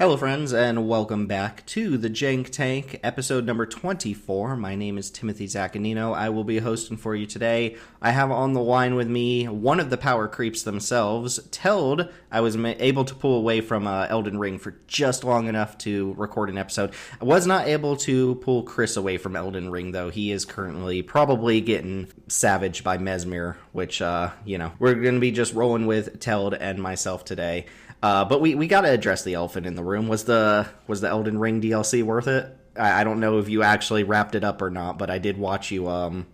Hello friends, and welcome back to the Jank Tank, episode number 24. My name is Timothy Zaccagnino. I will be hosting for you today. I have on the line with me one of the power creeps themselves, Teld. I was able to pull away from Elden Ring for just long enough to record an episode. I was not able to pull Chris away from Elden Ring, though. He is currently probably getting savaged by Mesmer, which, we're going to be just rolling with Teld and myself today. But we got to address the elephant in the room. Was the Elden Ring DLC worth it? I don't know if you actually wrapped it up or not, but I did watch you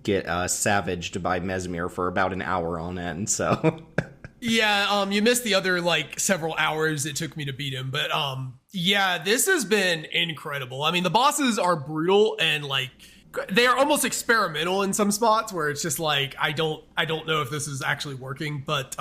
get savaged by Mesmer for about an hour on end. So yeah, you missed the other several hours it took me to beat him, but yeah, this has been incredible. I mean, the bosses are brutal and they are almost experimental in some spots where it's just I don't know if this is actually working, but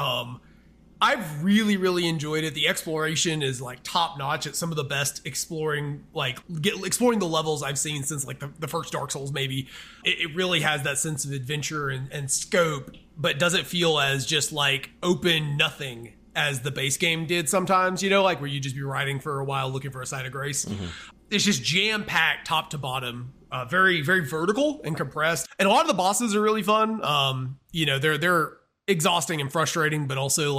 I've really enjoyed it. The exploration is top notch. It's some of the best exploring the levels I've seen since the first Dark Souls. Maybe it really has that sense of adventure and scope, but doesn't feel as just open nothing as the base game did sometimes. Where you just be riding for a while looking for a sign of grace. Mm-hmm. It's just jam packed top to bottom. Very vertical and compressed, and a lot of the bosses are really fun. They're exhausting and frustrating, but also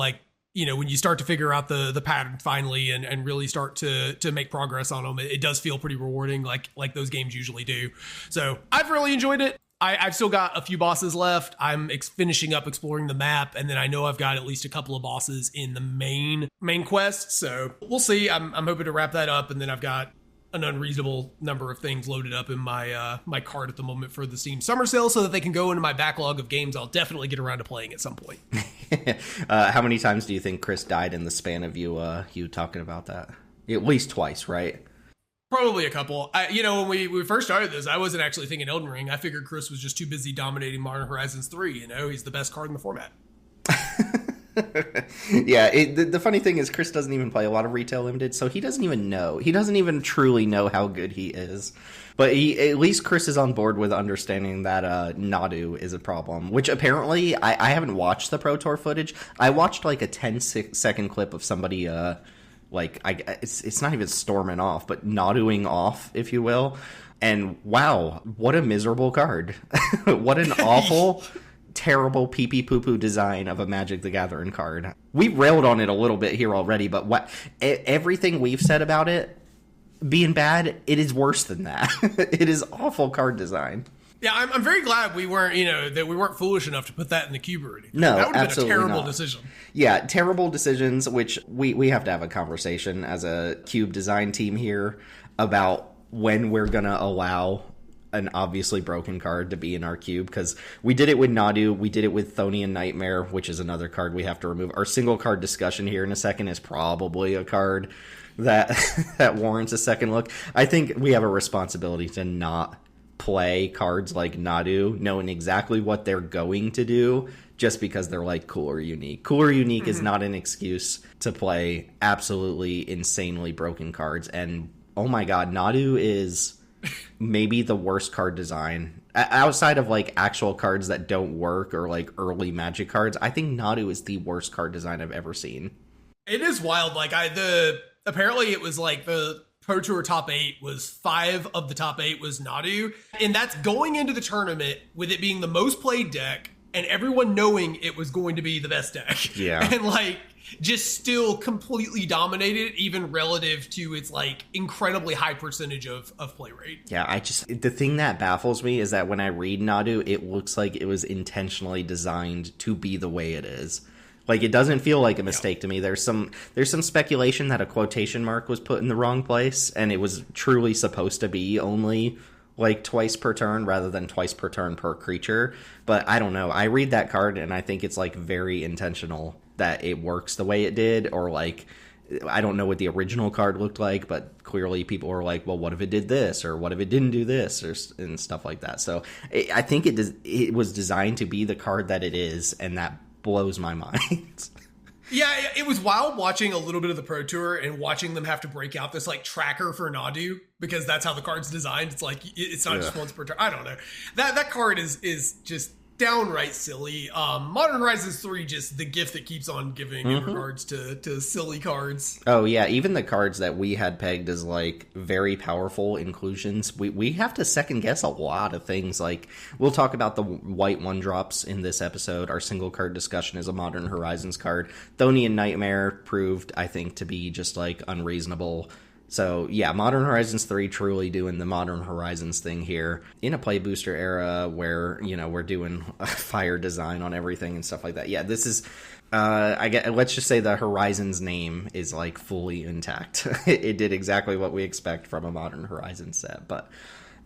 when you start to figure out the pattern finally and really start to make progress on them, it does feel pretty rewarding like those games usually do. So I've really enjoyed it. I've still got a few bosses left. I'm finishing up exploring the map, and then I know I've got at least a couple of bosses in the main quest. So we'll see. I'm hoping to wrap that up, and then I've got an unreasonable number of things loaded up in my cart at the moment for the Steam Summer Sale so that they can go into my backlog of games I'll definitely get around to playing at some point. How many times do you think Chris died in the span of you talking about that? At least twice, right? Probably a couple. When we first started this, I wasn't actually thinking Elden Ring. I figured Chris was just too busy dominating Modern Horizons 3. He's the best card in the format. Yeah, the funny thing is Chris doesn't even play a lot of retail limited, so he doesn't even know. He doesn't even truly know how good he is. But at least Chris is on board with understanding that Nadu is a problem, which apparently I haven't watched the Pro Tour footage. I watched a 10-second clip of somebody it's not even storming off, but Naduing off, if you will. And wow, what a miserable card. What an awful terrible pee-pee poo-poo design of a Magic the Gathering card. We railed on it a little bit here already, but everything we've said about it being bad, it is worse than that. It is awful card design. Yeah, I'm very glad we weren't, that we weren't foolish enough to put that in the cube or anything. No, that would have been a terrible not. decision. Yeah, terrible decisions, which we have to have a conversation as a cube design team here about when we're going to allow an obviously broken card to be in our cube, because we did it with Nadu, we did it with Thonian Nightmare, which is another card we have to remove. Our single card discussion here in a second is probably a card that warrants a second look. I think we have a responsibility to not play cards like Nadu knowing exactly what they're going to do just because they're cool or unique. Cool or unique is not an excuse to play absolutely insanely broken cards. And oh my god, Nadu is maybe the worst card design outside of actual cards that don't work or early Magic cards. I think Nadu is the worst card design I've ever seen. It is wild. Apparently it was the Pro Tour top 8 was 5 of the top 8 was Nadu, and that's going into the tournament with it being the most played deck and everyone knowing it was going to be the best deck. Yeah. And just still completely dominated, even relative to its incredibly high percentage of play rate. Yeah, the thing that baffles me is that when I read Nadu, it looks like it was intentionally designed to be the way it is. It doesn't feel like a mistake to me. There's some speculation that a quotation mark was put in the wrong place, and it was truly supposed to be only twice per turn rather than twice per turn per creature. But I don't know. I read that card and I think it's very intentional that it works the way it did, or I don't know what the original card looked like, but clearly people were well, what if it did this, or what if it didn't do this, and stuff like that. So I think it was designed to be the card that it is, and that blows my mind. Yeah, it was wild watching a little bit of the Pro Tour and watching them have to break out this tracker for Nadu, because that's how the card's designed. It's it's not just once per turn. I don't know. That card is just downright silly. Modern Horizons 3, just the gift that keeps on giving in regards to silly cards. Oh yeah, even the cards that we had pegged as like very powerful inclusions, we have to second guess a lot of things. Like, we'll talk about the white 1-drops in this episode. Our single card discussion is a Modern Horizons card. Thonian Nightmare proved, I think, to be just like unreasonable. So yeah, Modern Horizons 3 truly doing the Modern Horizons thing here in a play booster era where, you know, we're doing fire design on everything and stuff like that. Yeah, this is, let's just say the Horizons name is like fully intact. It did exactly what we expect from a Modern Horizons set. But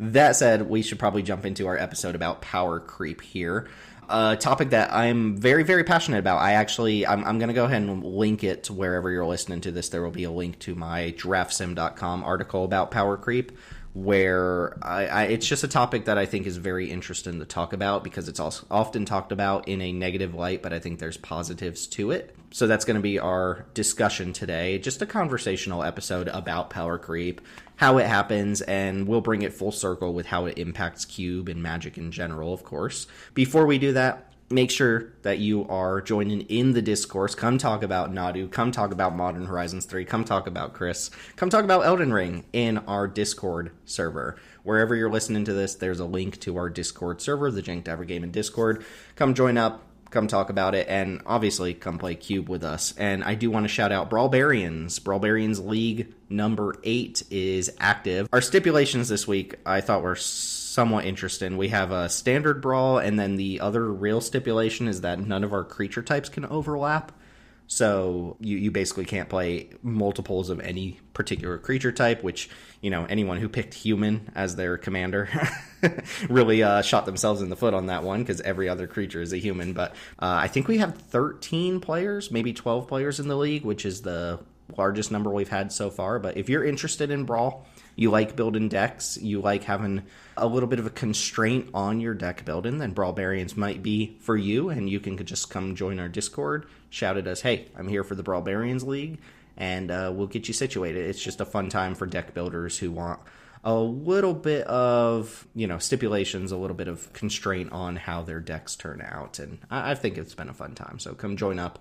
that said, we should probably jump into our episode about power creep here. A topic that I'm very, very passionate about. I'm going to go ahead and link it to wherever you're listening to this. There will be a link to my draftsim.com article about power creep, where it's just a topic that I think is very interesting to talk about because it's also often talked about in a negative light, but I think there's positives to it. So that's going to be our discussion today. Just a conversational episode about power creep, how it happens, and we'll bring it full circle with how it impacts Cube and Magic in general, of course. Before we do that, make sure that you are joining in the discourse. Come talk about Nadu. Come talk about Modern Horizons 3. Come talk about Chris. Come talk about Elden Ring in our Discord server. Wherever you're listening to this, there's a link to our Discord server, the Jank Gaming Discord. Come join up. Come talk about it, and obviously come play Cube with us. And I do want to shout out Brawlbarians. Brawlbarians League number 8 is active. Our stipulations this week I thought were somewhat interesting. We have a standard brawl, and then the other real stipulation is that none of our creature types can overlap. So you basically can't play multiples of any particular creature type, which, you know, anyone who picked human as their commander really shot themselves in the foot on that one, because every other creature is a human. But I think we have 13 players, maybe 12 players in the league, which is the largest number we've had so far. But if you're interested in Brawl, you like building decks, you like having a little bit of a constraint on your deck building, then Brawlbarians might be for you, and you can just come join our Discord, shout at us, hey, I'm here for the Brawlbarians League, and we'll get you situated. It's just a fun time for deck builders who want a little bit of, you know, stipulations, a little bit of constraint on how their decks turn out, and I think it's been a fun time. So come join up,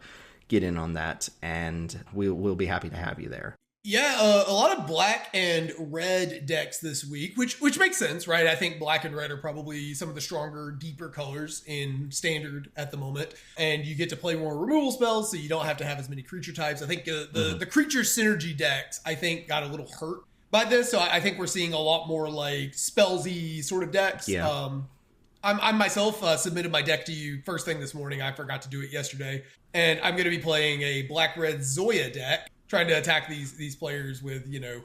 get in on that, and we'll be happy to have you there. Yeah, a lot of black and red decks this week, which makes sense, right? I think black and red are probably some of the stronger, deeper colors in Standard at the moment, and you get to play more removal spells, so you don't have to have as many creature types. I think the creature synergy decks, I think, got a little hurt by this, so I think we're seeing a lot more like spellsy sort of decks. Yeah. I myself submitted my deck to you first thing this morning. I forgot to do it yesterday, and I'm going to be playing a black-red Zoya deck, trying to attack these players with, you know,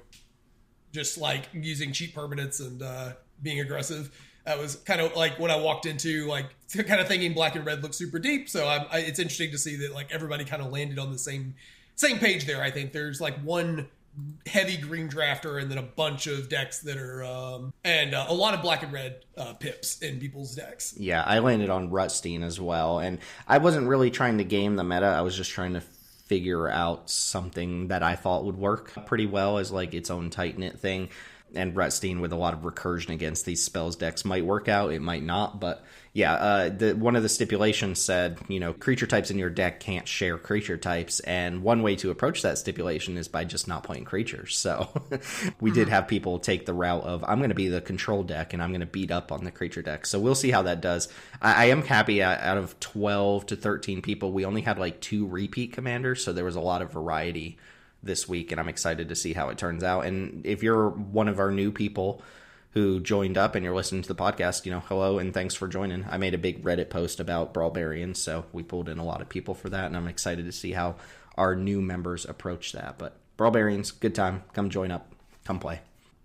just like using cheap permanents and being aggressive. That was kind of like what I walked into, like kind of thinking black and red look super deep. So it's interesting to see that like everybody kind of landed on the same page there. I think there's like one heavy green drafter and then a bunch of decks that are and a lot of black and red pips in people's decks. Yeah, I landed on Rutstein as well, and I wasn't really trying to game the meta. I was just trying to figure out something that I thought would work pretty well as like its own tight-knit thing. And Rutstein with a lot of recursion against these spells decks might work out, it might not, but yeah, one of the stipulations said, you know, creature types in your deck can't share creature types, and one way to approach that stipulation is by just not playing creatures. So we did have people take the route of, I'm going to be the control deck and I'm going to beat up on the creature deck. So we'll see how that does. I am happy out of 12 to 13 people, we only had like 2 repeat commanders, so there was a lot of variety this week, and I'm excited to see how it turns out. And if you're one of our new people who joined up and you're listening to the podcast, you know, hello and thanks for joining. I made a big Reddit post about Brawlbarians, so we pulled in a lot of people for that, and I'm excited to see how our new members approach that. But Brawlbarians, good time. Come join up. Come play.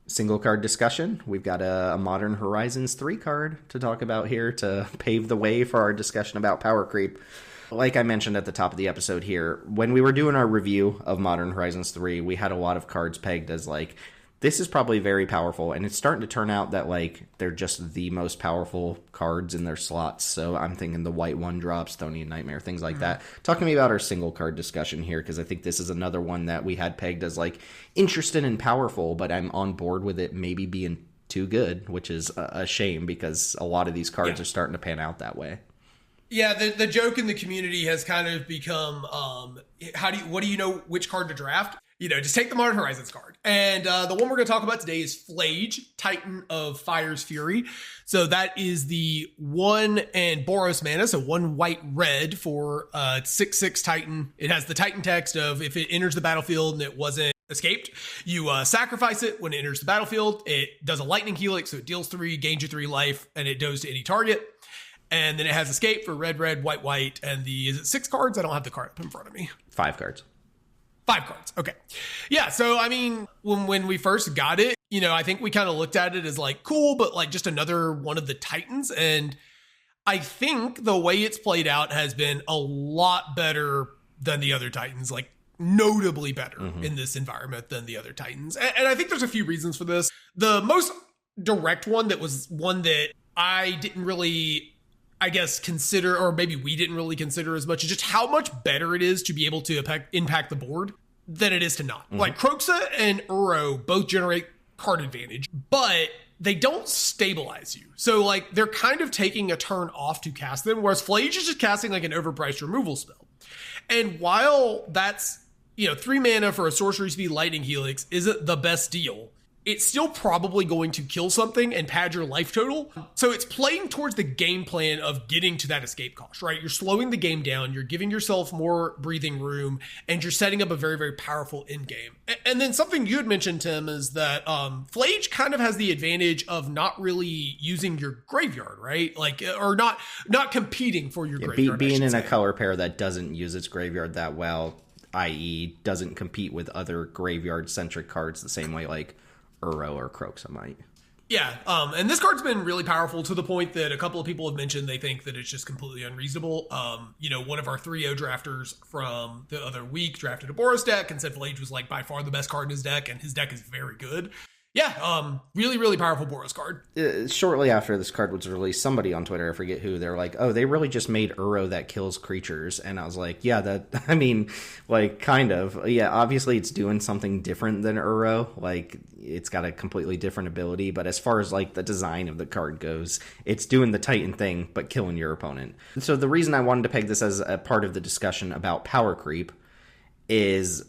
Single card discussion. We've got a Modern Horizons 3 card to talk about here to pave the way for our discussion about power creep. Like I mentioned at the top of the episode here, when we were doing our review of Modern Horizons 3, we had a lot of cards pegged as like, this is probably very powerful, and it's starting to turn out that like they're just the most powerful cards in their slots. So I'm thinking the white 1-drops, Thonian Nightmare, things like that. Talk to me about our single card discussion here, because I think this is another one that we had pegged as like interesting and powerful, but I'm on board with it maybe being too good, which is a shame because a lot of these cards are starting to pan out that way. Yeah, the joke in the community has kind of become, what do you know which card to draft? Just take the Modern Horizons card. And the one we're going to talk about today is Flage, Titan of Fire's Fury. So that is the 1 and Boros mana, so 1 white red for 6/6 Titan. It has the Titan text of if it enters the battlefield and it wasn't escaped, you sacrifice it when it enters the battlefield. It does a lightning helix, so it deals 3, gains you 3 life, and it goes to any target. And then it has escape for red, white, white, and is it 6 cards? I don't have the card up in front of me. 5 cards. 5 cards. Okay. Yeah. So, I mean, when we first got it, I think we kind of looked at it as like cool, but like just another one of the Titans. And I think the way it's played out has been a lot better than the other Titans, like notably better in this environment than the other Titans. And I think there's a few reasons for this. The most direct one that was one that I didn't really, I guess, consider, or maybe we didn't really consider as much, is just how much better it is to be able to impact the board than it is to not. Like Kroxa and Uro both generate card advantage, but they don't stabilize you. So like they're kind of taking a turn off to cast them, whereas Flage is just casting like an overpriced removal spell. And while that's, 3 mana for a sorcery speed lightning helix isn't the best deal, it's still probably going to kill something and pad your life total. So it's playing towards the game plan of getting to that escape cost, right? You're slowing the game down, you're giving yourself more breathing room, and you're setting up a very, very powerful end game. And then something you had mentioned, Tim, is that Flage kind of has the advantage of not really using your graveyard, right? Like, or not competing for your graveyard. Being in a color pair that doesn't use its graveyard that well, i.e. doesn't compete with other graveyard-centric cards the same way like Uro or Kroxa might. Yeah, and this card's been really powerful to the point that a couple of people have mentioned they think that it's just completely unreasonable. One of our 3-0 drafters from the other week drafted a Boros deck and said Flage was like by far the best card in his deck, and his deck is very good. Yeah, really, really powerful Boros card. Shortly after this card was released, somebody on Twitter, I forget who, they're like, oh, they really just made Uro that kills creatures. And I was like, yeah, kind of. Yeah, obviously it's doing something different than Uro. Like, it's got a completely different ability. But as far as, like, the design of the card goes, it's doing the Titan thing, but killing your opponent. So the reason I wanted to peg this as a part of the discussion about power creep is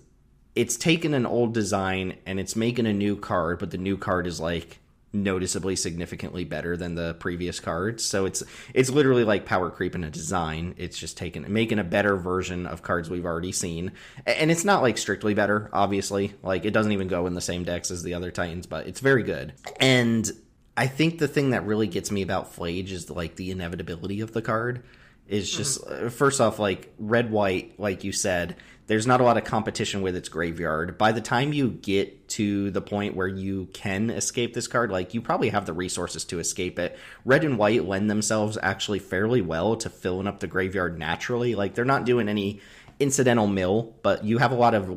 it's taken an old design and it's making a new card, but the new card is like noticeably significantly better than the previous cards. So it's literally like power creep in a design. It's just making a better version of cards we've already seen. And it's not like strictly better, obviously. Like it doesn't even go in the same decks as the other Titans, but it's very good. And I think the thing that really gets me about Flage is like the inevitability of the card. Is just, first off, like red-white, like you said, there's not a lot of competition with its graveyard. By the time you get to the point where you can escape this card, like you probably have the resources to escape it. Red and white lend themselves actually fairly well to filling up the graveyard naturally. Like they're not doing any incidental mill, but you have a lot of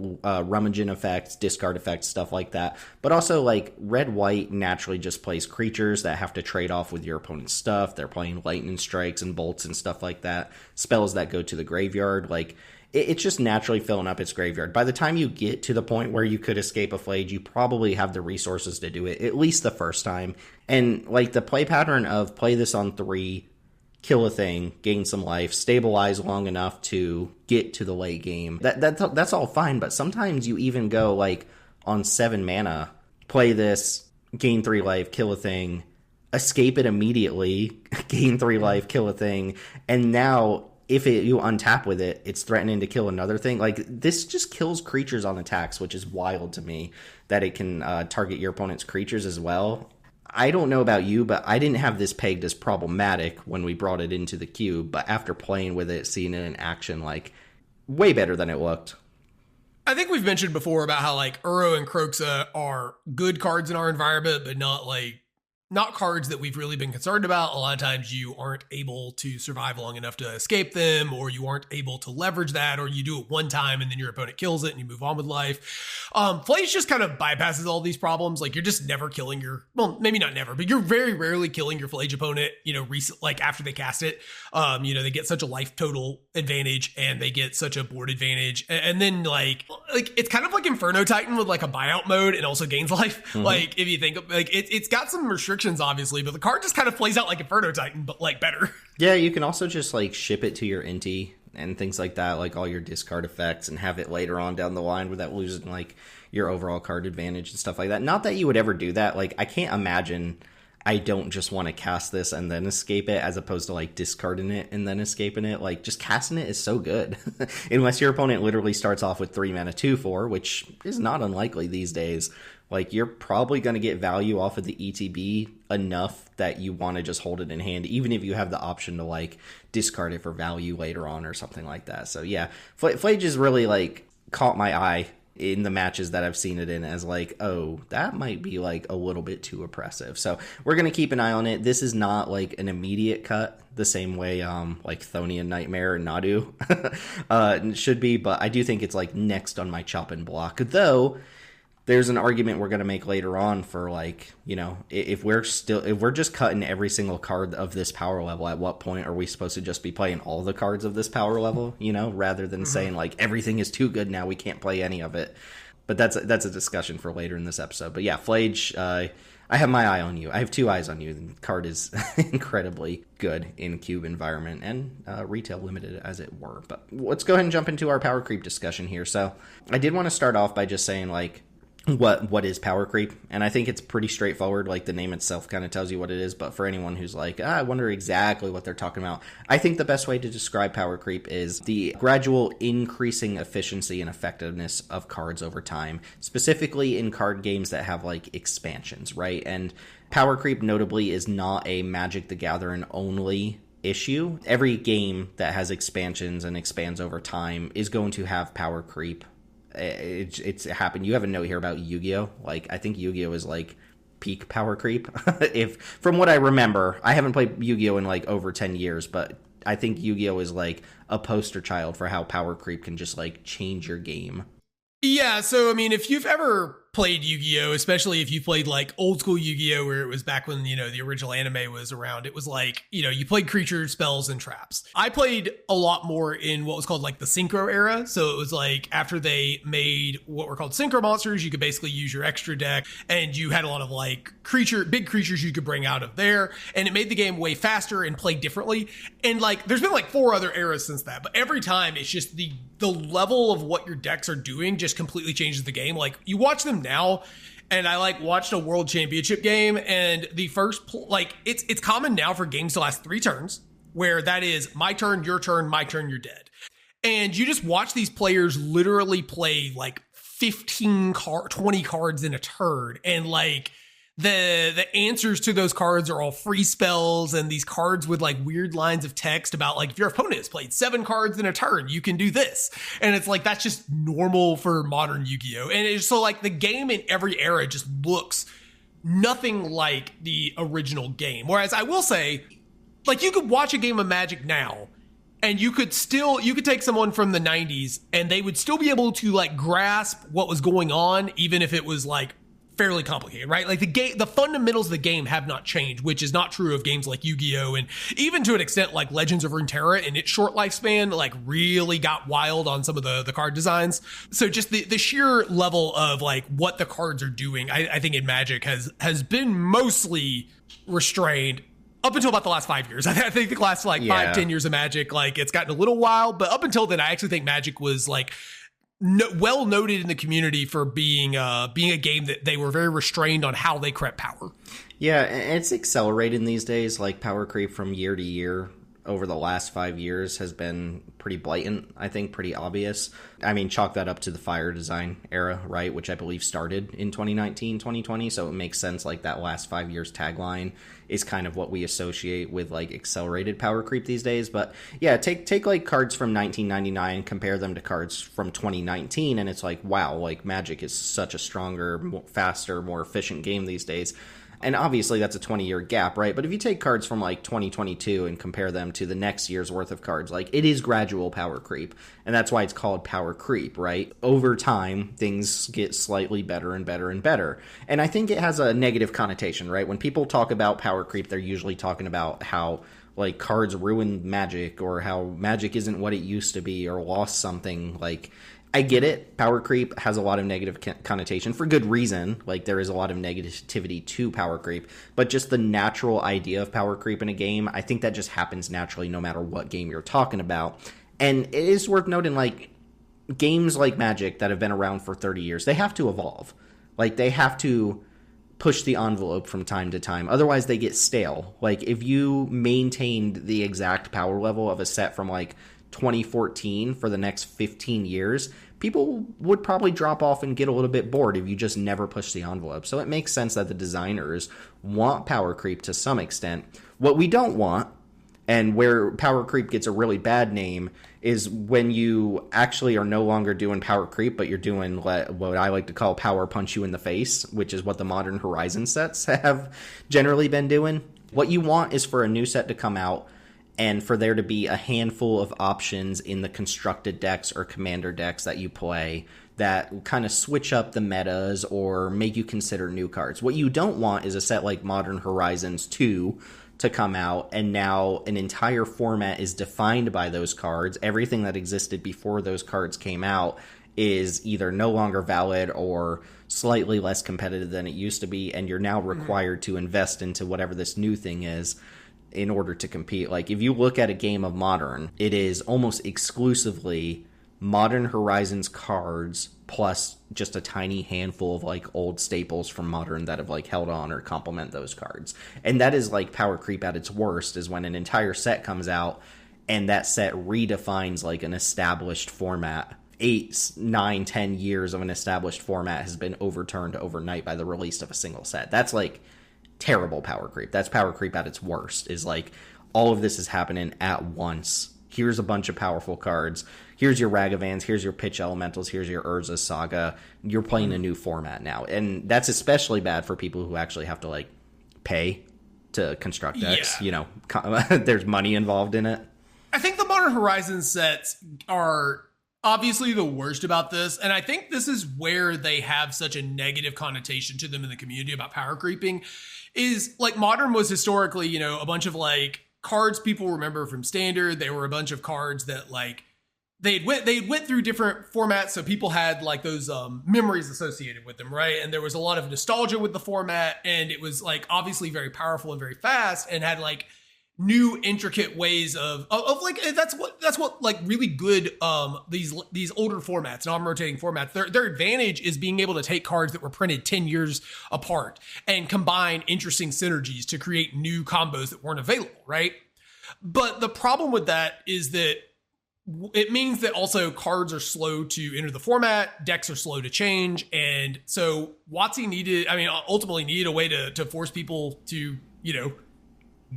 rummaging effects, discard effects, stuff like that. But also, like, red-white naturally just plays creatures that have to trade off with your opponent's stuff. They're playing lightning strikes and bolts and stuff like that. Spells that go to the graveyard. Like, it's just naturally filling up its graveyard. By the time you get to the point where you could escape a Flage, you probably have the resources to do it, at least the first time. And, like, the play pattern of play this on 3, kill a thing, gain some life, stabilize long enough to get to the late game. That's all fine, but sometimes you even go like on 7 mana, play this, gain 3 life, kill a thing, escape it immediately, gain 3 life, kill a thing, and now if you untap with it, it's threatening to kill another thing. Like this just kills creatures on attacks, which is wild to me that it can target your opponent's creatures as well. I don't know about you, but I didn't have this pegged as problematic when we brought it into the cube, but after playing with it, seeing it in action, like, way better than it looked. I think we've mentioned before about how, like, Uro and Kroxa are good cards in our environment, but not cards that we've really been concerned about. A lot of times you aren't able to survive long enough to escape them, or you aren't able to leverage that, or you do it one time and then your opponent kills it and you move on with life. Flage just kind of bypasses all these problems. Like you're just never killing maybe not never, but you're very rarely killing your Flage opponent, like after they cast it. They get such a life total advantage and they get such a board advantage. And then like it's kind of like Inferno Titan with like a buyout mode and also gains life. Mm-hmm. Like if you think like it's got some restrictions restrictions, obviously, but the card just kind of plays out like Inferno Titan, but like better. Yeah, you can also just like ship it to your Inti and things like that, like all your discard effects, and have it later on down the line without losing like your overall card advantage and stuff like that. Not that you would ever do that. Like, I can't imagine I don't just want to cast this and then escape it, as opposed to like discarding it and then escaping it. Like, just casting it is so good. Unless your opponent literally starts off with 3 mana 2/4, which is not unlikely these days. Like, you're probably going to get value off of the ETB enough that you want to just hold it in hand, even if you have the option to like discard it for value later on or something like that. So yeah, Flage has really like caught my eye in the matches that I've seen it in as like, oh, that might be like a little bit too oppressive. So we're going to keep an eye on it. This is not like an immediate cut the same way like Thonian Nightmare and Nadu should be, but I do think it's like next on my chopping block, though. There's an argument we're going to make later on for like, you know, if we're just cutting every single card of this power level, at what point are we supposed to just be playing all the cards of this power level, you know, rather than saying like everything is too good now, we can't play any of it. But that's a discussion for later in this episode. But yeah, Flage, I have my eye on you. I have 2 eyes on you. The card is incredibly good in cube environment and retail limited, as it were. But let's go ahead and jump into our power creep discussion here. So I did want to start off by just saying like, what is power creep? And I think it's pretty straightforward. Like, the name itself kind of tells you what it is, but for anyone who's like, I wonder exactly what they're talking about, I think the best way to describe power creep is the gradual increasing efficiency and effectiveness of cards over time, specifically in card games that have like expansions, right? And power creep notably is not a Magic the Gathering only issue. Every game that has expansions and expands over time is going to have power creep. It's happened. You have a note here about Yu-Gi-Oh! Like, I think Yu-Gi-Oh! Is like peak power creep. If from what I remember, I haven't played Yu-Gi-Oh! In like over 10 years, but I think Yu-Gi-Oh! Is like a poster child for how power creep can just like change your game. Yeah, so I mean, if you've ever played Yu-Gi-Oh, especially if you played like old school Yu-Gi-Oh, where it was back when, you know, the original anime was around, it was like, you know, you played creatures, spells, and traps. I played a lot more in what was called like the Synchro era. So it was like after they made what were called Synchro monsters, you could basically use your extra deck, and you had a lot of like big creatures you could bring out of there, and it made the game way faster and play differently. And like there's been like 4 other eras since that, but every time it's just the level of what your decks are doing just completely changes the game. Like, you watch them now, and I like watched a world championship game, and the first like it's common now for games to last 3 turns, where that is my turn, my turn, you're dead. And you just watch these players literally play like 20 cards in a turn, and like the answers to those cards are all free spells, and these cards with like weird lines of text about like, if your opponent has played 7 cards in a turn, you can do this. And it's like, that's just normal for modern Yu-Gi-Oh! And it's so like the game in every era just looks nothing like the original game. Whereas I will say, like, you could watch a game of Magic now, and you could take someone from the 90s and they would still be able to like grasp what was going on, even if it was like fairly complicated, right? Like the fundamentals of the game have not changed, which is not true of games like Yu-Gi-Oh! And even to an extent like Legends of Runeterra in its short lifespan, like really got wild on some of the card designs. So just the sheer level of like what the cards are doing, I think in Magic has been mostly restrained up until about the last 5 years. I think the last like 5-10 years of Magic, like it's gotten a little wild, but up until then, I actually think Magic was like well noted in the community for being a game that they were very restrained on how they crept power. Yeah, it's accelerating these days. Like, power creep from year to year over the last 5 years has been pretty blatant, I think, pretty obvious. I mean, chalk that up to the Fire design era, right, which I believe started in 2019, 2020, so it makes sense, like, that last 5 years tagline is kind of what we associate with, like, accelerated power creep these days. But, yeah, take like, cards from 1999, compare them to cards from 2019, and it's like, wow, like, Magic is such a stronger, faster, more efficient game these days. And obviously that's a 20-year gap, right? But if you take cards from like 2022 and compare them to the next year's worth of cards, like, it is gradual power creep. And that's why it's called power creep, right? Over time, things get slightly better and better and better. And I think it has a negative connotation, right? When people talk about power creep, they're usually talking about how, like, cards ruin Magic, or how Magic isn't what it used to be, or lost something. Like, I get it. Power creep has a lot of negative connotation for good reason. Like, there is a lot of negativity to power creep, but just the natural idea of power creep in a game, I think that just happens naturally no matter what game you're talking about. And it is worth noting, like, games like Magic that have been around for 30 years, they have to evolve. Like, they have to push the envelope from time to time. Otherwise, they get stale. Like, if you maintained the exact power level of a set from, like, 2014 for the next 15 years, people would probably drop off and get a little bit bored if you just never push the envelope. So it makes sense that the designers want power creep to some extent. What we don't want, and where power creep gets a really bad name, is when you actually are no longer doing power creep, but you're doing what I like to call power punch you in the face, which is what the Modern Horizon sets have generally been doing. What you want is for a new set to come out and for there to be a handful of options in the constructed decks or commander decks that you play that kind of switch up the metas or make you consider new cards. What you don't want is a set like Modern Horizons 2 to come out, and now an entire format is defined by those cards. Everything that existed before those cards came out is either no longer valid or slightly less competitive than it used to be, and you're now required to invest into whatever this new thing is in order to compete. Like, if you look at a game of Modern, it is almost exclusively Modern Horizons cards plus just a tiny handful of, like, old staples from Modern that have, like, held on or complement those cards. And that is, like, power creep at its worst, is when an entire set comes out and that set redefines, like, an established format. 8, 9, 10 years of an established format has been overturned overnight by the release of a single set. That's, like, terrible power creep. That's power creep at its worst, is like, all of this is happening at once. Here's a bunch of powerful cards. Here's your Ragavans. Here's your Pitch Elementals. Here's your Urza Saga. You're playing a new format now. And that's especially bad for people who actually have to, like, pay to construct decks. You know, there's money involved in it. I think the Modern Horizons sets are obviously the worst about this, and I think this is where they have such a negative connotation to them in the community about power creeping, is, like, Modern was historically, you know, a bunch of, like, cards people remember from Standard. They were a bunch of cards that, like, they went through different formats, so people had, like, those memories associated with them, right? And there was a lot of nostalgia with the format, and it was, like, obviously very powerful and very fast, and had, like, new intricate ways of like, that's what like really good these older formats, non-rotating formats, their advantage is being able to take cards that were printed 10 years apart and combine interesting synergies to create new combos that weren't available, right? But the problem with that is that it means that also cards are slow to enter the format, decks are slow to change, and so WotC ultimately needed a way to force people to, you know,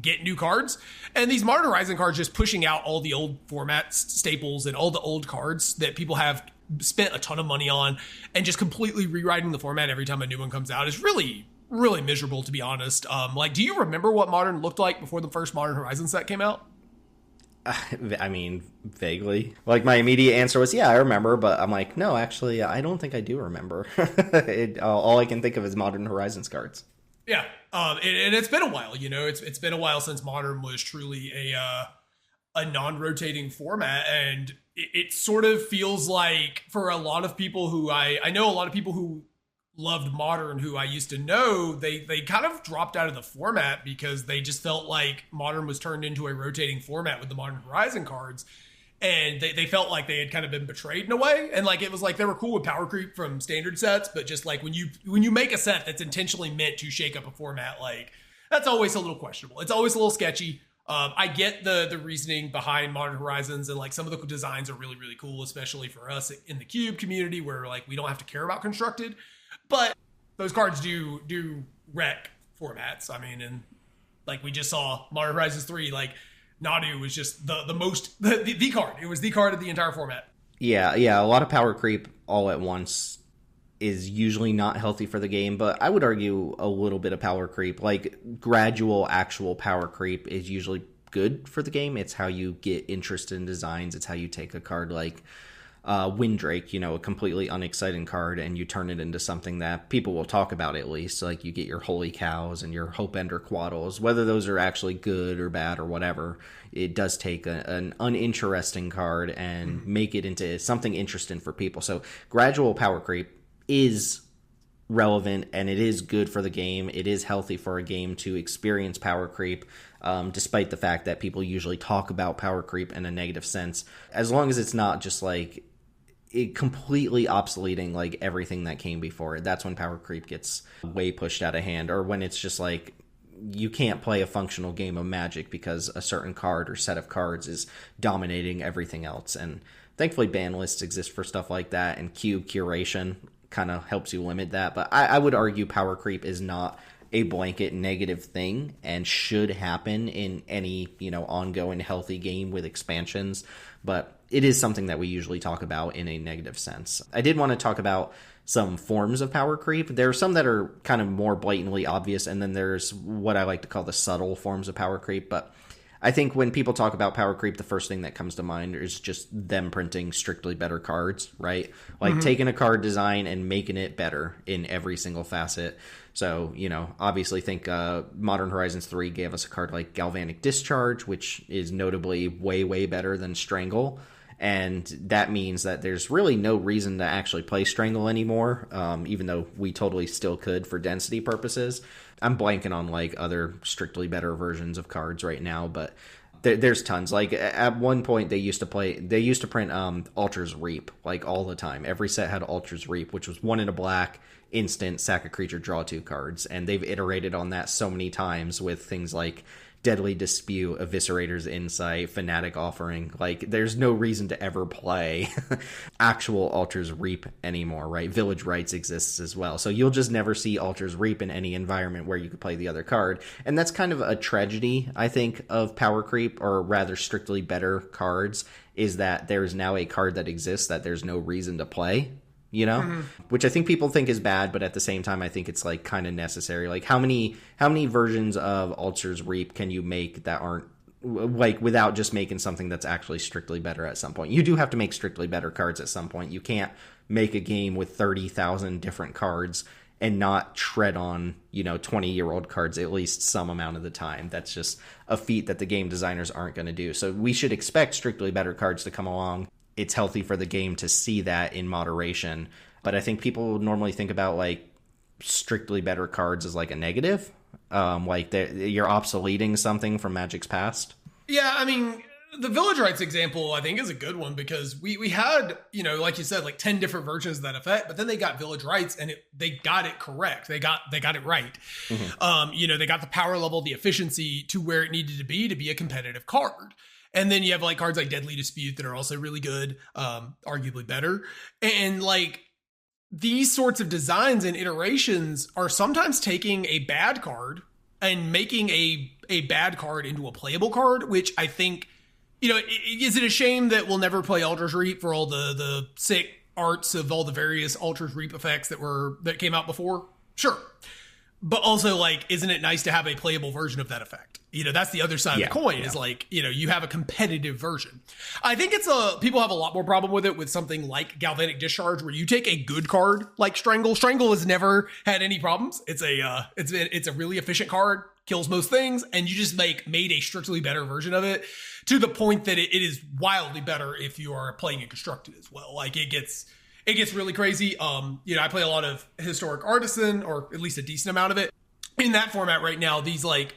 get new cards. And these Modern Horizon cards just pushing out all the old formats, staples, and all the old cards that people have spent a ton of money on, and just completely rewriting the format every time a new one comes out is really, really miserable, to be honest. Like, do you remember what Modern looked like before the first Modern Horizon set came out? I mean, vaguely. Like, my immediate answer was, yeah, I remember, but I'm like, no, actually, I don't think I do remember. All I can think of is Modern Horizons cards. Yeah, and it's been a while, you know, it's been a while since Modern was truly a non-rotating format, and it sort of feels like, for a lot of people who I know a lot of people who loved Modern who I used to know, they kind of dropped out of the format because they just felt like Modern was turned into a rotating format with the Modern Horizon cards. And they felt like they had kind of been betrayed in a way. And, like, it was like they were cool with power creep from Standard sets, but just, like, when you make a set that's intentionally meant to shake up a format, like, that's always a little questionable. It's always a little sketchy. I get the reasoning behind Modern Horizons, and, like, some of the designs are really, really cool, especially for us in the Cube community where, like, we don't have to care about constructed. But those cards do wreck formats. I mean, and, like, we just saw Modern Horizons 3, like, Nadu was just the card. It was the card of the entire format. Yeah. A lot of power creep all at once is usually not healthy for the game, but I would argue a little bit of power creep, like gradual actual power creep, is usually good for the game. It's how you get interested in designs. It's how you take a card like Windrake, a completely unexciting card, and you turn it into something that people will talk about at least. Like, you get your Holy Cows and your Hope Ender Quaddles. Whether those are actually good or bad or whatever, it does take an uninteresting card and make it into something interesting for people. So gradual power creep is relevant, and it is good for the game. It is healthy for a game to experience power creep, despite the fact that people usually talk about power creep in a negative sense, as long as it's not just like it completely obsoleting like everything that came before it. That's when power creep gets way pushed out of hand, or when it's just like you can't play a functional game of Magic because a certain card or set of cards is dominating everything else. And thankfully ban lists exist for stuff like that, and cube curation kind of helps you limit that. But I would argue power creep is not a blanket negative thing and should happen in any, ongoing healthy game with expansions. But it is something that we usually talk about in a negative sense. I did want to talk about some forms of power creep. There are some that are kind of more blatantly obvious, and then there's what I like to call the subtle forms of power creep. But I think when people talk about power creep, the first thing that comes to mind is just them printing strictly better cards, right? Like taking a card design and making it better in every single facet. So, obviously think Modern Horizons 3 gave us a card like Galvanic Discharge, which is notably way, way better than Strangle. And that means that there's really no reason to actually play Strangle anymore, even though we totally still could for density purposes. I'm blanking on like other strictly better versions of cards right now, but there's tons. Like at one point they used to print Altar's Reap like all the time. Every set had Altar's Reap, which was 1 in a black, instant, sack a creature, draw 2 cards. And they've iterated on that so many times with things like Deadly Dispute, Eviscerator's Insight, Fanatic Offering. Like, there's no reason to ever play actual Altar's Reap anymore, right? Village Rites exists as well. So you'll just never see Altar's Reap in any environment where you could play the other card. And that's kind of a tragedy, I think, of power creep, or rather strictly better cards, is that there's now a card that exists that there's no reason to play. Which I think people think is bad, but at the same time, I think it's like kind of necessary. Like how many versions of Altar's Reap can you make that aren't like without just making something that's actually strictly better at some point? You do have to make strictly better cards at some point. You can't make a game with 30,000 different cards and not tread on, 20-year-old cards at least some amount of the time. That's just a feat that the game designers aren't going to do. So we should expect strictly better cards to come along. It's healthy for the game to see that in moderation. But I think people normally think about like strictly better cards as like a negative. Like you're obsoleting something from Magic's past. Yeah, I mean, the Village Rites example, I think, is a good one because we had, like you said, like 10 different versions of that effect, but then they got Village Rites and they got it correct. They got it right. They got the power level, the efficiency to where it needed to be a competitive card. And then you have like cards like Deadly Dispute that are also really good, arguably better. And like these sorts of designs and iterations are sometimes taking a bad card and making a bad card into a playable card, which I think, is it a shame that we'll never play Altar's Reap for all the sick arts of all the various Altar's Reap effects that came out before? Sure. But also, like, isn't it nice to have a playable version of that effect? That's the other side of the coin is like, you have a competitive version. I think people have a lot more problem with it with something like Galvanic Discharge, where you take a good card like Strangle. Strangle has never had any problems. It's a really efficient card, kills most things, and you just made a strictly better version of it to the point that it is wildly better if you are playing it constructed as well. Like it gets really crazy. I play a lot of Historic Artisan, or at least a decent amount of it. In that format right now, these like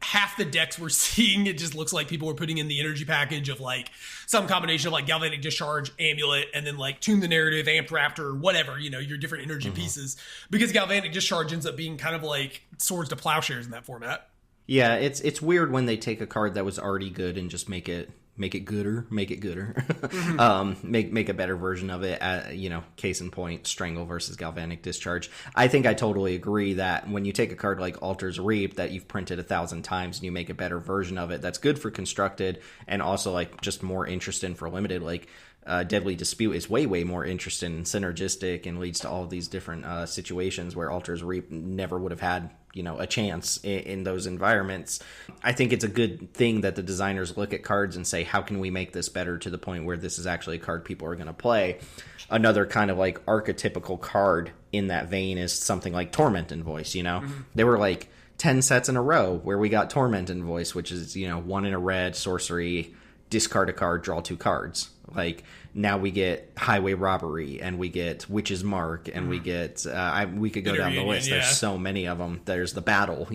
half the decks we're seeing, it just looks like people are putting in the energy package of like some combination of like Galvanic Discharge, Amulet, and then like Tune the Narrative, Amp Raptor, whatever, your different energy pieces. Because Galvanic Discharge ends up being kind of like Swords to Plowshares in that format. Yeah, it's weird when they take a card that was already good and just make it gooder, make a better version of it. Case in point, Strangle versus Galvanic Discharge. I think I totally agree that when you take a card like Altar's Reap that you've printed 1,000 times and you make a better version of it, that's good for constructed and also like just more interesting for limited. Like Deadly Dispute is way, way more interesting and synergistic and leads to all of these different situations where Alter's Reap never would have had, a chance in those environments. I think it's a good thing that the designers look at cards and say, how can we make this better to the point where this is actually a card people are going to play? Another kind of like archetypical card in that vein is something like Torment and Voice, There were like 10 sets in a row where we got Torment and Voice, which is, 1 in a red, sorcery, discard a card, draw 2 cards. Like, now we get Highway Robbery, and we get Witch's Mark, and we get we could go down the list. There's so many of them. There's the Battle.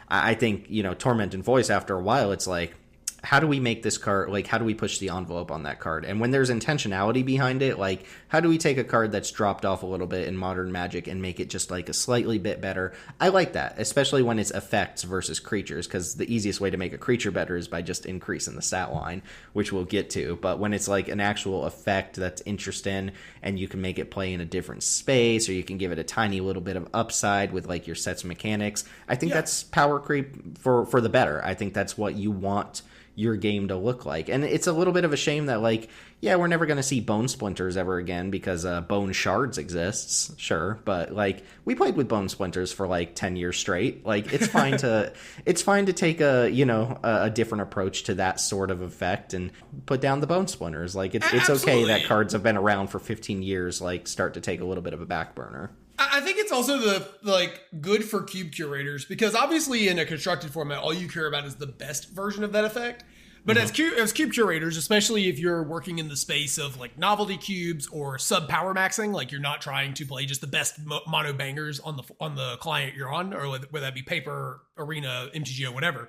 I think Torment and Voice, after a while, it's like, how do we make this card, like, how do we push the envelope on that card? And when there's intentionality behind it, like, how do we take a card that's dropped off a little bit in Modern Magic and make it just like a slightly bit better? I like that, especially when it's effects versus creatures, because the easiest way to make a creature better is by just increasing the stat line, which we'll get to. But when it's like an actual effect that's interesting and you can make it play in a different space, or you can give it a tiny little bit of upside with like your set's mechanics, I think that's power creep for the better. I think that's what you want your game to look like. And it's a little bit of a shame that, like, we're never going to see Bone Splinters ever again because Bone Shards exists, sure, but like, we played with Bone Splinters for like 10 years straight. Like, it's fine to take a different approach to that sort of effect and put down the Bone Splinters. Like, it's okay that cards have been around for 15 years like start to take a little bit of a back burner. I think it's also good for cube curators, because obviously in a constructed format, all you care about is the best version of that effect. But as cube curators, especially if you're working in the space of like novelty cubes or sub power maxing, like you're not trying to play just the best mono bangers on the client you're on, or whether that be paper, arena, MTGO, whatever,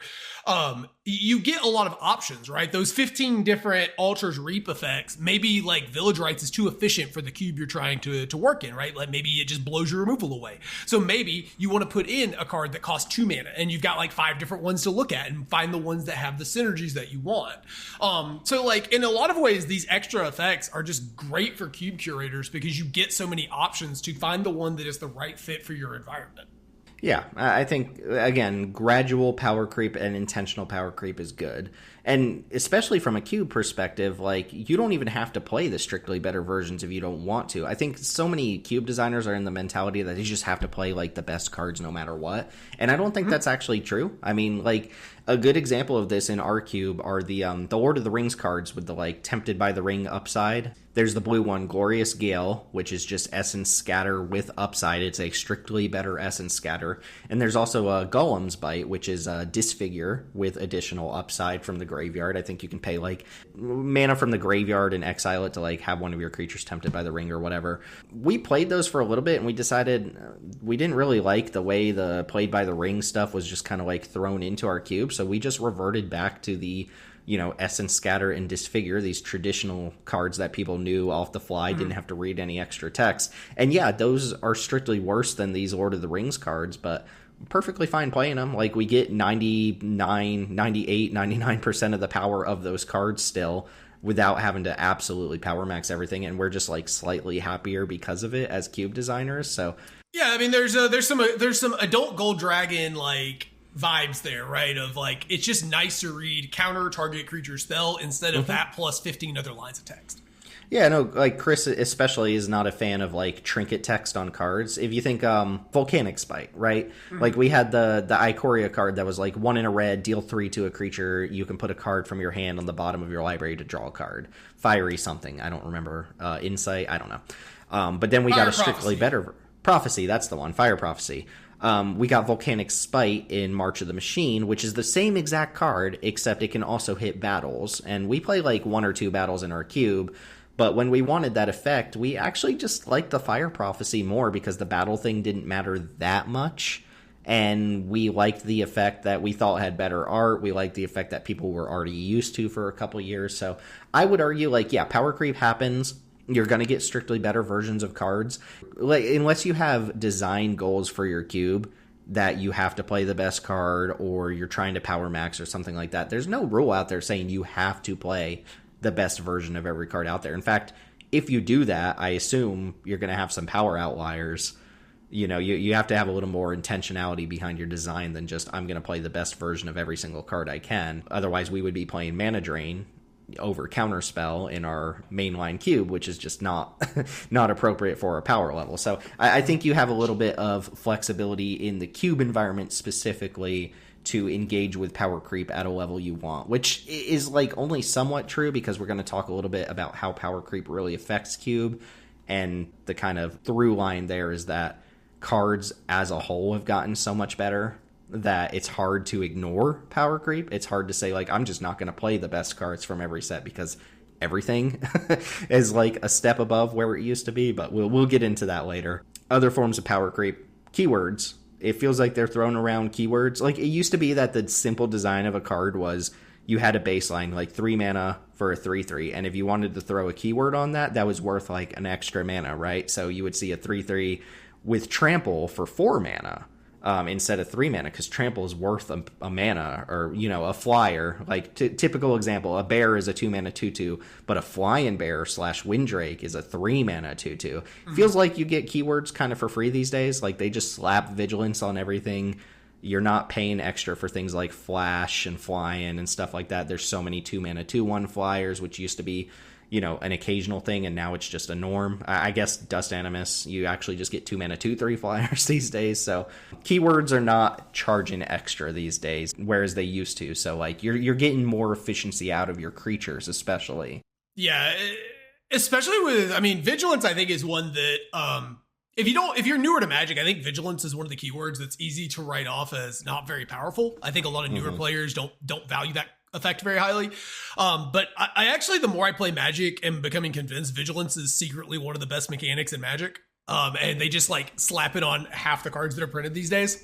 you get a lot of options, right? Those 15 different Alter's Reap effects, maybe like Village Rites is too efficient for the cube you're trying to work in, right? Like maybe it just blows your removal away. So maybe you want to put in a card that costs 2 mana, and you've got like 5 different ones to look at and find the ones that have the synergies that you want. So like in a lot of ways, these extra effects are just great for cube curators because you get so many options to find the one that is the right fit for your environment. Yeah, I think, again, gradual power creep and intentional power creep is good. And especially from a cube perspective, like, you don't even have to play the strictly better versions if you don't want to. I think so many cube designers are in the mentality that they just have to play, like, the best cards no matter what. And I don't think that's actually true. I mean, like, a good example of this in our cube are the Lord of the Rings cards with the, like, Tempted by the Ring upside. There's the blue one, Glorious Gale, which is just Essence Scatter with upside. It's a strictly better Essence Scatter. And there's also a Golem's Bite, which is a Disfigure with additional upside from the graveyard. I think you can pay like mana from the graveyard and exile it to like have one of your creatures tempted by the ring or whatever. We played those for a little bit and we decided we didn't really like the way the played by the ring stuff was just kind of like thrown into our cube. So we just reverted back to the Essence Scatter and Disfigure, these traditional cards that people knew off the fly, didn't have to read any extra text. And yeah, those are strictly worse than these Lord of the Rings cards, but perfectly fine playing them. Like, we get 99, 98, 99% of the power of those cards still without having to absolutely power max everything, and we're just like slightly happier because of it as cube designers. So yeah, I mean, there's some adult Gold Dragon like vibes there, right? Of like, it's just nice to read counter target creature spell instead of that plus 15 other lines of text. Yeah, no, like Chris especially is not a fan of like trinket text on cards. If you think Volcanic Spite, right? Like, we had the Ikoria card that was like 1 in a red, deal 3 to a creature. You can put a card from your hand on the bottom of your library to draw a card. Fiery something, I don't remember. Insight, I don't know. But then we got a strictly better Prophecy. That's the one. Fire Prophecy. We got Volcanic Spite in March of the Machine, which is the same exact card, except it can also hit battles. And we play like 1 or 2 battles in our cube. But when we wanted that effect, we actually just liked the Fire Prophecy more because the battle thing didn't matter that much. And we liked the effect that we thought had better art. We liked the effect that people were already used to for a couple years. So I would argue, like, yeah, power creep happens. You're going to get strictly better versions of cards. Like, unless you have design goals for your cube that you have to play the best card, or you're trying to power max or something like that, there's no rule out there saying you have to play the best version of every card out there. In fact, if you do that, I assume you're going to have some power outliers. You have to have a little more intentionality behind your design than just, I'm going to play the best version of every single card I can. Otherwise, we would be playing Mana Drain, over counterspell in our mainline cube, which is just not not appropriate for our power level. So I think you have a little bit of flexibility in the cube environment specifically to engage with power creep at a level you want, which is like only somewhat true because we're going to talk a little bit about how power creep really affects cube. And the kind of through line there is that cards as a whole have gotten so much better that it's hard to ignore power creep. It's hard to say, like, I'm just not going to play the best cards from every set because everything is like a step above where it used to be, but we'll get into that later. Other forms of power creep, keywords. It feels like they're throwing around keywords. Like, it used to be that the simple design of a card was you had a baseline, like 3 mana for a 3/3, and if you wanted to throw a keyword on that, that was worth like an extra mana, right? So you would see a 3/3 with trample for 4 mana instead of 3 mana, because trample is worth a mana, or, you know, a flyer. Like, typical example, a bear is a 2 mana 2/2, but a flying bear / Windrake is a 3 mana 2/2. Feels like you get keywords kind of for free these days. Like, they just slap vigilance on everything. You're not paying extra for things like flash and flying and stuff like that. There's so many 2 mana 2/1 flyers, which used to be, you know, an occasional thing, and now it's just a norm. I guess Dust Animus, you actually just get 2 mana 2/3 flyers these days. So keywords are not charging extra these days, whereas they used to. So like you're getting more efficiency out of your creatures, especially. Yeah, especially with, I mean, Vigilance, I think, is one that if you're newer to Magic, I think Vigilance is one of the keywords that's easy to write off as not very powerful. I think a lot of newer players don't value that effect very highly. But I actually, the more I play Magic, am becoming convinced Vigilance is secretly one of the best mechanics in Magic. And they just like slap it on half the cards that are printed these days.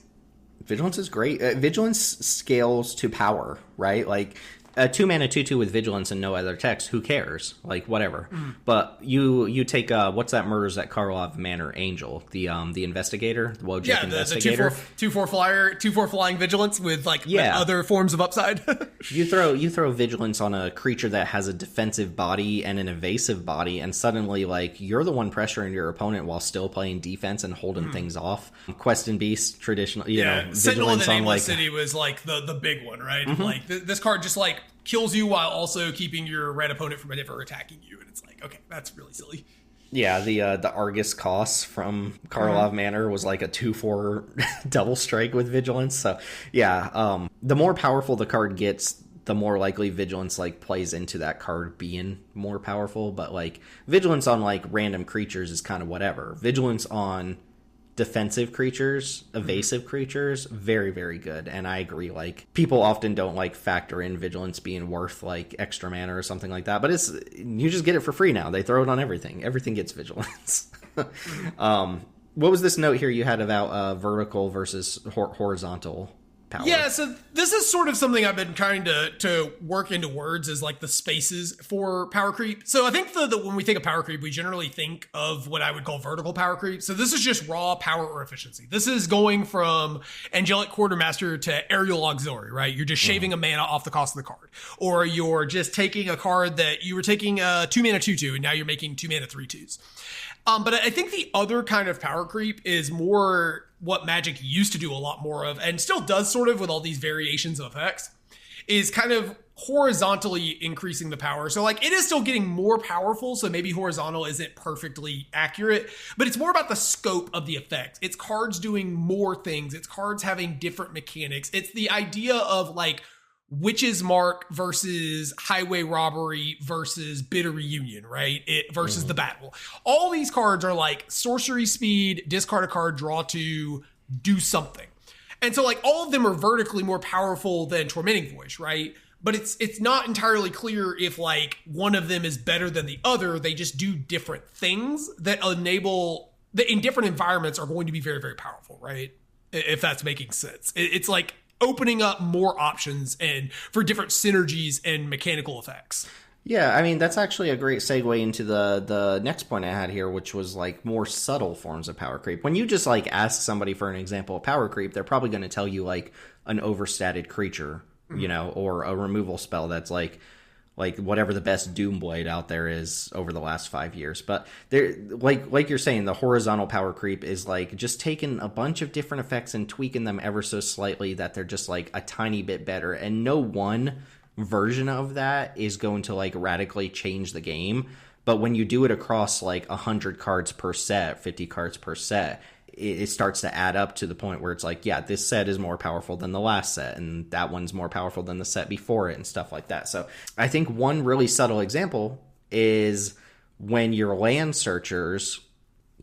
Vigilance is great. Vigilance scales to power, right? Like, a 2 mana 2/2 with Vigilance and no other text, who cares? Like, whatever. But you take what's that murders that Karlov Manor Angel, the investigator, the Wojciech investigator, the 2/4 flying Vigilance with like other forms of upside. you throw Vigilance on a creature that has a defensive body and an evasive body, and suddenly like you're the one pressuring your opponent while still playing defense and holding things off. Quest and Beast, traditional, you know, Sentinel of the Vigilance on Nameless like City was like the big one, right? Like this card just like kills you while also keeping your red opponent from ever attacking you, and it's like, okay, that's really silly. Yeah, the Argus Cost from Karlov Manor was like a 2/4 double strike with Vigilance. So yeah, the more powerful the card gets, the more likely Vigilance like plays into that card being more powerful. But like Vigilance on like random creatures is kind of whatever. Vigilance on defensive creatures, evasive creatures, very, very good. And I agree, like, people often don't like factor in Vigilance being worth like extra mana or something like that, but you just get it for free now. They throw it on everything gets Vigilance. What was this note here you had about vertical versus horizontal power? Yeah, so this is sort of something I've been trying to work into words, is like the spaces for power creep. So I think when we think of power creep, we generally think of what I would call vertical power creep. So this is just raw power or efficiency. This is going from Angelic Quartermaster to Aerial Auxiliary, right? You're just shaving a mana off the cost of the card. Or you're just taking a card that you were taking a 2 mana 2/2 and now you're making 2 mana 3/2s. But I think the other kind of power creep is more what Magic used to do a lot more of, and still does sort of with all these variations of effects, is kind of horizontally increasing the power. So like it is still getting more powerful, so maybe horizontal isn't perfectly accurate, but it's more about the scope of the effect. It's cards doing more things. It's cards having different mechanics. It's the idea of like Witch's Mark versus Highway Robbery versus Bitter Reunion, right? Versus the Battle. All these cards are like sorcery speed, discard a card, draw 2, do something. And so like all of them are vertically more powerful than Tormenting Voice, right? But it's not entirely clear if like one of them is better than the other. They just do different things that enable that in different environments are going to be very, very powerful, right? If that's making sense. It's like opening up more options and for different synergies and mechanical effects. Yeah, I mean, that's actually a great segue into the next point I had here, which was like more subtle forms of power creep. When you just like ask somebody for an example of power creep, they're probably going to tell you like an overstated creature, you know, or a removal spell that's like whatever the best Doomblade out there is over the last 5 years. But there, like you're saying, the horizontal power creep is like just taking a bunch of different effects and tweaking them ever so slightly that they're just like a tiny bit better. And no one version of that is going to like radically change the game. But when you do it across like 100 cards per set, 50 cards per set, it starts to add up to the point where it's like, yeah, this set is more powerful than the last set, and that one's more powerful than the set before it, and stuff like that. So I think one really subtle example is when your land searchers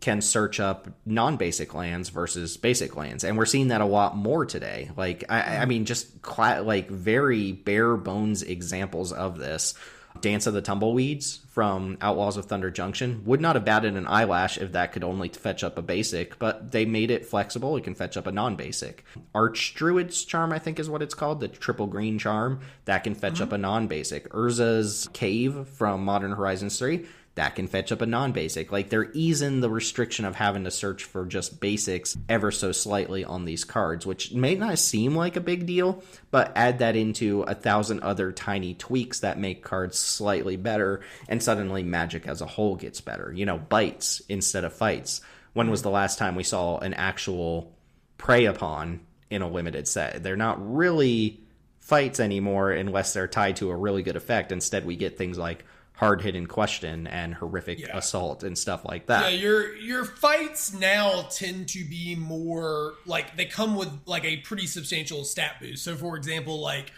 can search up non-basic lands versus basic lands, and we're seeing that a lot more today. Like, I mean, just like very bare bones examples of this. Dance of the Tumbleweeds from Outlaws of Thunder Junction would not have batted an eyelash if that could only fetch up a basic, but they made it flexible. It can fetch up a non-basic. Archdruid's Charm, I think is what it's called, the triple green charm, that can fetch up a non-basic. Urza's Cave from Modern Horizons 3, that can fetch up a non-basic. Like, they're easing the restriction of having to search for just basics ever so slightly on these cards, which may not seem like a big deal, but add that into 1,000 other tiny tweaks that make cards slightly better, and suddenly Magic as a whole gets better. You know, bites instead of fights. When was the last time we saw an actual prey upon in a limited set? They're not really fights anymore unless they're tied to a really good effect. Instead, we get things like hard-hitting question and horrific assault and stuff like that. Yeah, your fights now tend to be more like they come with like a pretty substantial stat boost. So for example, like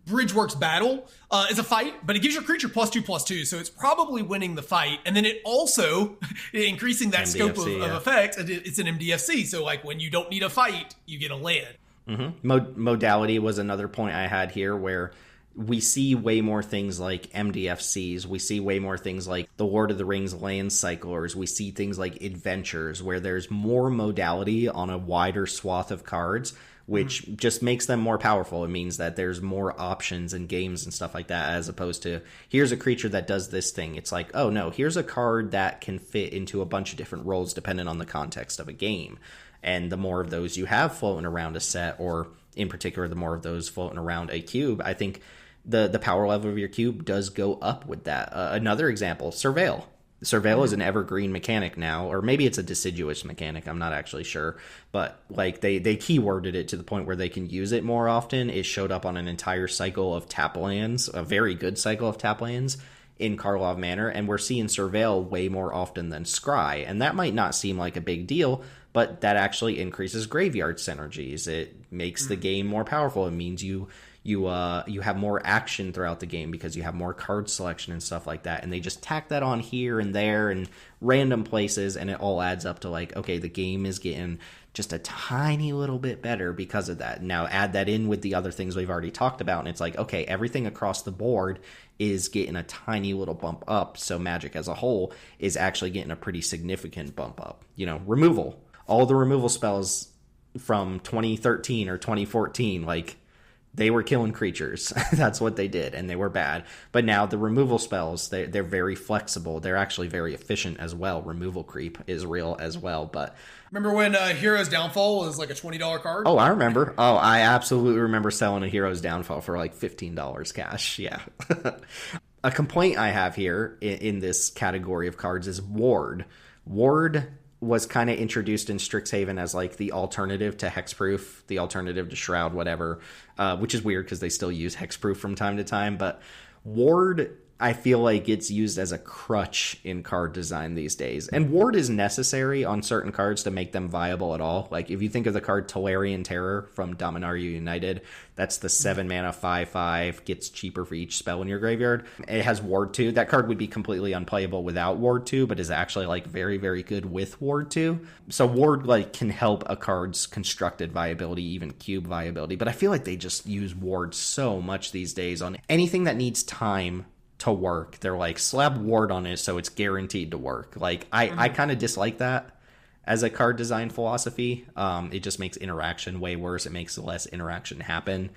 Bridgeworks Battle is a fight, but it gives your creature +2/+2, so it's probably winning the fight. And then it also increasing that MDFC, scope of effect. It's an MDFC, so like when you don't need a fight, you get a land. Modality was another point I had here, where we see way more things like MDFCs. We see way more things like the Lord of the Rings land cyclers. We see things like adventures, where there's more modality on a wider swath of cards, which just makes them more powerful. It means that there's more options in games and stuff like that, as opposed to, here's a creature that does this thing. It's like, oh no, here's a card that can fit into a bunch of different roles depending on the context of a game. And the more of those you have floating around a set, or in particular, the more of those floating around a cube, I think the power level of your cube does go up with that. Another example, Surveil. Surveil is an evergreen mechanic now, or maybe it's a deciduous mechanic, I'm not actually sure. But like they keyworded it to the point where they can use it more often. It showed up on an entire cycle of tap lands, a very good cycle of tap lands in Karlov Manor, and we're seeing Surveil way more often than Scry. And that might not seem like a big deal, but that actually increases graveyard synergies. It makes the game more powerful. It means you have more action throughout the game because you have more card selection and stuff like that. And they just tack that on here and there and random places, and it all adds up to like, okay, the game is getting just a tiny little bit better because of that. Now add that in with the other things we've already talked about, and it's like, okay, everything across the board is getting a tiny little bump up. So Magic as a whole is actually getting a pretty significant bump up. You know, removal. All the removal spells from 2013 or 2014, like, they were killing creatures. That's what they did, and they were bad. But now the removal spells, they're very flexible. They're actually very efficient as well. Removal creep is real as well. But remember when Hero's Downfall was like a $20 card? Oh, I remember. Oh, I absolutely remember selling a Hero's Downfall for like $15 cash. Yeah. A complaint I have here in this category of cards is Ward. Ward was kind of introduced in Strixhaven as like the alternative to Hexproof, the alternative to Shroud, whatever, which is weird because they still use Hexproof from time to time. But Ward, I feel like, gets used as a crutch in card design these days. And Ward is necessary on certain cards to make them viable at all. Like if you think of the card Tolarian Terror from Dominaria United, that's the 7-mana 5/5, gets cheaper for each spell in your graveyard. It has Ward 2. That card would be completely unplayable without Ward 2, but is actually like very, very good with Ward 2. So Ward like can help a card's constructed viability, even cube viability. But I feel like they just use Ward so much these days on anything that needs time to work. They're like, slap Ward on it so it's guaranteed to work. Like I kind of dislike that as a card design philosophy. It just makes interaction way worse. It makes less interaction happen.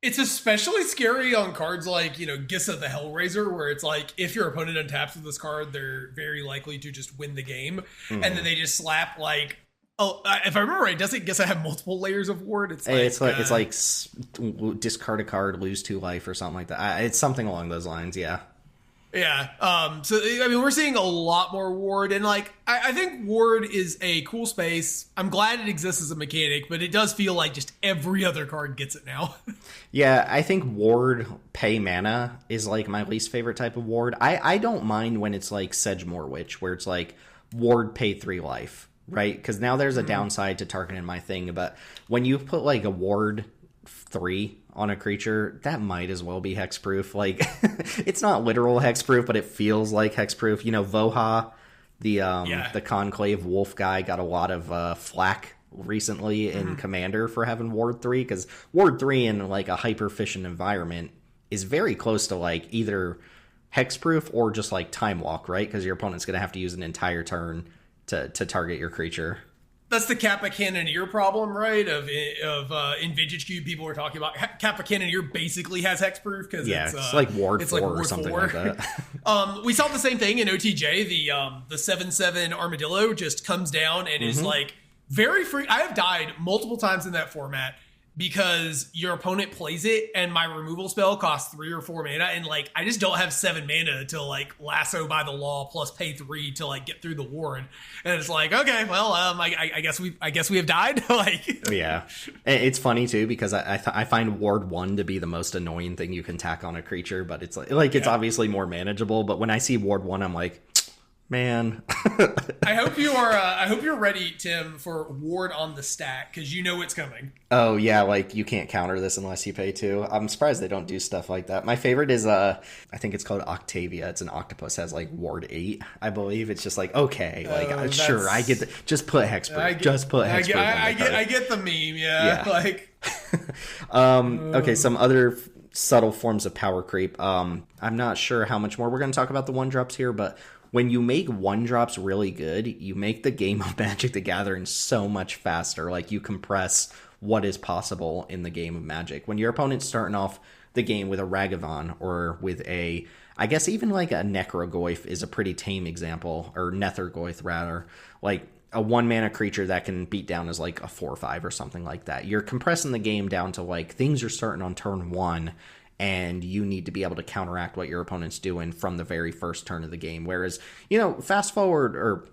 It's especially scary on cards like, you know, Gissa the Hellraiser, where it's like, if your opponent untaps with this card, they're very likely to just win the game. And then they just slap like, if I remember right, doesn't Gissa have multiple layers of Ward? It's like discard a card, lose 2 life or something like that. It's something along those lines, yeah. Yeah. So I mean, we're seeing a lot more Ward, and like I think Ward is a cool space. I'm glad it exists as a mechanic, but it does feel like just every other card gets it now. Yeah, I think Ward pay mana is like my least favorite type of Ward. I don't mind when it's like Sedgemoor Witch, where it's like Ward pay 3 life, right? Because now there's a downside to targeting my thing, but when you put like a Ward 3 on a creature, that might as well be hexproof. Like, it's not literal hexproof, but it feels like hexproof. You know, Voha, the Conclave Wolf guy, got a lot of flack recently in Commander for having Ward 3, because Ward 3 in like a hyper-efficient environment is very close to like either hexproof or just like Time Walk, right? Because your opponent's going to have to use an entire turn to target your creature. That's the Kappa Cannoneer problem, right? In Vintage Cube, people were talking about Kappa Cannoneer basically has hexproof because it's like Ward 4 or something like that. We saw the same thing in OTJ. The 7/7 Armadillo just comes down and is like very free. I have died multiple times in that format because your opponent plays it and my removal spell costs 3 or 4 mana, and like I just don't have 7 mana to like lasso by the law plus pay 3 to like get through the ward, and it's like, okay, well, I guess we have died. Like, yeah, it's funny too because I find Ward 1 to be the most annoying thing you can tack on a creature, but it's like it's obviously more manageable. But when I see Ward 1, I'm like, man. I hope you're ready, Tim, for Ward on the stack, because you know it's coming. Oh yeah, like you can't counter this unless you pay 2. I'm surprised they don't do stuff like that. My favorite is I think it's called Octavia. It's an octopus, has like Ward 8, I believe. It's just like, okay, like sure, I get just put hexproof. Just put hexproof. I get the meme, yeah. Like okay, some other subtle forms of power creep. I'm not sure how much more we're going to talk about the 1-drops here, but when you make 1-drops really good, you make the game of Magic the Gathering so much faster. Like, you compress what is possible in the game of Magic. When your opponent's starting off the game with a Ragavan or with I guess even like a Necrogoyf is a pretty tame example, or Nethergoyf rather, like a 1-mana creature that can beat down as like a 4/5 or something like that. You're compressing the game down to like things are starting on turn 1, and you need to be able to counteract what your opponent's doing from the very first turn of the game. Whereas, you know, fast forward, or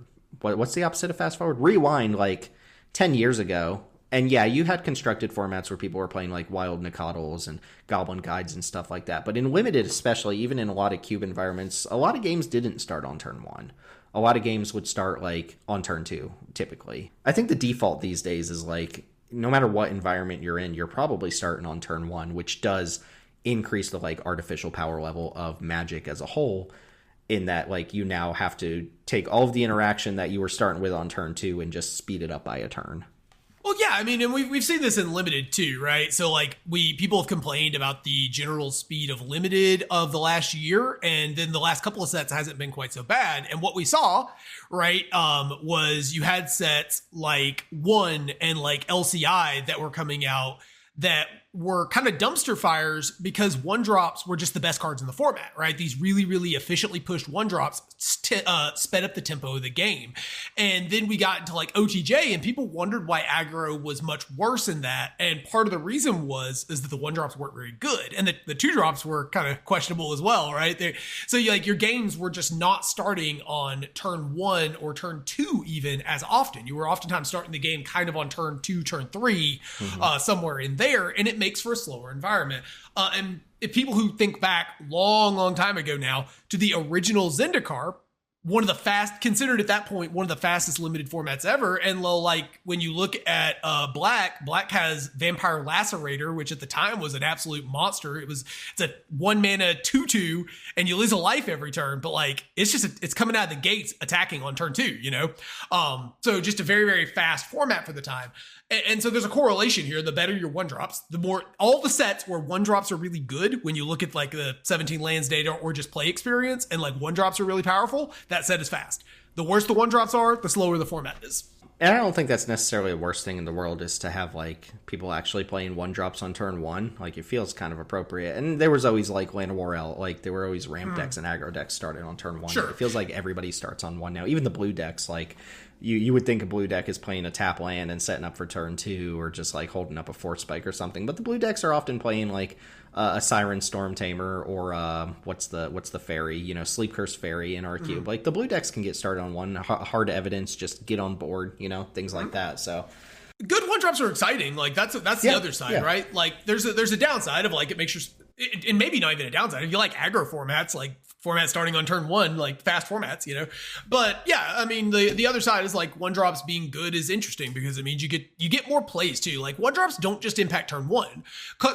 what's the opposite of fast forward? Rewind like 10 years ago. And yeah, you had constructed formats where people were playing like Wild Nicodles and Goblin Guides and stuff like that. But in Limited especially, even in a lot of cube environments, a lot of games didn't start on turn 1. A lot of games would start like on turn 2, typically. I think the default these days is like, no matter what environment you're in, you're probably starting on turn 1, which does increase the like artificial power level of Magic as a whole, in that like you now have to take all of the interaction that you were starting with on turn 2 and just speed it up by a turn. Well, yeah, I mean, and we've seen this in Limited too, right? So like people have complained about the general speed of Limited of the last year, and then the last couple of sets hasn't been quite so bad. And what we saw, right, was you had sets like 1 and like LCI that were coming out that were kind of dumpster fires because 1-drops were just the best cards in the format, right? These really, really efficiently pushed 1-drops sped up the tempo of the game. And then we got into like OTJ, and people wondered why aggro was much worse in that. And part of the reason is that the 1-drops weren't very good, and the 2-drops were kind of questionable as well, right? So like your games were just not starting on turn 1 or turn 2 even as often. You were oftentimes starting the game kind of on turn 2, turn 3, somewhere in there, and it makes for a slower environment. And if people who think back long time ago now to the original Zendikar, considered at that point one of the fastest Limited formats ever. And like when you look at Black has Vampire Lacerator, which at the time was an absolute monster. It's a 1-mana 2/2, and you lose a life every turn, but like it's coming out of the gates attacking on turn 2, you know? So just a very, very fast format for the time. And so there's a correlation here. The better your 1-drops, the more all the sets where 1-drops are really good, when you look at like the 17 lands data or just play experience, and like 1-drops are really powerful, that set is fast. The worse the 1-drops are, the slower the format is. And I don't think that's necessarily the worst thing in the world, is to have like people actually playing 1-drops on turn 1. Like, it feels kind of appropriate. And there was always like Land of Warel, like there were always ramp decks and aggro decks started on turn 1. Sure. It feels like everybody starts on 1 now. Even the blue decks, like you would think a blue deck is playing a tap land and setting up for turn 2 or just like holding up a force spike or something. But the blue decks are often playing like a Siren Storm Tamer or what's the fairy, Sleep Curse Fairy in our cube. Like the blue decks can get started on one hard evidence, just get on board, things like that. So good 1-drops are exciting. Like that's the other side, right? Like there's a downside of like it makes and maybe not even a downside if you like aggro formats, like formats starting on turn 1, like fast formats, But yeah, I mean the other side is like 1-drops being good is interesting because it means you get more plays too. Like 1-drops don't just impact turn 1.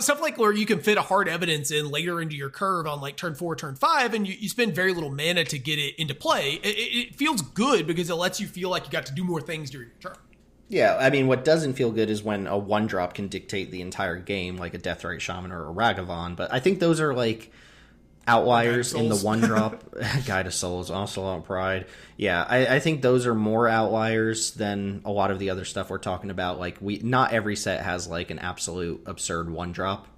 Stuff like where you can fit a hard evidence in later into your curve on like turn 4, turn 5, and you spend very little mana to get it into play. It feels good because it lets you feel like you got to do more things during your turn. Yeah, I mean, what doesn't feel good is when a 1-drop can dictate the entire game, like a Deathrite Shaman or a Ragavan. But I think those are like outliers in the 1-drop. Guide of Souls, Ocelot Pride. Yeah, I think those are more outliers than a lot of the other stuff we're talking about. Like not every set has like an absolute absurd 1-drop.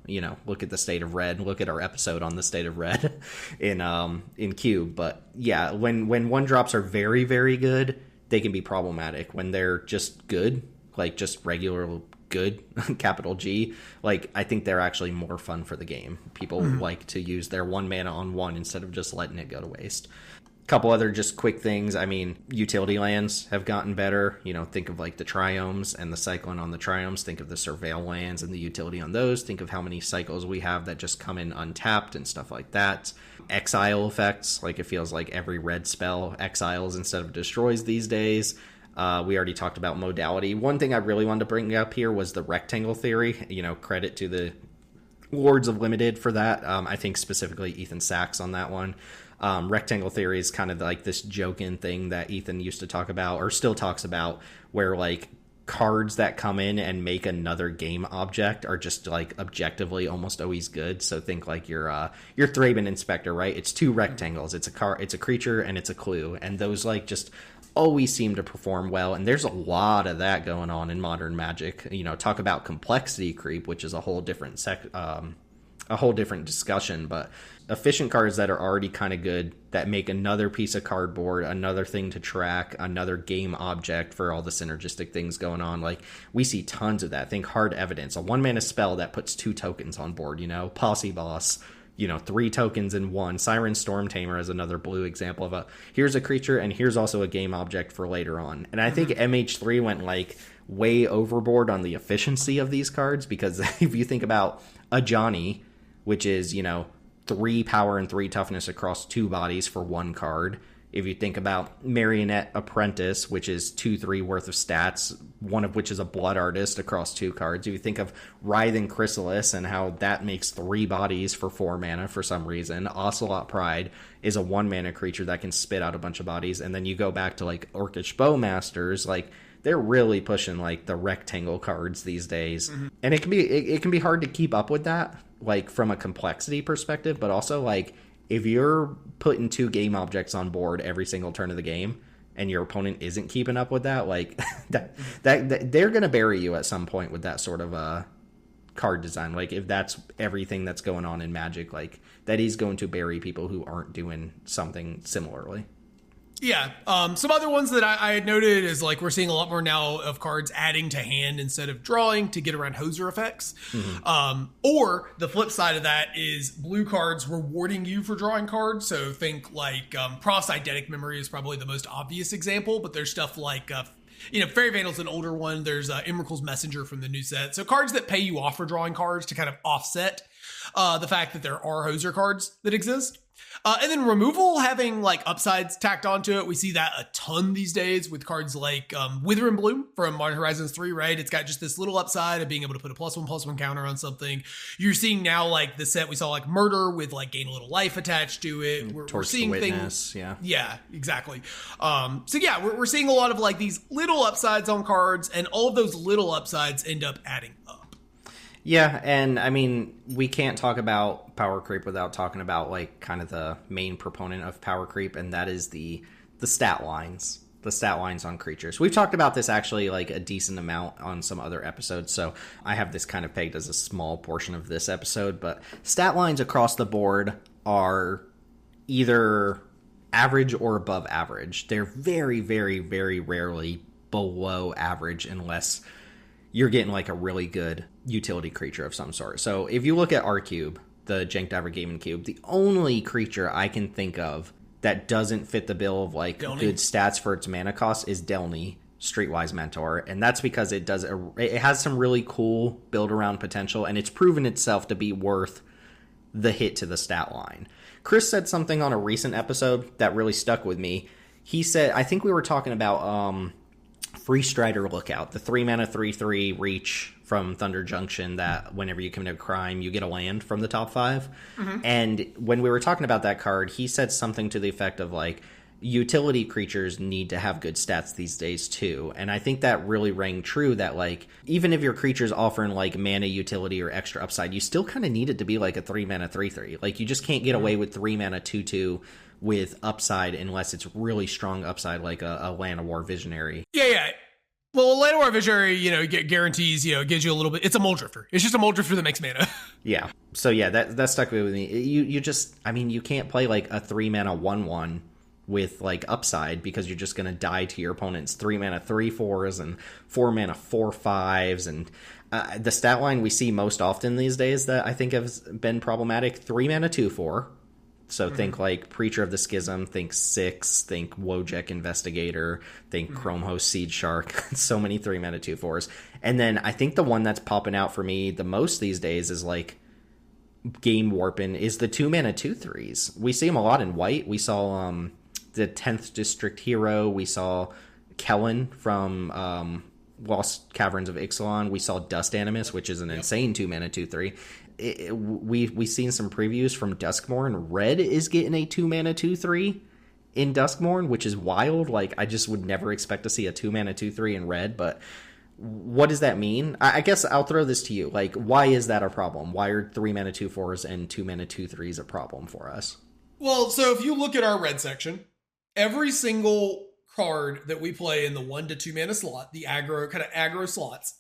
Look at the State of Red. Look at our episode on the State of Red in Cube. But yeah, when 1-drops are very, very good, they can be problematic. When they're just good, like just regular good, capital G, like I think they're actually more fun for the game. People like to use their 1 mana on 1 instead of just letting it go to waste. Couple other just quick things. I mean, utility lands have gotten better. Think of like the Triomes and the cycling on the Triomes. Think of the Surveil lands and the utility on those. Think of how many cycles we have that just come in untapped and stuff like that. Exile effects, like it feels like every red spell exiles instead of destroys these days. We already talked about modality. One thing I really wanted to bring up here was the rectangle theory. Credit to the Lords of Limited for that. I think specifically Ethan Sachs on that one. Rectangle theory is kind of like this joking thing that Ethan used to talk about or still talks about, where like cards that come in and make another game object are just like objectively almost always good. So think like your Thraben Inspector, right? It's 2 rectangles. It's a creature and it's a clue, and those like just always seem to perform well. And there's a lot of that going on in modern Magic. Talk about complexity creep, which is a whole different discussion, but efficient cards that are already kind of good that make another piece of cardboard, another thing to track, another game object for all the synergistic things going on. Like we see tons of that. Think Hard Evidence, a 1-mana spell that puts 2 tokens on board, Posse Boss, 3 tokens in 1. Siren Storm Tamer is another blue example of here's a creature and here's also a game object for later on. And I think MH3 went like way overboard on the efficiency of these cards, because if you think about a Johnny, which is, 3 power and 3 toughness across 2 bodies for 1 card. If you think about Marionette Apprentice, which is 2/3 worth of stats, one of which is a Blood Artist across 2 cards. If you think of Writhing Chrysalis and how that makes 3 bodies for 4 mana for some reason. Ocelot Pride is a 1-mana creature that can spit out a bunch of bodies. And then you go back to like Orcish Bowmasters, like they're really pushing like the rectangle cards these days. And it can be hard to keep up with that, like from a complexity perspective, but also like if you're putting 2 game objects on board every single turn of the game and your opponent isn't keeping up with that, like that they're going to bury you at some point with that sort of card design. Like if that's everything that's going on in Magic, like that is going to bury people who aren't doing something similarly. Yeah. Some other ones that I had noted is like we're seeing a lot more now of cards adding to hand instead of drawing to get around hoser effects. Or the flip side of that is blue cards rewarding you for drawing cards. So think like Prof's Eidetic Memory is probably the most obvious example, but there's stuff like Fairy Vandal's an older one. There's Imricle's Messenger from the new set. So cards that pay you off for drawing cards to kind of offset the fact that there are hoser cards that exist. And then removal having like upsides tacked onto it. We see that a ton these days with cards like Wither and Bloom from Modern Horizons 3, right? It's got just this little upside of being able to put a +1/+1 counter on something. You're seeing now like the set we saw like Murder with like gain a little life attached to it. We're seeing things. Yeah, exactly. We're seeing a lot of like these little upsides on cards, and all of those little upsides end up adding up. Yeah, and I mean, we can't talk about power creep without talking about like kind of the main proponent of power creep, and that is the stat lines. The stat lines on creatures. We've talked about this actually like a decent amount on some other episodes, so I have this kind of pegged as a small portion of this episode, but stat lines across the board are either average or above average. They're very, very, very rarely below average unless you're getting like a really good utility creature of some sort. So if you look at our cube, the Jank Diver Gaming Cube, the only creature I can think of that doesn't fit the bill of like good stats for its mana cost is Delny, Streetwise Mentor, and that's because it has some really cool build around potential, and it's proven itself to be worth the hit to the stat line. Chris said something on a recent episode that really stuck with me. He said, I think we were talking about Free Strider Lookout, the 3-mana 3/3 reach from Thunder Junction that whenever you commit a crime, you get a land from the top 5. Mm-hmm. And when we were talking about that card, he said something to the effect of like, utility creatures need to have good stats these days too. And I think that really rang true that like, even if your creature's offering like mana utility or extra upside, you still kind of need it to be like a 3-mana 3/3. Like you just can't get away with 3-mana 2/2 with upside unless it's really strong upside like a Land of War Visionary. Yeah. Well, Land of War Visionary, guarantees, gives you a little bit. It's a Mold Drifter. It's just a Mold Drifter that makes mana. Yeah. So yeah, that stuck with me. You just, I mean, you can't play like a 3-mana 1/1 with like upside because you're just going to die to your opponent's 3-mana 3/4s and 4-mana 4/5s. And the stat line we see most often these days that I think has been problematic, 3-mana 2/4. So think like Preacher of the Schism, think 6, think Wojek Investigator, think Chrome Host Seed Shark. So many 3-mana 2/4s. And then I think the one that's popping out for me the most these days is like Game Warpin' is the 2-mana 2/3s. We see them a lot in white. We saw the 10th District Hero. We saw Kellen from Lost Caverns of Ixalan. We saw Dust Animus, which is an insane 2-mana 2/3. We've seen some previews from Duskmourn. Red is getting a 2-mana 2/3 in Duskmourn, which is wild. Like, I just would never expect to see a 2-mana 2/3 in red, but what does that mean? I guess I'll throw this to you. Like, why is that a problem? Why are 3-mana 2/4s and 2-mana 2/3s a problem for us? Well, so if you look at our red section, every single card that we play in the 1 to 2 mana slot, the aggro slots,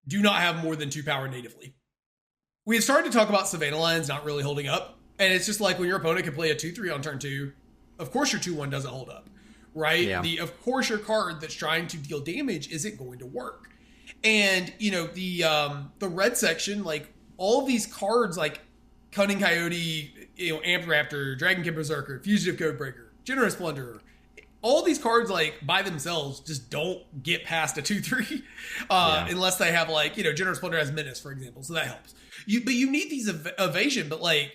do not have more than 2 power natively. We had started to talk about Savannah Lions not really holding up, and it's just like when your opponent can play a 2/3 on turn 2, of course your 2/1 doesn't hold up, right? Yeah. Of course your card that's trying to deal damage isn't going to work. And, the red section, like all of these cards like Cunning Coyote, Amped Raptor, Dragonkin Berserker, Fugitive Codebreaker, Generous Plunderer, all these cards like by themselves just don't get past a 2/3 unless they have like, Generous Plunderer has Menace, for example, so that helps. But you need these evasion, but like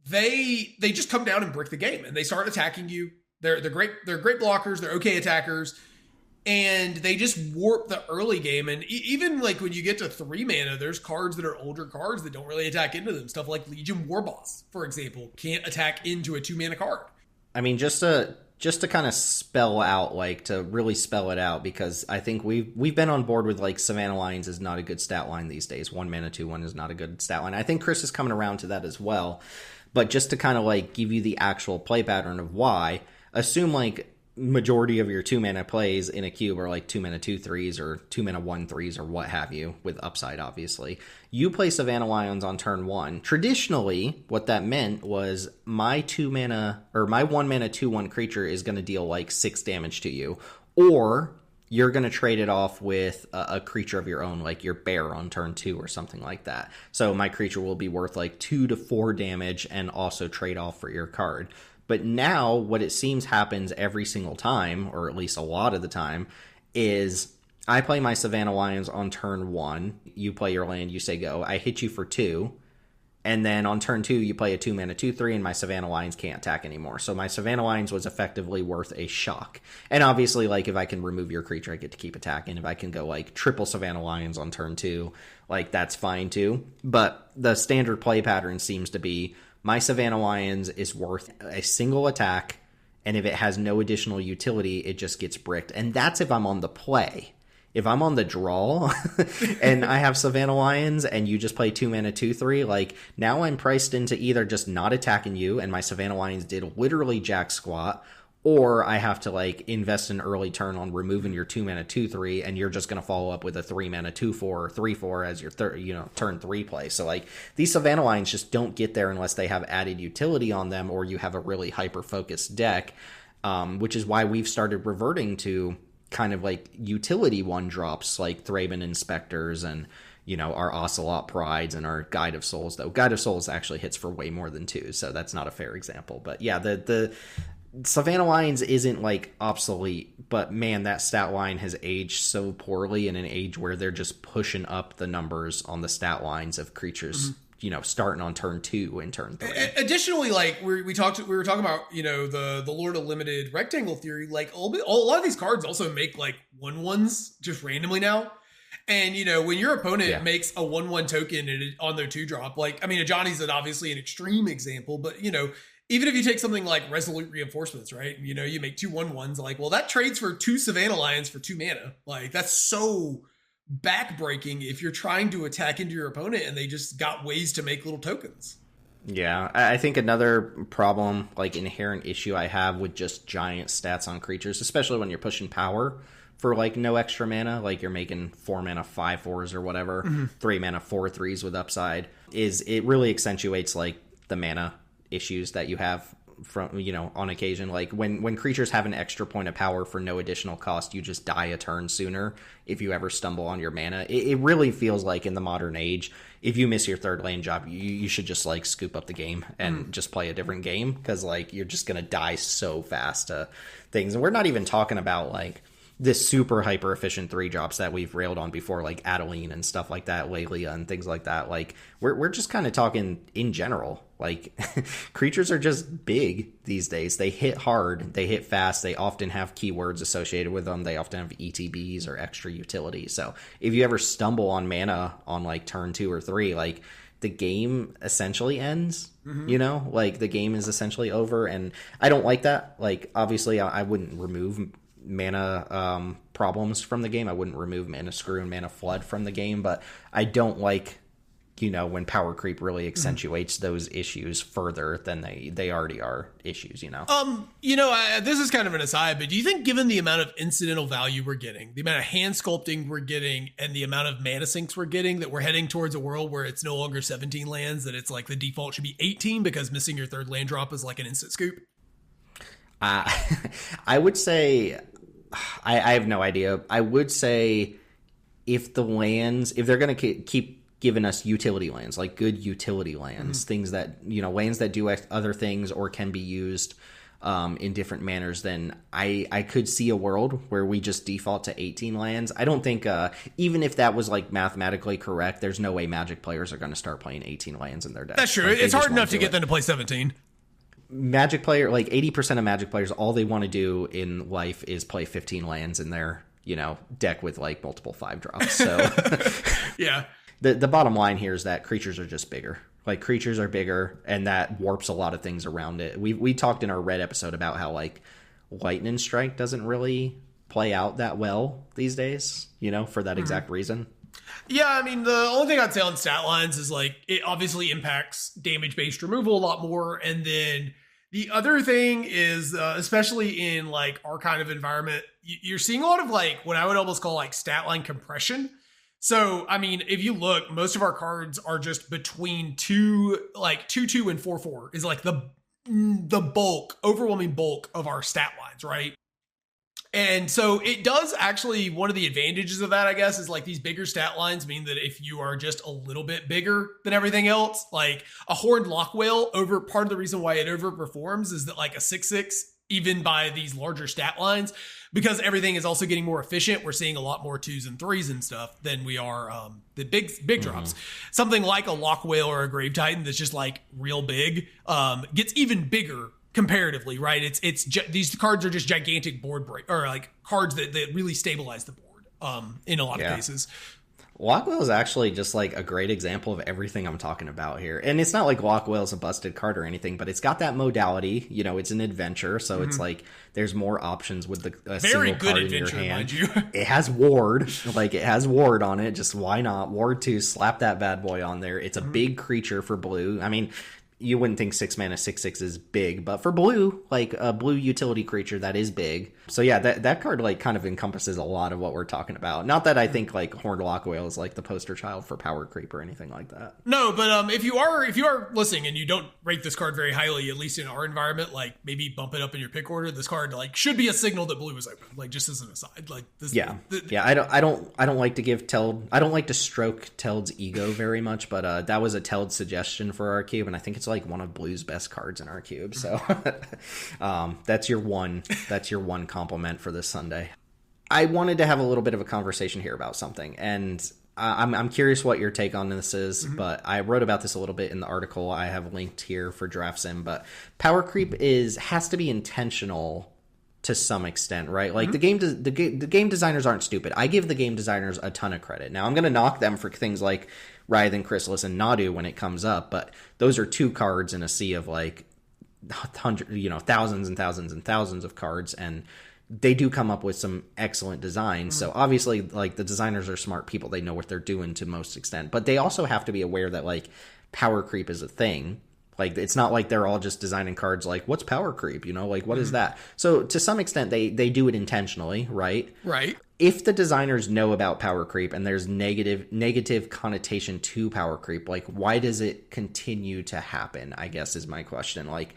they just come down and brick the game and they start attacking you. They're great blockers, they're okay attackers, and they just warp the early game. And even like when you get to 3 mana, there's cards that are older cards that don't really attack into them. Stuff like Legion Warboss, for example, can't attack into a 2 mana card. I mean, just to kind of spell out, like to really spell it out, because I think we've been on board with like Savannah Lions is not a good stat line these days. 1 mana 2/1 is not a good stat line. I think Chris is coming around to that as well. But just to kind of like give you the actual play pattern of why, assume like majority of your 2 mana plays in a cube are like 2 mana 2/3s or 2 mana 1/3s or what have you, with upside obviously. You play Savannah Lions on turn 1. Traditionally, what that meant was my 1 mana 2/1 creature is going to deal like 6 damage to you, or you're going to trade it off with a creature of your own, like your bear on turn 2 or something like that. So my creature will be worth like 2 to 4 damage and also trade off for your card. But now what it seems happens every single time, or at least a lot of the time, is I play my Savannah Lions on turn 1. You play your land, you say go. I hit you for 2. And then on turn 2, you play a 2 mana 2/3, and my Savannah Lions can't attack anymore. So my Savannah Lions was effectively worth a shock. And obviously, like, if I can remove your creature, I get to keep attacking. If I can go, like, triple Savannah Lions on turn 2, like, that's fine too. But the standard play pattern seems to be my Savannah Lions is worth a single attack, and if it has no additional utility, it just gets bricked. And that's if I'm on the play. If I'm on the draw and I have Savannah Lions and you just play 2 mana 2/3, like now I'm priced into either just not attacking you and my Savannah Lions did literally jack squat, or I have to like invest an early turn on removing your 2-mana 2/3, and you're just going to follow up with a 3-mana 2/4 or 3/4 as your turn 3 play. So like these Savannah lines just don't get there unless they have added utility on them, or you have a really hyper focused deck, which is why we've started reverting to kind of like utility 1-drops like Thraben Inspectors and our Ocelot Prides and our Guide of Souls, though Guide of Souls actually hits for way more than 2, so that's not a fair example. But yeah, the Savannah lines isn't like obsolete, but man, that stat line has aged so poorly in an age where they're just pushing up the numbers on the stat lines of creatures, starting on turn 2 and turn 3. Additionally, like we were talking about, the Lord of Limited rectangle theory, like a lot of these cards also make like 1/1s just randomly now. And, when your opponent makes a 1/1 token on their 2-drop, like, I mean, Ajani's obviously an extreme example, but, even if you take something like Resolute Reinforcements, right? You make 2 1/1s, like, well, that trades for 2 Savannah Lions for 2 mana. Like, that's so backbreaking if you're trying to attack into your opponent and they just got ways to make little tokens. Yeah, I think another problem, like inherent issue I have with just giant stats on creatures, especially when you're pushing power for like no extra mana, like you're making 4-mana 5/4s or whatever, 3-mana 4/3s with upside, is it really accentuates like the mana issues that you have from on occasion. Like when creatures have an extra point of power for no additional cost, you just die a turn sooner if you ever stumble on your mana. It really feels like in the modern age, if you miss your 3rd lane job, you should just like scoop up the game and just play a different game, because like you're just gonna die so fast to things. And we're not even talking about like this super hyper efficient 3-drops that we've railed on before, like Adeline and stuff like that, Lelia and things like that. Like we're just kind of talking in general. Like creatures are just big these days. They hit hard, they hit fast, they often have keywords associated with them, they often have ETBs or extra utility. So if you ever stumble on mana on like turn 2 or 3, like the game essentially ends. Like the game is essentially over, and I don't like that. Like obviously I wouldn't remove mana problems from the game. I wouldn't remove mana screw and mana flood from the game, but I don't like when power creep really accentuates those issues further than they already are issues. This is kind of an aside, but do you think, given the amount of incidental value we're getting, the amount of hand sculpting we're getting, and the amount of mana sinks we're getting, that we're heading towards a world where it's no longer 17 lands, that it's like the default should be 18 because missing your 3rd land drop is like an instant scoop? I would say I have no idea. I would say if they're going to keep giving us utility lands, like good utility lands, things that, lands that do other things or can be used in different manners, then I could see a world where we just default to 18 lands. I don't think, even if that was like mathematically correct, there's no way Magic players are going to start playing 18 lands in their deck. That's true. Like, it's hard enough to get them to play 17. Magic player, like 80% of Magic players, all they want to do in life is play 15 lands in their, deck with like multiple 5-drops. So yeah. The bottom line here is that creatures are just bigger. Like creatures are bigger, and that warps a lot of things around it. We talked in our Red episode about how like Lightning Strike doesn't really play out that well these days, for that exact reason. Yeah, I mean, the only thing I'd say on Statlines is like it obviously impacts damage-based removal a lot more, and then the other thing is, especially in like our kind of environment, you're seeing a lot of like what I would almost call like stat line compression. So, I mean, if you look, most of our cards are just between 2, like 2/2 and 4/4 is like the overwhelming bulk of our stat lines, right? And so it does actually, one of the advantages of that, I guess, is like these bigger stat lines mean that if you are just a little bit bigger than everything else, like a Horned Lockwhale, part of the reason why it overperforms is that like a 6/6, even by these larger stat lines, because everything is also getting more efficient, we're seeing a lot more 2s and 3s and stuff than we are the big drops. Something like a Lockwhale or a Grave Titan that's just like real big gets even bigger comparatively, right? These cards are just gigantic board break, or like cards that really stabilize the board in a lot of cases. Lockwhale is actually just like a great example of everything I'm talking about here. And it's not like Lockwhale is a busted card or anything, but it's got that modality. It's an adventure, so it's like there's more options with a very single good card adventure, in your hand. mind you. It has ward, it has ward on it. Just why not? Ward 2, slap that bad boy on there. It's a big creature for blue. I mean, you wouldn't think 6 mana 6/6 is big, but for blue, like a blue utility creature, that is big. So yeah, that card like kind of encompasses a lot of what we're talking about. Not that I think like Horned Lockwhale is like the poster child for power creep or anything like that. No, but if you are listening and you don't rate this card very highly, at least in our environment, like maybe bump it up in your pick order. This card like should be a signal that blue is open. Like just as an aside, like this. Yeah, I don't like to give Teld. I don't like to stroke Teld's ego very much, but that was a Teld suggestion for our cube, and I think it's like one of blue's best cards in our cube. So that's your one compliment for this Sunday. I wanted to have a little bit of a conversation here about something, and I'm curious what your take on this is, but I wrote about this a little bit in the article I have linked here for Draft Sim. But power creep has to be intentional to some extent, right? Like the game designers aren't stupid. I give the game designers a ton of credit. Now I'm going to knock them for things like Writhen, Chrysalis, and Nadu when it comes up, but those are 2 cards in a sea of like thousands and thousands and thousands of cards, and they do come up with some excellent designs. So obviously, like, the designers are smart people. They know what they're doing to most extent, but they also have to be aware that like power creep is a thing. Like, it's not like they're all just designing cards like, what's power creep? Like, what is that? So to some extent, they do it intentionally, right? Right. If the designers know about power creep and there's negative connotation to power creep, like, why does it continue to happen, I guess is my question. Like,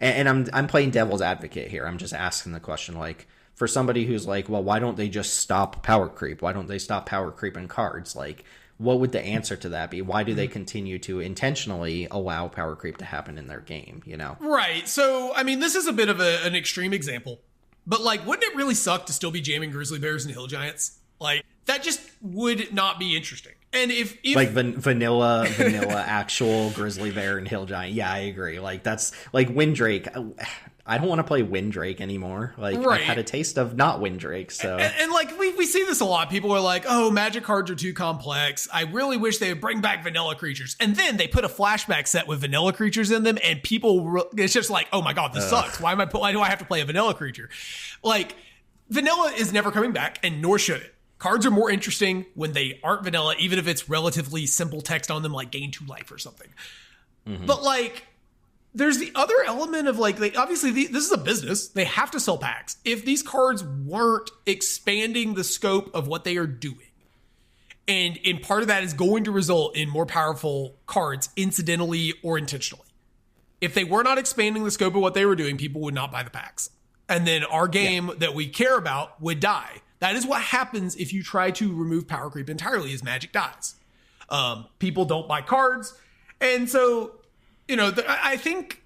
and I'm playing devil's advocate here. I'm just asking the question, like, for somebody who's like, well, why don't they just stop power creep? Why don't they stop power creep in cards? Like, what would the answer to that be? Why do they continue to intentionally allow power creep to happen in their game, Right. So, I mean, this is a bit of an extreme example, but like, wouldn't it really suck to still be jamming grizzly bears and hill giants? Like, that just would not be interesting. And if like vanilla actual grizzly bear and hill giant, yeah, I agree. Like, that's like Windrake. I don't want to play Windrake anymore. Like, right. I've had a taste of not Windrake. So, and like we see this a lot. People are like, "Oh, Magic cards are too complex. I really wish they would bring back vanilla creatures." And then they put a flashback set with vanilla creatures in them, and people, it's just like, "Oh my god, this sucks. Why do I have to play a vanilla creature?" Like, vanilla is never coming back, and nor should it. Cards are more interesting when they aren't vanilla, even if it's relatively simple text on them, like gain 2 life or something. But like, there's the other element of like, obviously this is a business. They have to sell packs. If these cards weren't expanding the scope of what they are doing, and part of that is going to result in more powerful cards, incidentally or intentionally. If they were not expanding the scope of what they were doing, people would not buy the packs. And then our game that we care about would die. That is what happens if you try to remove power creep entirely, is Magic dies. People don't buy cards. And so, I think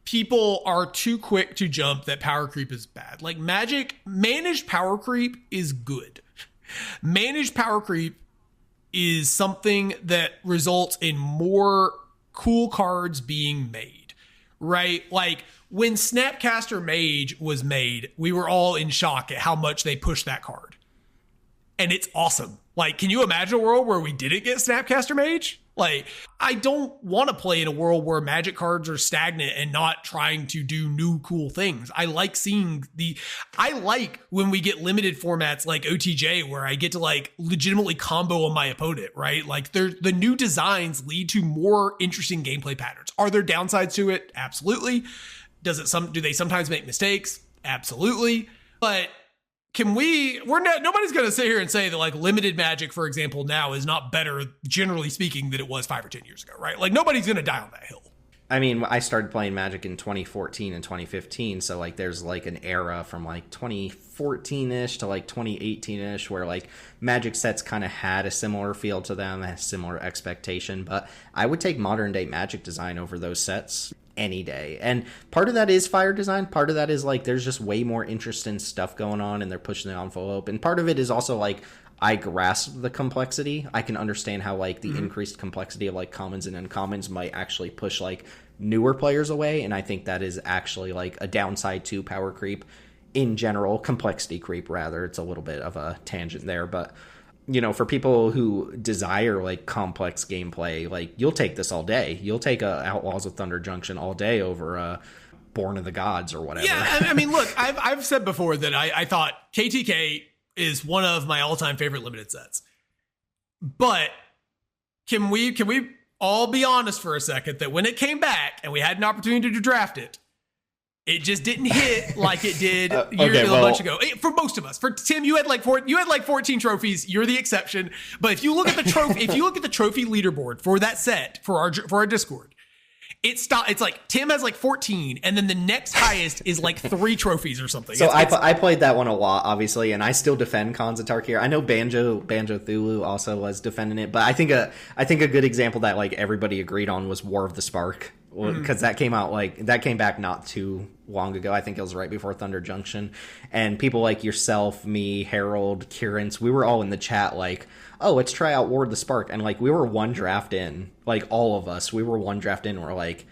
people are too quick to jump that power creep is bad. Like, Magic, managed power creep is good. Managed power creep is something that results in more cool cards being made, right? Like, when Snapcaster Mage was made, we were all in shock at how much they pushed that card. And it's awesome. Like, can you imagine a world where we didn't get Snapcaster Mage? Like, I don't want to play in a world where Magic cards are stagnant and not trying to do new cool things. I like when we get limited formats like OTJ, where I get to like legitimately combo on my opponent, right? Like, the new designs lead to more interesting gameplay patterns. Are there downsides to it? Absolutely. Do they sometimes make mistakes? Absolutely. But nobody's going to sit here and say that like limited Magic, for example, now is not better, generally speaking, than it was 5 or 10 years ago, right? Like, nobody's going to die on that hill. I mean, I started playing Magic in 2014 and 2015. So like, there's like an era from like 2014-ish to like 2018-ish where like Magic sets kind of had a similar feel to them, a similar expectation. But I would take modern day Magic design over those sets any day. And part of that is fire design. Part of that is like, there's just way more interesting stuff going on and they're pushing the envelope. And part of it is also like, I grasp the complexity. I can understand how like the increased complexity of like commons and uncommons might actually push like newer players away. And I think that is actually like a downside to power creep in general, complexity creep rather. It's a little bit of a tangent there, but for people who desire like complex gameplay, like you'll take this all day. You'll take Outlaws of Thunder Junction all day over Born of the Gods or whatever. Yeah, I mean, look, I've said before that I thought KTK is one of my all-time favorite limited sets. But can we I'll be honest for a second that when it came back and we had an opportunity to draft it, it just didn't hit like it did a bunch ago. For most of us, for Tim, you had like 14 trophies. You're the exception. But if you look at the trophy, trophy leaderboard for that set for our Discord, it's like Tim has like 14, and then the next highest is like 3 trophies or something. So I played that one a lot, obviously, and I still defend Khans of Tarkir. I know Banjo Thulu also was defending it, but I think a good example that like everybody agreed on was War of the Spark. Because that came back not too long ago. I think it was right before Thunder Junction, and people like yourself, me, Harold, Kieran's, we were all in the chat like, oh, let's try out War of the Spark, and like we were one draft in, like all of us, we were one draft in. We're like,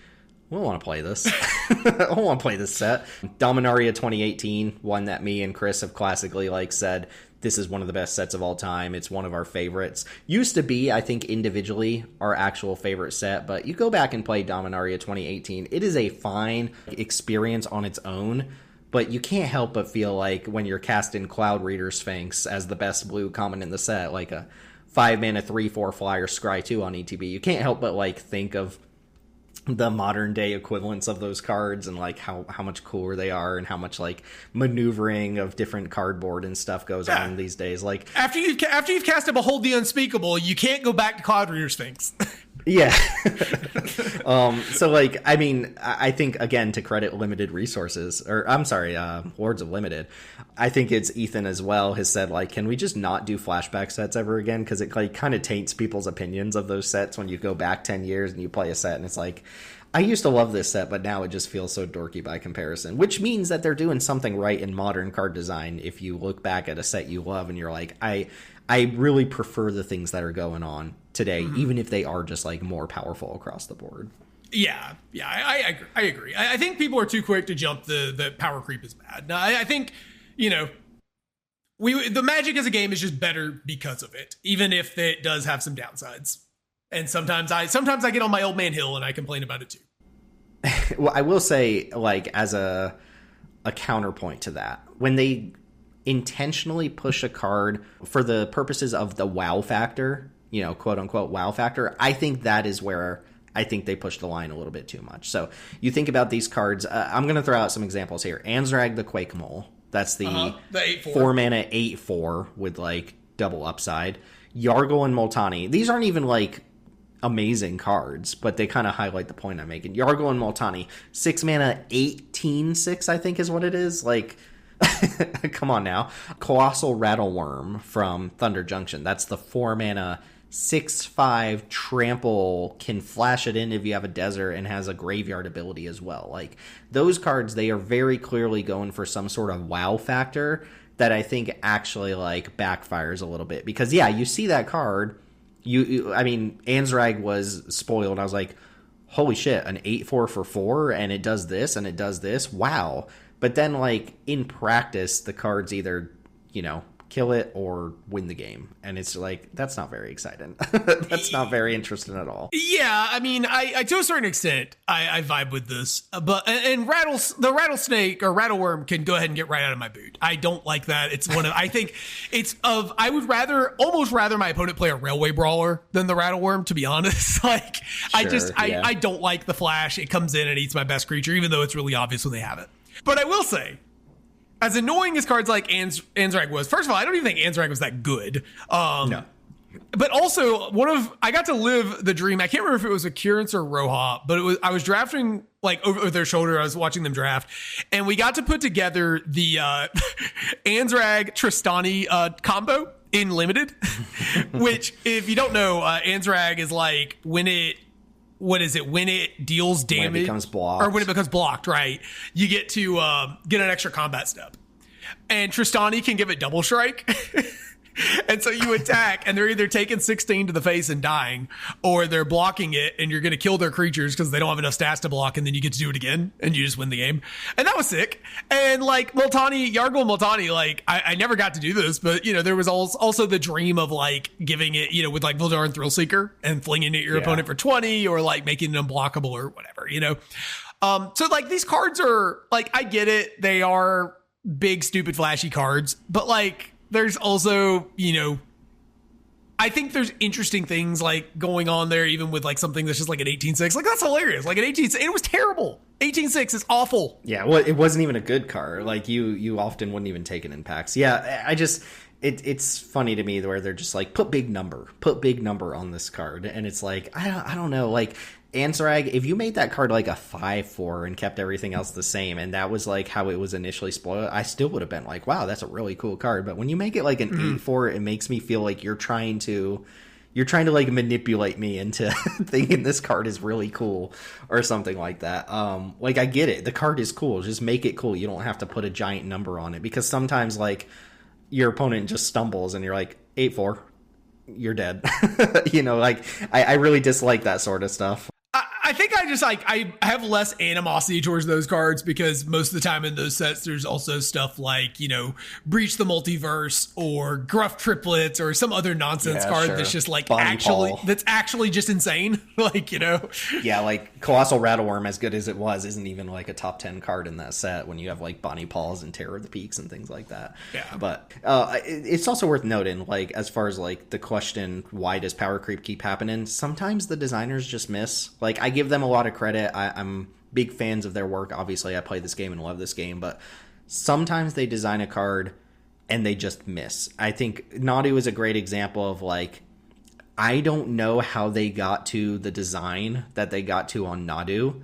we don't want to play this. I don't want to play this set. Dominaria 2018, one that me and Chris have classically like said, this is one of the best sets of all time. It's one of our favorites. Used to be, I think, individually our actual favorite set, but you go back and play Dominaria 2018. It is a fine experience on its own, but you can't help but feel like when you're casting Cloud Reader Sphinx as the best blue common in the set, like a 5-mana 3/4 flyer Scry 2 on ETB, you can't help but like think of the modern day equivalents of those cards and like how much cooler they are and how much like maneuvering of different cardboard and stuff goes on these days. Like after you've cast a Behold the Unspeakable, you can't go back to Cloud Reader Sphinx. Yeah. So like, I mean, I think again, to credit Limited Resources, or I'm sorry, Lords of Limited, I think it's Ethan as well has said like, can we just not do flashback sets ever again? Because it like kind of taints people's opinions of those sets when you go back 10 years and you play a set and it's like, I used to love this set, but now it just feels so dorky by comparison, which means that they're doing something right in modern card design. If you look back at a set you love and you're like, I really prefer the things that are going on today, even if they are just like more powerful across the board. Yeah, I agree. I think people are too quick to jump the power creep is bad. Now, I think, you know, the Magic as a game is just better because of it, even if it does have some downsides. And sometimes I get on my old man hill and I complain about it too. Well, I will say, like, as a counterpoint to that, when they intentionally push a card for the purposes of the wow factor, you know, quote unquote wow factor, I think that is where I think they push the line a little bit too much. So you think about these cards. I'm going to throw out some examples here. Anzrag the Quake Mole. That's the 8/4. 4-mana 8/4 with like double upside. Yargle and Multani. These aren't even like amazing cards, but they kind of highlight the point I'm making. Yargle and Multani. 6-mana 18/6, I think is what it is. Like, come on now. Colossal Rattleworm from Thunder Junction. That's the 4-mana 6/5 trample, can flash it in if you have a desert, and has a graveyard ability as well. Like, those cards, they are very clearly going for some sort of wow factor that I think actually like backfires a little bit. Because yeah, you see that card, I mean, Anzrag was spoiled. I was like, holy shit, an 8/4 for 4, and it does this and it does this. Wow. But then, like, in practice, the cards either, you know, kill it or win the game. And it's like, that's not very exciting. That's not very interesting at all. Yeah, I mean, I to a certain extent, I vibe with this. But and the rattlesnake or rattleworm can go ahead and get right out of my boot. I don't like that. It's one of, I think it's of, I would almost rather my opponent play a railway brawler than the rattleworm, to be honest. Like, sure, I don't like the flash. It comes in and eats my best creature, even though it's really obvious when they have it. But I will say, as annoying as cards like Anzrag was, first of all, I don't even think Anzrag was that good. No. But also, I got to live the dream. I can't remember if it was a Currents or Roha, but I was drafting like over their shoulder. I was watching them draft, and we got to put together the Anzrag Tristani combo in Limited, which, if you don't know, Anzrag is like when it deals damage, when it becomes blocked, or when it becomes blocked, right? You get to get an extra combat step, and Tristani can give it double strike. And so you attack, and they're either taking 16 to the face and dying, or they're blocking it, and you're going to kill their creatures because they don't have enough stats to block, and then you get to do it again, and you just win the game. And that was sick. And like Yargle Multani, like I never got to do this, but you know, there was also the dream of like giving it, you know, with like Vildaran Thrillseeker and flinging it at your opponent for 20, or like making it unblockable or whatever, you know. So like these cards are like, I get it, they are big, stupid, flashy cards, but like, there's also, you know, I think there's interesting things like going on there, even with like something that's just like an 18.6. Like that's hilarious. Like an 18.6, it was terrible. 18.6 is awful. Yeah, well, it wasn't even a good car. Like you often wouldn't even take it in packs. Yeah, it's funny to me where they're just like put big number on this card, and it's like I don't know, like Ansarag, if you made that card like a 5/4 and kept everything else the same, and that was like how it was initially spoiled, I still would have been like, wow, that's a really cool card. But when you make it like an 8/4, it makes me feel like you're trying to like manipulate me into thinking this card is really cool or something like that. Like I get it, the card is cool, just make it cool. You don't have to put a giant number on it, because sometimes like your opponent just stumbles and you're like 8/4, you're dead. You know, like I really dislike that sort of stuff. I think I just like I have less animosity towards those cards, because most of the time in those sets there's also stuff like, you know, Breach the Multiverse or Gruff Triplets or some other nonsense card that's just like that's actually just insane. Like, you know, yeah, like Colossal Rattleworm, as good as it was, isn't even like a top 10 card in that set when you have like Bonnie Paws and Terror of the Peaks and things like that. Yeah, but it's also worth noting, like as far as like the question, why does power creep keep happening? Sometimes the designers just miss. Like I give them a lot of credit. I'm big fans of their work. Obviously, I play this game and love this game, but sometimes they design a card and they just miss. I think Nadu is a great example of like, I don't know how they got to the design that they got to on Nadu,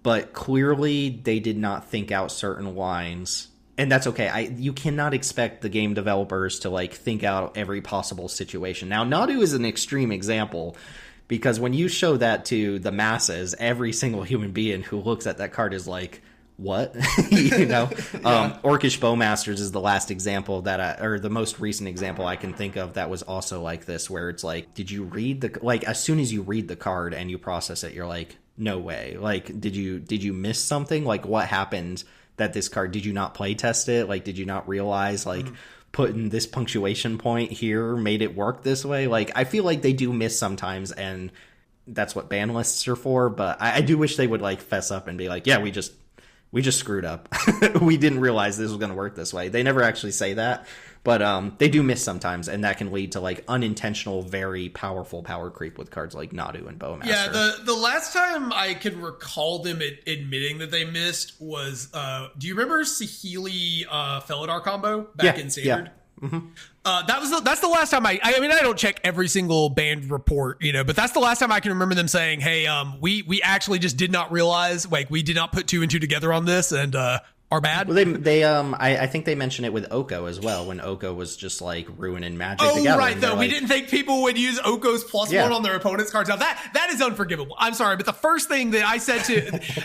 but clearly they did not think out certain lines. And that's okay. You cannot expect the game developers to like think out every possible situation. Now, Nadu is an extreme example, because when you show that to the masses, every single human being who looks at that card is like, what? You know? Yeah. Orcish Bowmasters is the last example or the most recent example I can think of that was also like this, where it's like, did you read like, as soon as you read the card and you process it, you're like, no way. Like, did you miss something? Like, what happened that this card, did you not play test it? Like, did you not realize, like, putting this punctuation point here made it work this way? Like, I feel like they do miss sometimes, and that's what ban lists are for. But I do wish they would like fess up and be like, yeah, we just screwed up. We didn't realize this was going to work this way. They never actually say that, but they do miss sometimes, and that can lead to like unintentional, very powerful power creep with cards like Nadu and Bowmaster. Yeah, the last time I can recall them admitting that they missed was, do you remember Saheeli Felidar combo back in Standard? Yeah. Mm-hmm. That's the last time I mean, I don't check every single banned report, you know, but that's the last time I can remember them saying, hey, we actually just did not realize, like, we did not put 2 and 2 together on this, and are bad. Well, I think they mentioned it with Oko as well, when Oko was just like ruining Magic together. Oh, right, though. We didn't think people would use Oko's +1 on their opponent's cards. Now that is unforgivable. I'm sorry, but the first thing that I said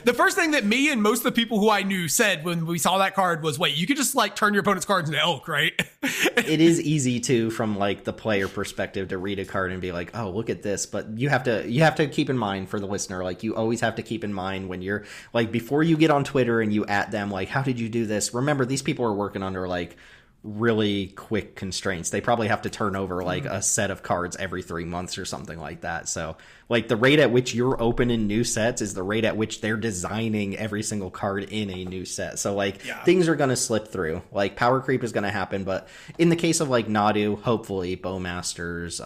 the first thing that me and most of the people who I knew said when we saw that card was, wait, you could just like turn your opponent's cards into Elk, right? It is easy to, from like the player perspective, to read a card and be like, oh, look at this. But you have to keep in mind, for the listener, like, you always have to keep in mind when you're like, before you get on Twitter and you at them like, how did you do this? Remember, these people are working under like really quick constraints. They probably have to turn over like a set of cards every 3 months or something like that. So like the rate at which you're opening new sets is the rate at which they're designing every single card in a new set. So like things are going to slip through. Like power creep is going to happen, but in the case of like Nadu, hopefully Bowmasters,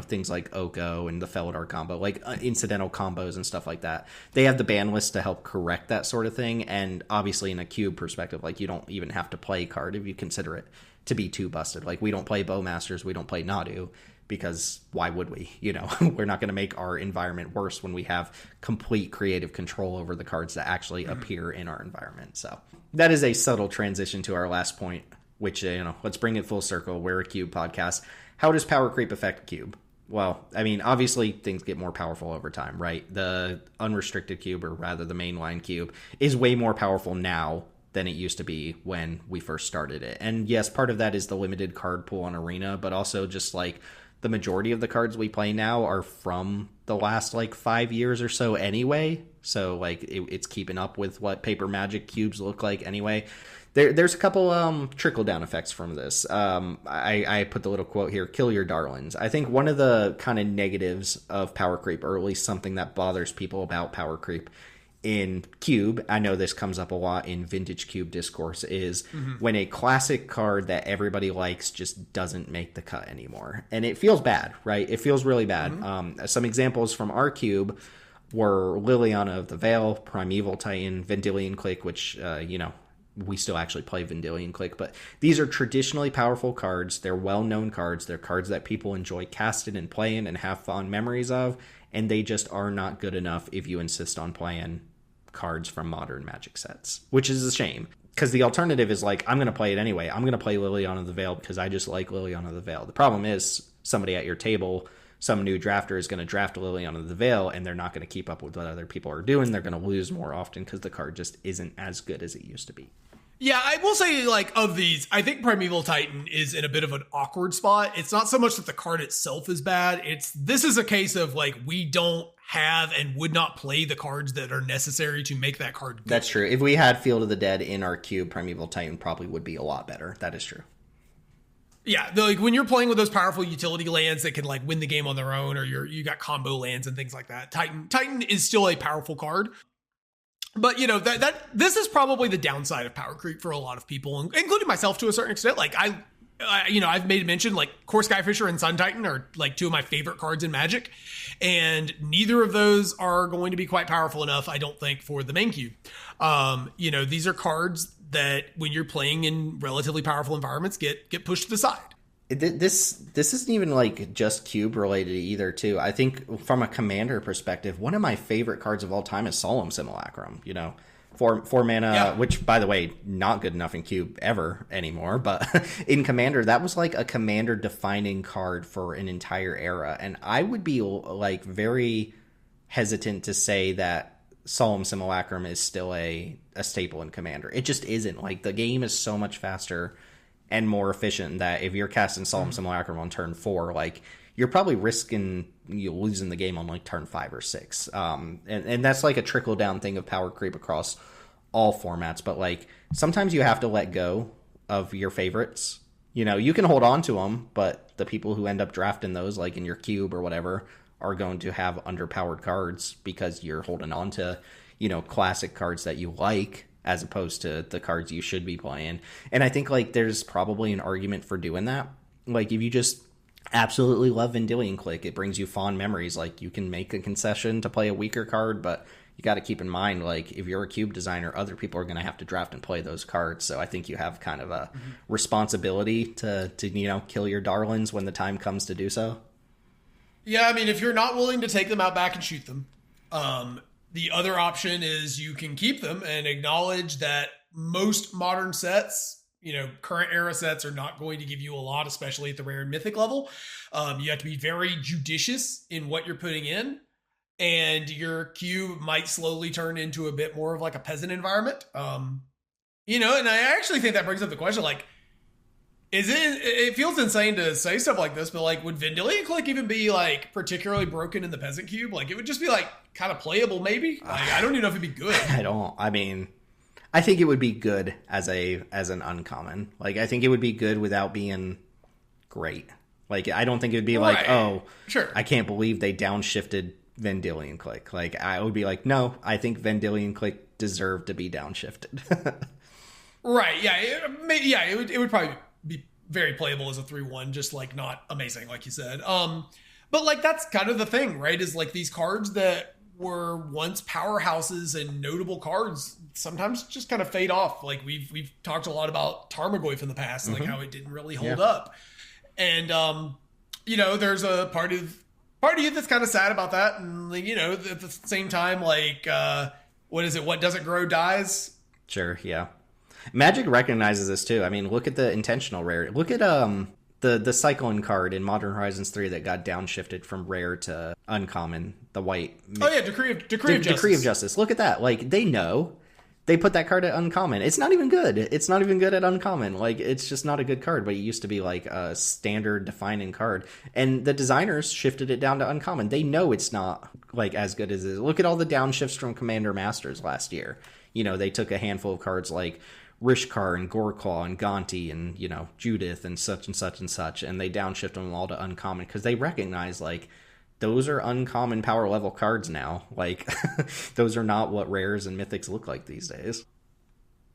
things like Oko and the Felidar combo, like incidental combos and stuff like that, they have the ban list to help correct that sort of thing. And obviously in a cube perspective, like you don't even have to play a card if you consider it to be too busted. Like we don't play Bowmasters, we don't play Nadu, because why would we? We're not going to make our environment worse when we have complete creative control over the cards that actually appear in our environment. So that is a subtle transition to our last point, which, let's bring it full circle. We're a cube podcast. How does power creep affect cube? Well, I mean, obviously things get more powerful over time, right? The unrestricted cube, or rather the mainline cube, is way more powerful now than it used to be when we first started it. And yes, part of that is the limited card pool on Arena, but also just like the majority of the cards we play now are from the last like 5 years or so anyway. So like it's keeping up with what Paper Magic cubes look like anyway. There's a couple trickle down effects from this. I put the little quote here: "Kill your darlings." I think one of the kind of negatives of power creep, or at least something that bothers people about power creep, in Cube, I know this comes up a lot in vintage Cube discourse, is when a classic card that everybody likes just doesn't make the cut anymore. And it feels bad, right? It feels really bad. Some examples from our Cube were Liliana of the Veil, Primeval Titan, Vendilion Clique, which, we still actually play Vendilion Clique, but these are traditionally powerful cards. They're well-known cards. They're cards that people enjoy casting and playing and have fond memories of, and they just are not good enough if you insist on playing cards from modern Magic sets, which is a shame. Because the alternative is like, I'm going to play it anyway. I'm going to play Liliana of the Veil because I just like Liliana of the Veil. The problem is somebody at your table, some new drafter is going to draft Liliana of the Veil, and they're not going to keep up with what other people are doing. They're going to lose more often because the card just isn't as good as it used to be. Yeah, I will say, like, of these, I think Primeval Titan is in a bit of an awkward spot. It's not so much that the card itself is bad. This is a case of, like, we don't have and would not play the cards that are necessary to make that card good. That's true. If we had Field of the Dead in our Cube, Primeval Titan probably would be a lot better. That is true. Yeah, like when you're playing with those powerful utility lands that can like win the game on their own, or you got combo lands and things like that, Titan is still a powerful card. But that this is probably the downside of power creep for a lot of people, including myself to a certain extent. Like I've made mention, like Core Skyfisher and Sun Titan are like two of my favorite cards in Magic, and neither of those are going to be quite powerful enough, I don't think, for the main cube. These are cards that when you're playing in relatively powerful environments get pushed to the side. This isn't even like just cube related either too. I think from a commander perspective, one of my favorite cards of all time is Solemn Simulacrum. Four mana, which by the way, not good enough in cube ever anymore, but in commander, that was like a commander defining card for an entire era. And I would be like very hesitant to say that Solemn Simulacrum is still a staple in commander. It just isn't. Like, the game is so much faster and more efficient that if you're casting Solemn Simulacrum on turn 4, like, you're probably risking losing the game on like turn 5 or 6. And that's like a trickle down thing of power creep across all formats. But like, sometimes you have to let go of your favorites. You can hold on to them, but the people who end up drafting those, like in your cube or whatever, are going to have underpowered cards because you're holding on to, classic cards that you like, as opposed to the cards you should be playing. And I think like there's probably an argument for doing that. Like, if you just absolutely love Vendilion Clique, it brings you fond memories. Like, you can make a concession to play a weaker card, but you got to keep in mind, like, if you're a cube designer, other people are going to have to draft and play those cards. So I think you have kind of a responsibility to kill your darlings when the time comes to do so. Yeah, I mean, if you're not willing to take them out back and shoot them, the other option is you can keep them and acknowledge that most modern sets, current era sets, are not going to give you a lot, especially at the rare and mythic level. You have to be very judicious in what you're putting in, and your cube might slowly turn into a bit more of like a peasant environment. And I actually think that brings up the question, like, it feels insane to say stuff like this, but like, would Vendilion Clique even be like particularly broken in the peasant cube? Like, it would just be like kind of playable, maybe. Like, I don't even know if it'd be good. I think it would be good as an uncommon. Like, I think it would be good without being great. Like, I don't think it would be like, oh, sure, I can't believe they downshifted Vendilion Clique. Like, I would be like, no, I think Vendilion Clique deserved to be downshifted. Right. Yeah. It would probably be very playable as a 3/1, just like not amazing, like you said. But like, that's kind of the thing, right? Is like, these cards that were once powerhouses and notable cards sometimes just kind of fade off. Like, we've talked a lot about Tarmogoyf in the past, like how it didn't really hold up. And there's a part of you that's kind of sad about that. And like, at the same time, like, what is it? What doesn't grow dies. Sure. Yeah. Magic recognizes this too. I mean, look at the intentional rare. Look at the Cyclone card in Modern Horizons 3 that got downshifted from rare to uncommon. The white. Oh yeah, Decree of Justice. Decree of Justice. Look at that. Like, they know. They put that card at uncommon. It's not even good. It's not even good at uncommon. Like, it's just not a good card, but it used to be like a standard defining card. And the designers shifted it down to uncommon. They know it's not like as good as it is. Look at all the downshifts from Commander Masters last year. They took a handful of cards like Rishkar and Goreclaw and Gonti and, Judith and such and such and such, and they downshift them all to uncommon because they recognize, like, those are uncommon power level cards now. Like, those are not what rares and mythics look like these days.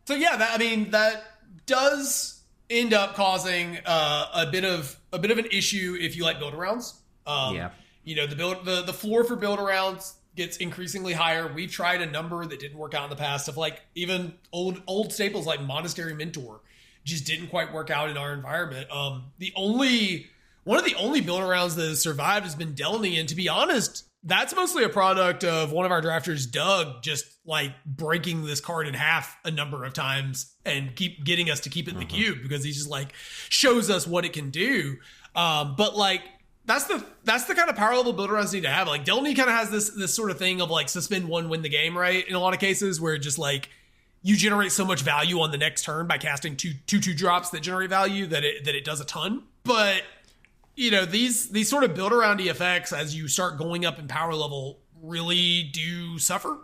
So yeah, that does end up causing a bit of an issue if you like build arounds. Yeah. The floor for build arounds gets increasingly higher. We've tried a number that didn't work out in the past, of like even old staples like Monastery Mentor just didn't quite work out in our environment. One of the only build arounds that has survived has been Delny, and to be honest, that's mostly a product of one of our drafters, Doug, just like breaking this card in half a number of times and keep getting us to keep it in the cube, because he just like shows us what it can do. But like, that's the kind of power level build arounds need to have. Like, Delny kind of has this sort of thing of like suspend one, win the game, right? In a lot of cases, where just like you generate so much value on the next turn by casting two drops that generate value that it does a ton. But these sort of build around effects, as you start going up in power level, really do suffer.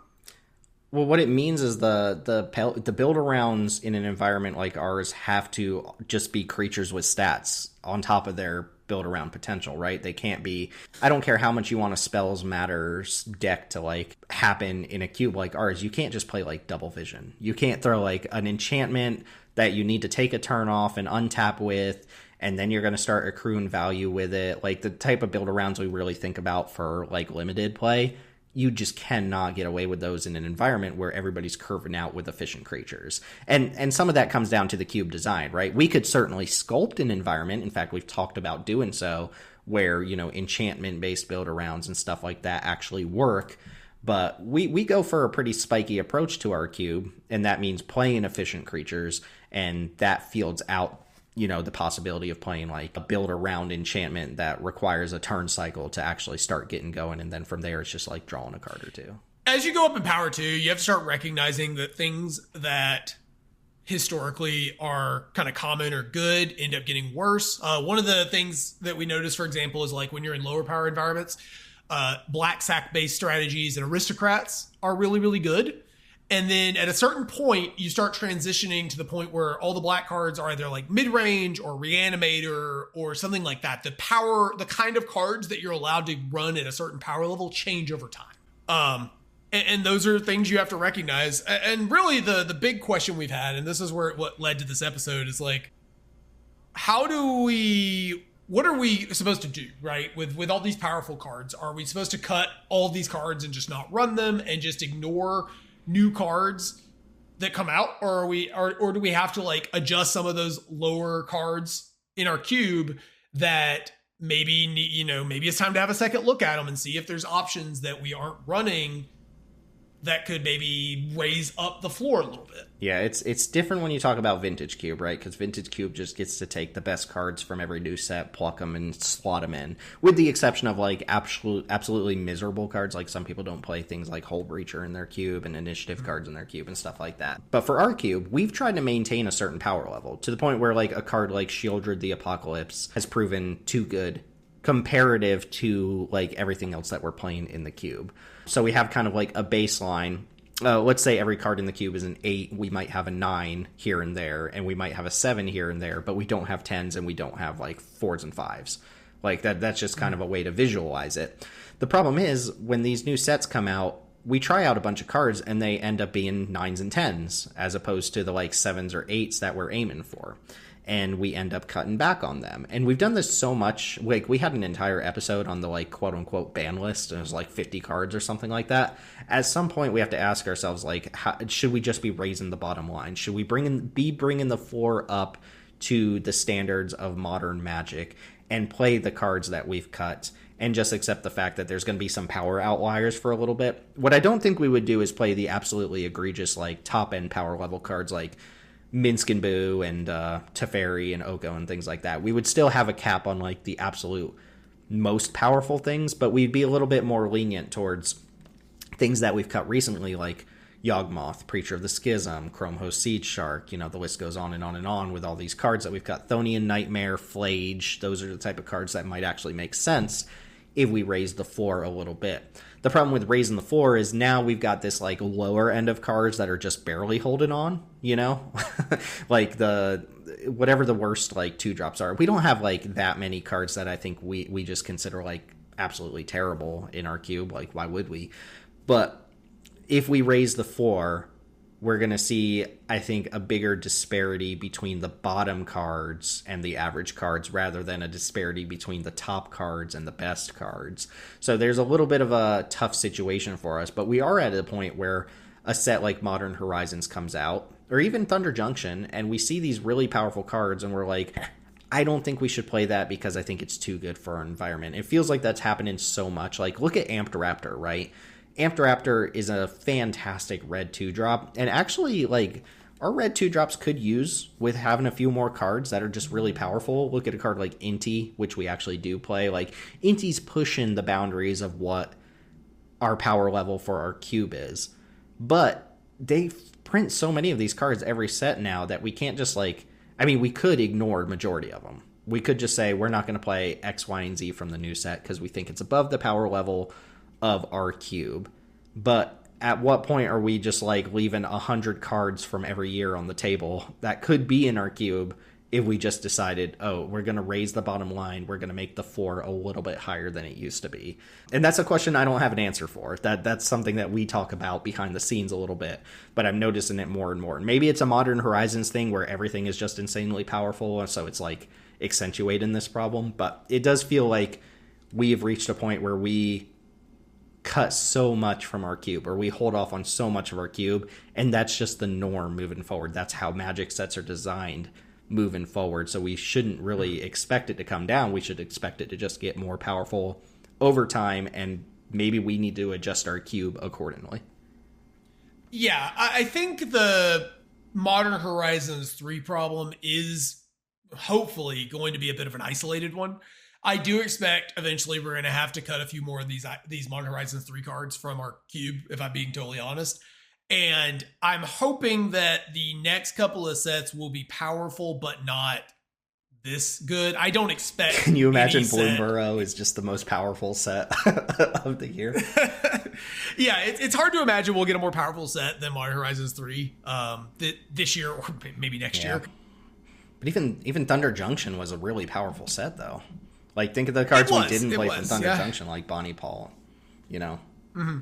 Well, what it means is the build arounds in an environment like ours have to just be creatures with stats on top of their build around potential, right? They can't be, I don't care how much you want a spells matters deck to like happen in a cube like ours. You can't just play like double vision. You can't throw like an enchantment that you need to take a turn off and untap with, and then you're going to start accruing value with it. Like the type of build arounds we really think about for like limited play, you just cannot get away with those in an environment where everybody's curving out with efficient creatures. And some of that comes down to the cube design, right? We could certainly sculpt an environment. In fact, we've talked about doing so, where, enchantment-based build-arounds and stuff like that actually work. But we go for a pretty spiky approach to our cube, and that means playing efficient creatures, and that fields out the possibility of playing like a build around enchantment that requires a turn cycle to actually start getting going. And then from there, it's just like drawing a card or two. As you go up in power too, you have to start recognizing that things that historically are kind of common or good end up getting worse. One of the things that we notice, for example, is like when you're in lower power environments, black sack based strategies and aristocrats are really, really good. And then at a certain point, you start transitioning to the point where all the black cards are either like mid-range or reanimator or something like that. The kind of cards that you're allowed to run at a certain power level change over time. And those are things you have to recognize. And really the big question we've had, and this is what led to this episode, is like, what are we supposed to do, right? With all these powerful cards, are we supposed to cut all these cards and just not run them and just ignore new cards that come out, or do we have to like adjust some of those lower cards in our cube that maybe it's time to have a second look at them and see if there's options that we aren't running that could maybe raise up the floor a little bit. Yeah, it's different when you talk about Vintage Cube, right? Because Vintage Cube just gets to take the best cards from every new set, pluck them, and slot them in. With the exception of like absolutely miserable cards, like some people don't play things like Hull Breacher in their cube and initiative cards in their cube and stuff like that. But for our cube, we've tried to maintain a certain power level to the point where like a card like Shieldred the Apocalypse has proven too good comparative to like everything else that we're playing in the cube. So we have kind of like a baseline. Let's say every card in the cube is an 8. We might have a 9 here and there, and we might have a 7 here and there, but we don't have 10s and we don't have like 4s and 5s. Like that's just kind of a way to visualize it. The problem is when these new sets come out, we try out a bunch of cards and they end up being 9s and 10s as opposed to the like 7s or 8s that we're aiming for. And we end up cutting back on them. And we've done this so much. Like, we had an entire episode on the, like, quote-unquote ban list, and it was, like, 50 cards or something like that. At some point, we have to ask ourselves, like, should we just be raising the bottom line? Should we be bringing the floor up to the standards of modern Magic and play the cards that we've cut and just accept the fact that there's going to be some power outliers for a little bit? What I don't think we would do is play the absolutely egregious, like, top-end power level cards like Minsk and Boo and Teferi and Oko and things like that. We would still have a cap on like the absolute most powerful things, but we'd be a little bit more lenient towards things that we've cut recently, like Yawgmoth, Preacher of the Schism, Chromehost Siege Shark. The list goes on and on and on with all these cards that we've got. Thonian Nightmare, Flage. Those are the type of cards that might actually make sense if we raise the floor a little bit. The problem with raising the floor is now we've got this like lower end of cards that are just barely holding on, like whatever the worst like 2-drops are. We don't have like that many cards that I think we just consider like absolutely terrible in our cube. Like, why would we? But if we raise the floor, we're going to see, I think, a bigger disparity between the bottom cards and the average cards rather than a disparity between the top cards and the best cards. So there's a little bit of a tough situation for us, but we are at a point where a set like Modern Horizons comes out, or even Thunder Junction, and we see these really powerful cards and we're like, I don't think we should play that because I think it's too good for our environment. It feels like that's happening so much. Like, look at Amped Raptor, right? Amped Raptor is a fantastic red 2-drop, and actually, like, our red 2-drops could use with having a few more cards that are just really powerful. Look at a card like Inti, which we actually do play. Like, Inti's pushing the boundaries of what our power level for our cube is. But they print so many of these cards every set now that we can't just, like... I mean, we could ignore majority of them. We could just say we're not going to play X, Y, and Z from the new set because we think it's above the power level of our cube. But at what point are we just like leaving 100 cards from every year on the table that could be in our cube if we just decided, oh, we're going to raise the bottom line, we're going to make the floor a little bit higher than it used to be? And that's a question I don't have an answer for. That's something that we talk about behind the scenes a little bit, but I'm noticing it more and more. And maybe it's a Modern Horizons thing where everything is just insanely powerful, so it's like accentuating this problem. But it does feel like we have reached a point where we cut so much from our cube, or we hold off on so much of our cube, and that's just the norm moving forward. That's how Magic sets are designed moving forward, so we shouldn't really expect it to come down. We should expect it to just get more powerful over time, and maybe we need to adjust our cube accordingly. Yeah, I think the Modern Horizons 3 problem is hopefully going to be a bit of an isolated one. I do expect eventually we're going to have to cut a few more of these Modern Horizons 3 cards from our cube, if I'm being totally honest. And I'm hoping that the next couple of sets will be powerful, but not this good. I don't expect. Can you imagine Bloomburrow is just the most powerful set of the year? Yeah, it's hard to imagine we'll get a more powerful set than Modern Horizons 3 this year or maybe next year. But even Thunder Junction was a really powerful set, though. Like, think of the cards we didn't play from Thunder Junction, like Bonnie Paul, you know? Mm-hmm.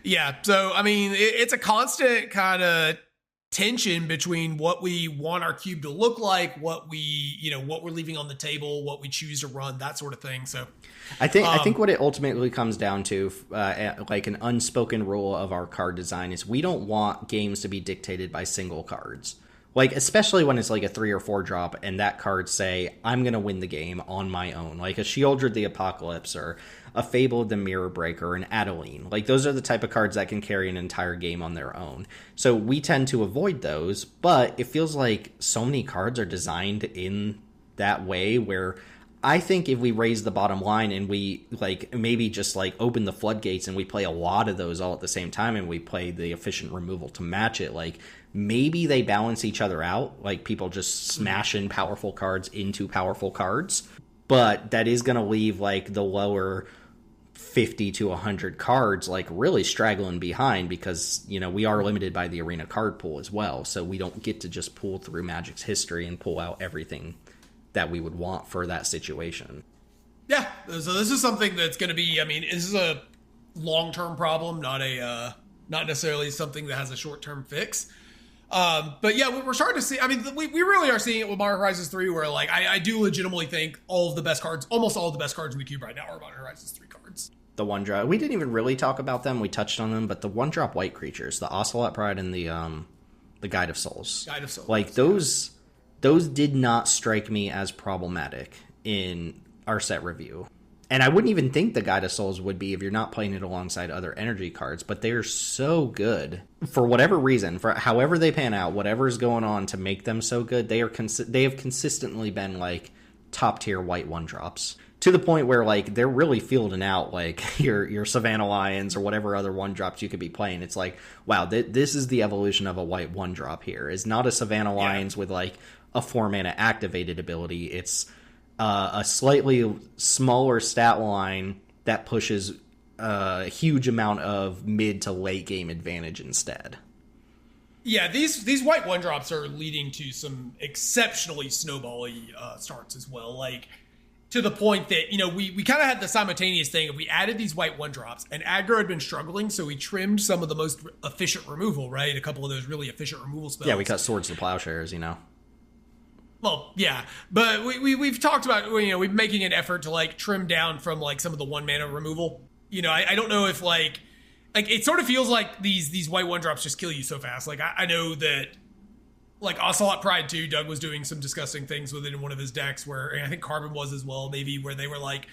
Yeah, so, I mean, it's a constant kind of tension between what we want our cube to look like, what we're leaving on the table, what we choose to run, that sort of thing. So I think what it ultimately comes down to, like an unspoken rule of our card design, is we don't want games to be dictated by single cards. Like, especially when it's like a 3 or 4 drop and that card say, I'm going to win the game on my own. Like a Sheoldred the Apocalypse or a Fable the Mirror Breaker, an Adeline. Like, those are the type of cards that can carry an entire game on their own. So we tend to avoid those, but it feels like so many cards are designed in that way where I think if we raise the bottom line and we like maybe just like open the floodgates and we play a lot of those all at the same time and we play the efficient removal to match it, like maybe they balance each other out, like people just smashing powerful cards into powerful cards. But that is going to leave like the lower 50 to 100 cards like really straggling behind because, you know, we are limited by the arena card pool as well. So we don't get to just pull through Magic's history and pull out everything that we would want for that situation. Yeah, so this is something that's going to be, I mean, this is a long-term problem, not necessarily something that has a short-term fix. But yeah, we're starting to see, I mean, we really are seeing it with Modern Horizons 3 where like, I do legitimately think all of the best cards, almost all of the best cards in the cube right now are Modern Horizons 3 cards. The one drop, we didn't even really talk about them. We touched on them, but the one drop white creatures, the Ocelot Pride and the Guide of Souls. Like those did not strike me as problematic in our set review. And I wouldn't even think the Guide of Souls would be if you're not playing it alongside other energy cards, but they're so good. For whatever reason, for however they pan out, whatever's going on to make them so good, they have consistently been like top tier white one drops. To the point where like they're really fielding out like your Savannah Lions or whatever other one drops you could be playing. It's like, wow, this is the evolution of a white one drop here. It's not a Savannah Lions with like a 4-mana activated ability. It's a slightly smaller stat line that pushes a huge amount of mid to late game advantage instead. Yeah, these white one drops are leading to some exceptionally snowbally starts as well. Like to the point that, we kind of had the simultaneous thing of we added these white 1-drops and aggro had been struggling. So we trimmed some of the most efficient removal, right? A couple of those really efficient removal spells. Yeah, we cut swords to plowshares, Well, yeah, but we've talked about, we're making an effort to like trim down from like some of the 1 mana removal. I don't know if like it sort of feels like these white 1-drops just kill you so fast. Like I know that like Ocelot Pride 2, Doug was doing some disgusting things with it in one of his decks where, and I think Carbon was as well, maybe, where they were like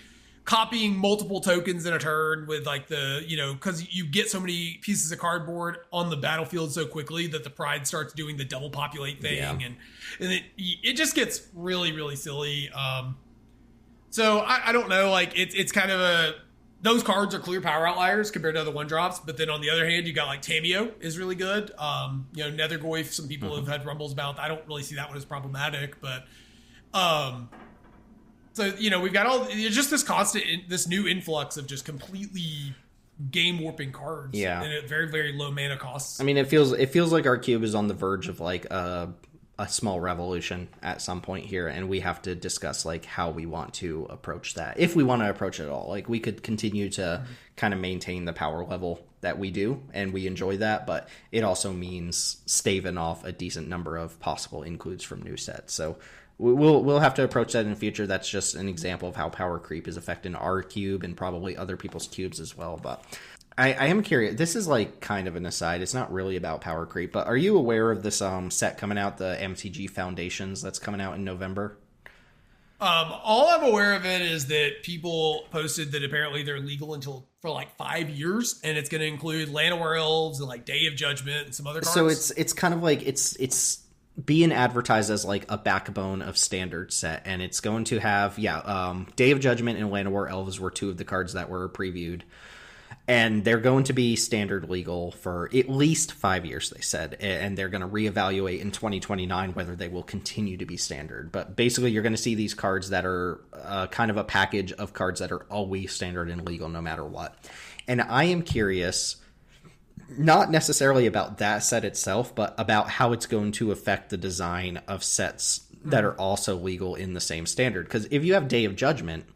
copying multiple tokens in a turn with like because you get so many pieces of cardboard on the battlefield so quickly that the Pride starts doing the double populate thing, and it just gets really, really silly. So I don't know, like it's kind of those cards are clear power outliers compared to other 1-drops, but then on the other hand, you got like Tameo is really good. Nethergoyf, some people have had rumbles about. I don't really see that one as problematic, but so we've got just this constant, this new influx of just completely game warping cards, and at very, very low mana costs. I mean, it feels like our cube is on the verge of like a small revolution at some point here, and we have to discuss like how we want to approach that, if we want to approach it at all. Like we could continue to kind of maintain the power level that we do, and we enjoy that, but it also means staving off a decent number of possible includes from new sets. So we'll have to approach that in the future. That's just an example of how power creep is affecting our cube and probably other people's cubes as well. But I am curious. This is like kind of an aside. It's not really about power creep, but are you aware of this set coming out, the MTG Foundations, that's coming out in November? All I'm aware of it is that people posted that apparently they're legal for like 5 years, and it's going to include Llanowar Elves and like Day of Judgment and some other cards. So it's kind of like it's being advertised as like a backbone of standard set, and it's going to have Day of Judgment and Llanowar Elves were 2 of the cards that were previewed. And they're going to be standard legal for at least 5 years, they said. And they're going to reevaluate in 2029 whether they will continue to be standard. But basically, you're going to see these cards that are kind of a package of cards that are always standard and legal no matter what. And I am curious, not necessarily about that set itself, but about how it's going to affect the design of sets that are also legal in the same standard. Because if you have Day of Judgment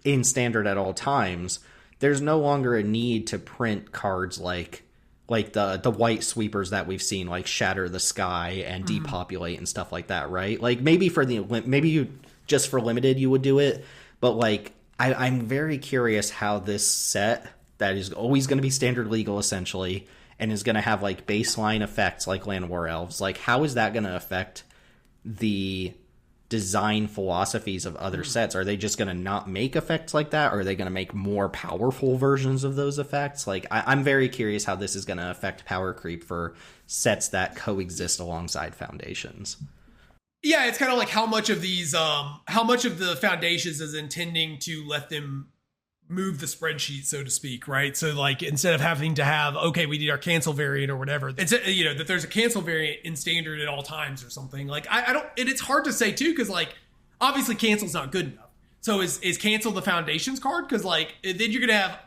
in standard at all times, there's no longer a need to print cards like the white sweepers that we've seen, like Shatter the Sky and Depopulate and stuff like that, right? Like maybe for limited you would do it, but like I'm very curious how this set that is always going to be standard legal essentially and is going to have like baseline effects like Llanowar Elves, like how is that going to affect the design philosophies of other sets? Are they just going to not make effects like that, or are they going to make more powerful versions of those effects? Like I'm very curious how this is going to affect power creep for sets that coexist alongside Foundations. Yeah, it's kind of like how much of the Foundations is intending to let them move the spreadsheet, so to speak, right? So like instead of having to have, okay, we need our cancel variant or whatever, it's that there's a cancel variant in standard at all times or something. Like I don't, and it's hard to say too, because like obviously cancel's not good enough. So is cancel the Foundations card? Because like then you're gonna have,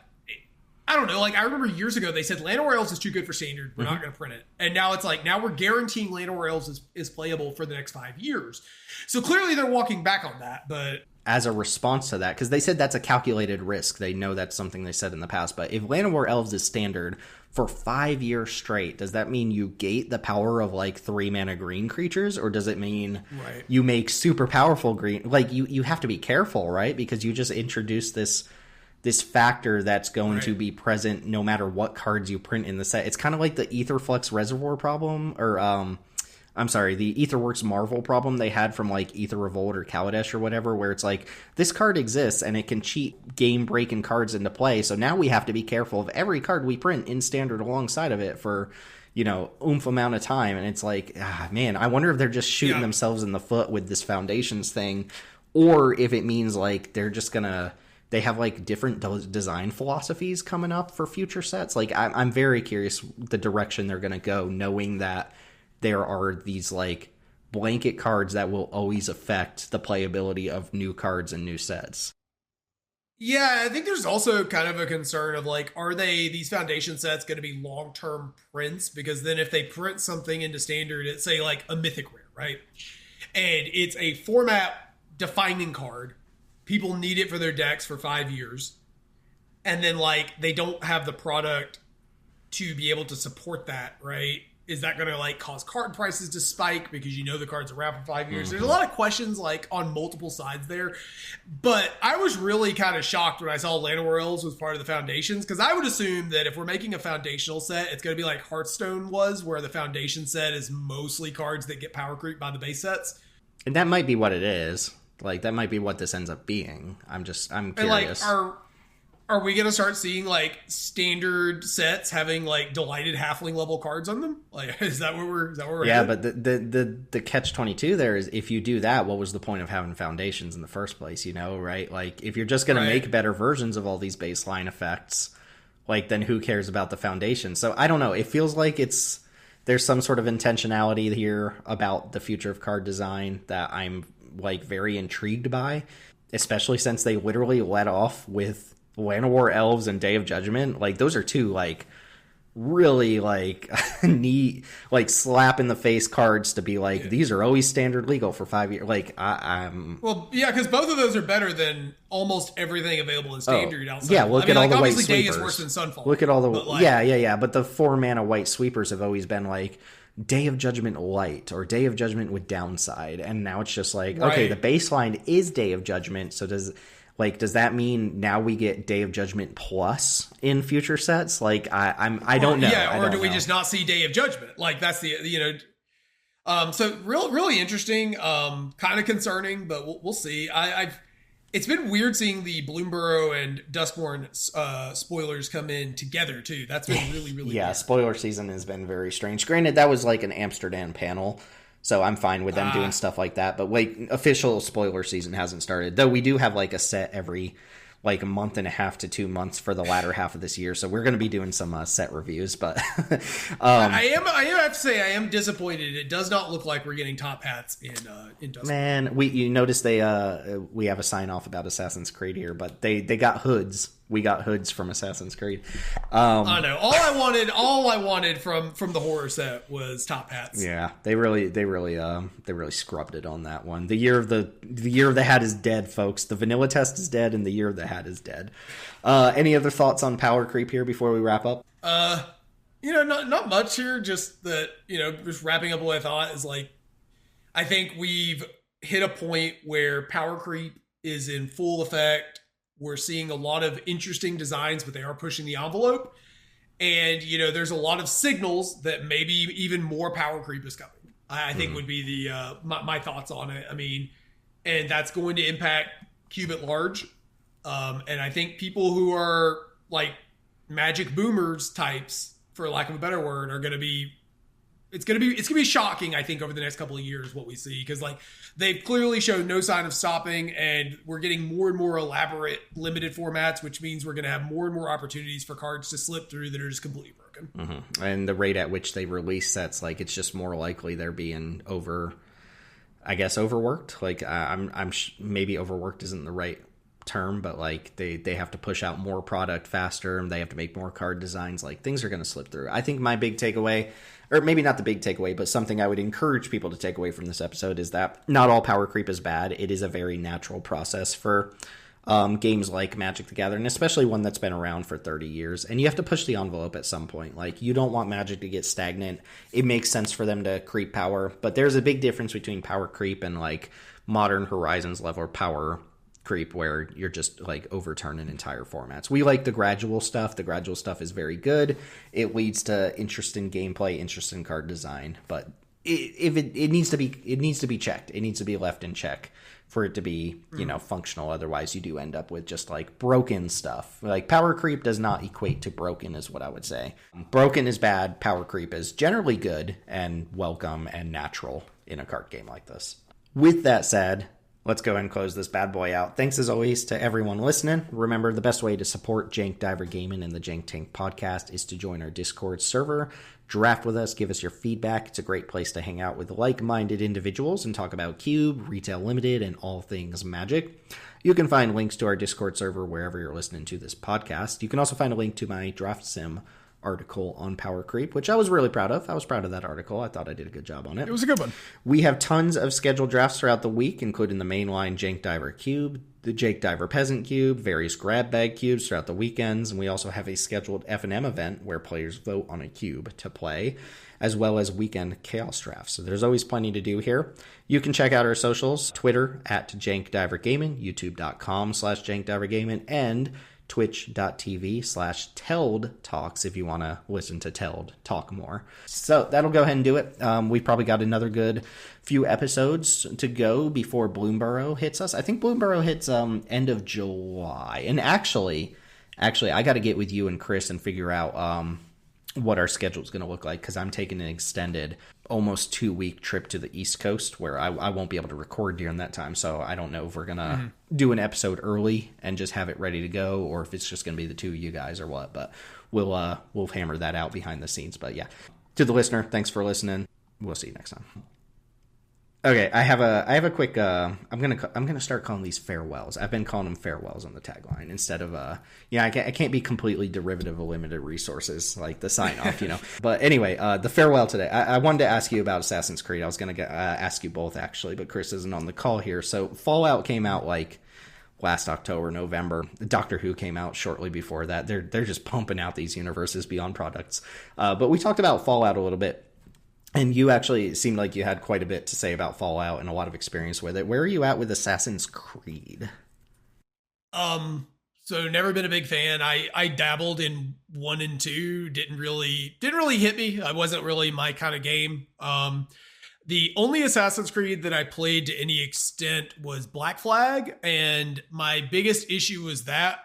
I don't know, like I remember years ago they said Llanowar Elves is too good for standard, we're not gonna print it. And now it's like, now we're guaranteeing Llanowar Elves is playable for the next 5 years. So clearly they're walking back on that, but as a response to that, because they said that's a calculated risk. They know that's something they said in the past. But if Llanowar Elves is standard for 5 years straight, does that mean you gate the power of like 3 mana green creatures? Or does it mean you make super powerful green? Like you have to be careful, right? Because you just introduced this factor that's going to be present no matter what cards you print in the set. It's kind of like the Aetherflux Reservoir problem, or the Aetherworks Marvel problem they had from like Aether Revolt or Kaladesh or whatever, where it's like, this card exists and it can cheat game-breaking cards into play, so now we have to be careful of every card we print in standard alongside of it for, oomph amount of time. And it's like, man, I wonder if they're just shooting themselves in the foot with this Foundations thing, or if it means like they're just gonna... They have like different design philosophies coming up for future sets. Like I'm very curious the direction they're going to go, knowing that there are these like blanket cards that will always affect the playability of new cards and new sets. Yeah, I think there's also kind of a concern of like, are these Foundation sets going to be long-term prints? Because then if they print something into standard, it's say like a Mythic Rare, right? And it's a format defining card. people need it for their decks for 5 years, and then like they don't have the product to be able to support that, right? Is that going to like cause card prices to spike because you know the cards are around for 5 years? There's a lot of questions like on multiple sides there, but I was really kind of shocked when I saw Llanowar Elves was part of the foundations, because I would assume that if we're making a foundational set, it's going to be like Hearthstone was, where the foundation set is mostly cards that get power creep by the base sets. And that might be what it is. Like that might be what this ends up being. I'm curious. And like, are we going to start seeing like standard sets having like delighted halfling level cards on them? Like, is that where we're yeah, headed? but the catch 22 there is, if you do that, what was the point of having foundations in the first place, you know, right? Like if you're just going to make better versions of all these baseline effects, like then who cares about the foundation? So I don't know. It feels like there's some sort of intentionality here about the future of card design that I'm like very intrigued by, especially since they literally let off with Llanowar Elves and Day of Judgment. Like those are two like really like neat, like slap in the face cards to be like, these are always standard legal for 5 years. Like I'm well, yeah, because both of those are better than almost everything available in standard. Outside. Yeah, look at all the white obviously sweepers. Day is worse than Sunfall. Look at all the yeah. But the 4-mana white sweepers have always been like Day of Judgment Light or Day of Judgment with downside, and now it's just like okay, the baseline is Day of Judgment. So does that mean now we get Day of Judgment Plus in future sets? Like I don't know. Yeah, or do we just not see Day of Judgment? Like that's the so really interesting, kind of concerning, but we'll see. It's been weird seeing the Bloomburrow and Duskborn spoilers come in together too. That's been really weird. Spoiler season has been very strange. Granted, that was like an Amsterdam panel. So I'm fine with them doing stuff like that. But like official spoiler season hasn't started. Though we do have like a set every like a month and a half to 2 months for the latter half of this year. So we're going to be doing some set reviews. But I have to say I am disappointed. It does not look like we're getting top hats in Dusk. Man, you notice we have a sign off about Assassin's Creed here, but they got hoods. We got hoods from Assassin's Creed. I know. All I wanted from the horror set was top hats. Yeah, they really scrubbed it on that one. The year of the hat is dead, folks. The vanilla test is dead, and the year of the hat is dead. Any other thoughts on power creep here before we wrap up? Not much here. Just that, just wrapping up what I thought is like, I think we've hit a point where power creep is in full effect. We're seeing a lot of interesting designs, but they are pushing the envelope. And, there's a lot of signals that maybe even more power creep is coming. I think would be the my thoughts on it. I mean, and that's going to impact Cube at large. And I think people who are like magic boomers types, for lack of a better word, are going to be... It's gonna be shocking, I think, over the next couple of years what we see, because like they've clearly shown no sign of stopping, and we're getting more and more elaborate limited formats, which means we're gonna have more and more opportunities for cards to slip through that are just completely broken. Mm-hmm. And the rate at which they release sets, like it's just more likely they're being overworked. Like maybe overworked isn't the right term, but like they have to push out more product faster, and they have to make more card designs. Like things are going to slip through. I think my big takeaway, or maybe not the big takeaway, but something I would encourage people to take away from this episode, is that not all power creep is bad. It is a very natural process for games like Magic the Gathering, especially one that's been around for 30 years. And you have to push the envelope at some point. Like, you don't want Magic to get stagnant. It makes sense for them to creep power, but there's a big difference between power creep and like Modern Horizons level power creep, where you're just like overturning entire formats. We like the gradual stuff. The gradual stuff is very good. It leads to interesting gameplay, interesting card design, but it needs to be checked. It needs to be left in check for it to be, functional. Otherwise you do end up with just like broken stuff. Like power creep does not equate to broken, is what I would say. Broken is bad. Power creep is generally good and welcome and natural in a card game like this. With that said, let's go ahead and close this bad boy out. Thanks as always to everyone listening. Remember, the best way to support Jank Diver Gaming and the Jank Tank podcast is to join our Discord server. Draft with us, give us your feedback. It's a great place to hang out with like-minded individuals and talk about Cube, Retail Limited, and all things Magic. You can find links to our Discord server wherever you're listening to this podcast. You can also find a link to my Draft Sim article on power creep, which I was really proud of. I was proud of that article. I thought I did a good job on it. It was a good one. We have tons of scheduled drafts throughout the week, including the mainline Jank Diver Cube, the Jake Diver Peasant Cube, various grab bag cubes throughout the weekends, and we also have a scheduled F&M event where players vote on a cube to play, as well as weekend chaos drafts. So there's always plenty to do here. You can check out our socials, Twitter at JankDiverGaming, YouTube.com/JankDiverGaming, and Twitch.tv/Teld Talks if you want to listen to Teld talk more. So that'll go ahead and do it. We've probably got another good few episodes to go before Bloomborough hits us. I think Bloomborough hits end of July. And actually, I got to get with you and Chris and figure out what our schedule is going to look like, because I'm taking an extended almost 2-week trip to the East Coast where I won't be able to record during that time. So I don't know if we're going to do an episode early and just have it ready to go, or if it's just going to be the two of you guys or what, but we'll hammer that out behind the scenes. But yeah, to the listener, thanks for listening. We'll see you next time. Okay, I have a quick. I'm gonna start calling these farewells. I've been calling them farewells on the tagline instead of I can't be completely derivative of limited resources like the sign off, But anyway, the farewell today. I wanted to ask you about Assassin's Creed. I was gonna ask you both actually, but Chris isn't on the call here. So Fallout came out like last October, November. Doctor Who came out shortly before that. They're just pumping out these universes beyond products. But we talked about Fallout a little bit. And you actually seemed like you had quite a bit to say about Fallout and a lot of experience with it. Where are you at with Assassin's Creed? So never been a big fan. I dabbled in 1 and 2. Didn't really hit me. I wasn't really my kind of game. The only Assassin's Creed that I played to any extent was Black Flag, and my biggest issue was the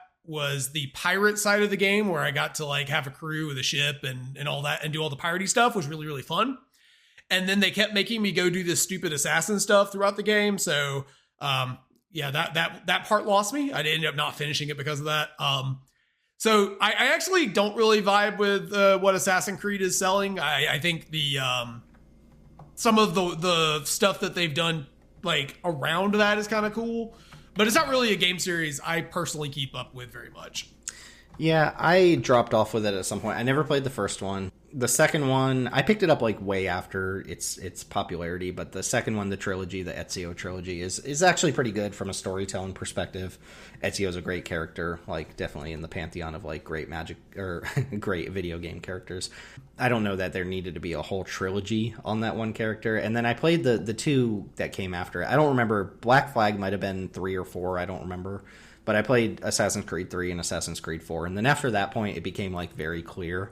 pirate side of the game, where I got to like have a crew with a ship and all that and do all the piratey stuff. Was really, really fun. And then they kept making me go do this stupid assassin stuff throughout the game. So, that part lost me. I ended up not finishing it because of that. So I actually don't really vibe with what Assassin's Creed is selling. I think the some of the stuff that they've done like around that is kind of cool, but it's not really a game series I personally keep up with very much. Yeah, I dropped off with it at some point. I never played the first one. The second one, I picked it up like way after its popularity, but the second one, the trilogy, the Ezio trilogy, is actually pretty good from a storytelling perspective. Ezio's a great character, like definitely in the pantheon of like great magic or great video game characters. I don't know that there needed to be a whole trilogy on that one character. And then I played the two that came after it. I don't remember. Black Flag might have been 3 or 4. I don't remember. But I played Assassin's Creed 3 and Assassin's Creed 4. And then after that point, it became like very clear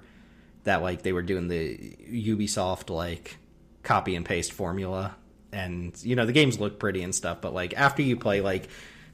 that like they were doing the Ubisoft like copy and paste formula. And, the games look pretty and stuff. But like after you play like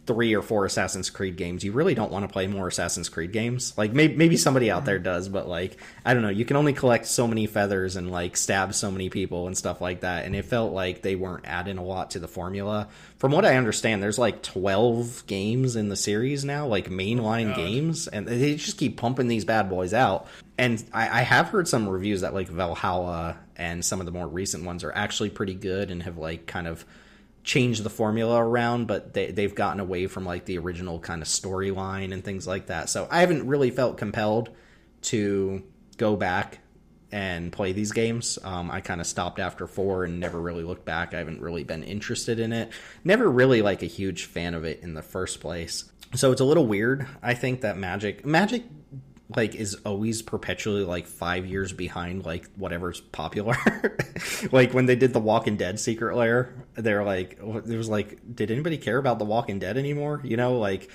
3 or 4 Assassin's Creed games, you really don't want to play more Assassin's Creed games. Like maybe somebody out there does, but like, I don't know, you can only collect so many feathers and like stab so many people and stuff like that. And it felt like they weren't adding a lot to the formula. From what I understand, there's like 12 games in the series now, like mainline games, and they just keep pumping these bad boys out. And I have heard some reviews that like Valhalla and some of the more recent ones are actually pretty good and have like kind of changed the formula around, but they've gotten away from like the original kind of storyline and things like that. So I haven't really felt compelled to go back and play these games. I kind of stopped after 4 and never really looked back. I haven't really been interested in it. Never really like a huge fan of it in the first place. So it's a little weird. I think that Magic like is always perpetually like 5 years behind like whatever's popular. Like when they did the Walking Dead Secret Lair, they're like, there was like, did anybody care about the Walking Dead anymore? Like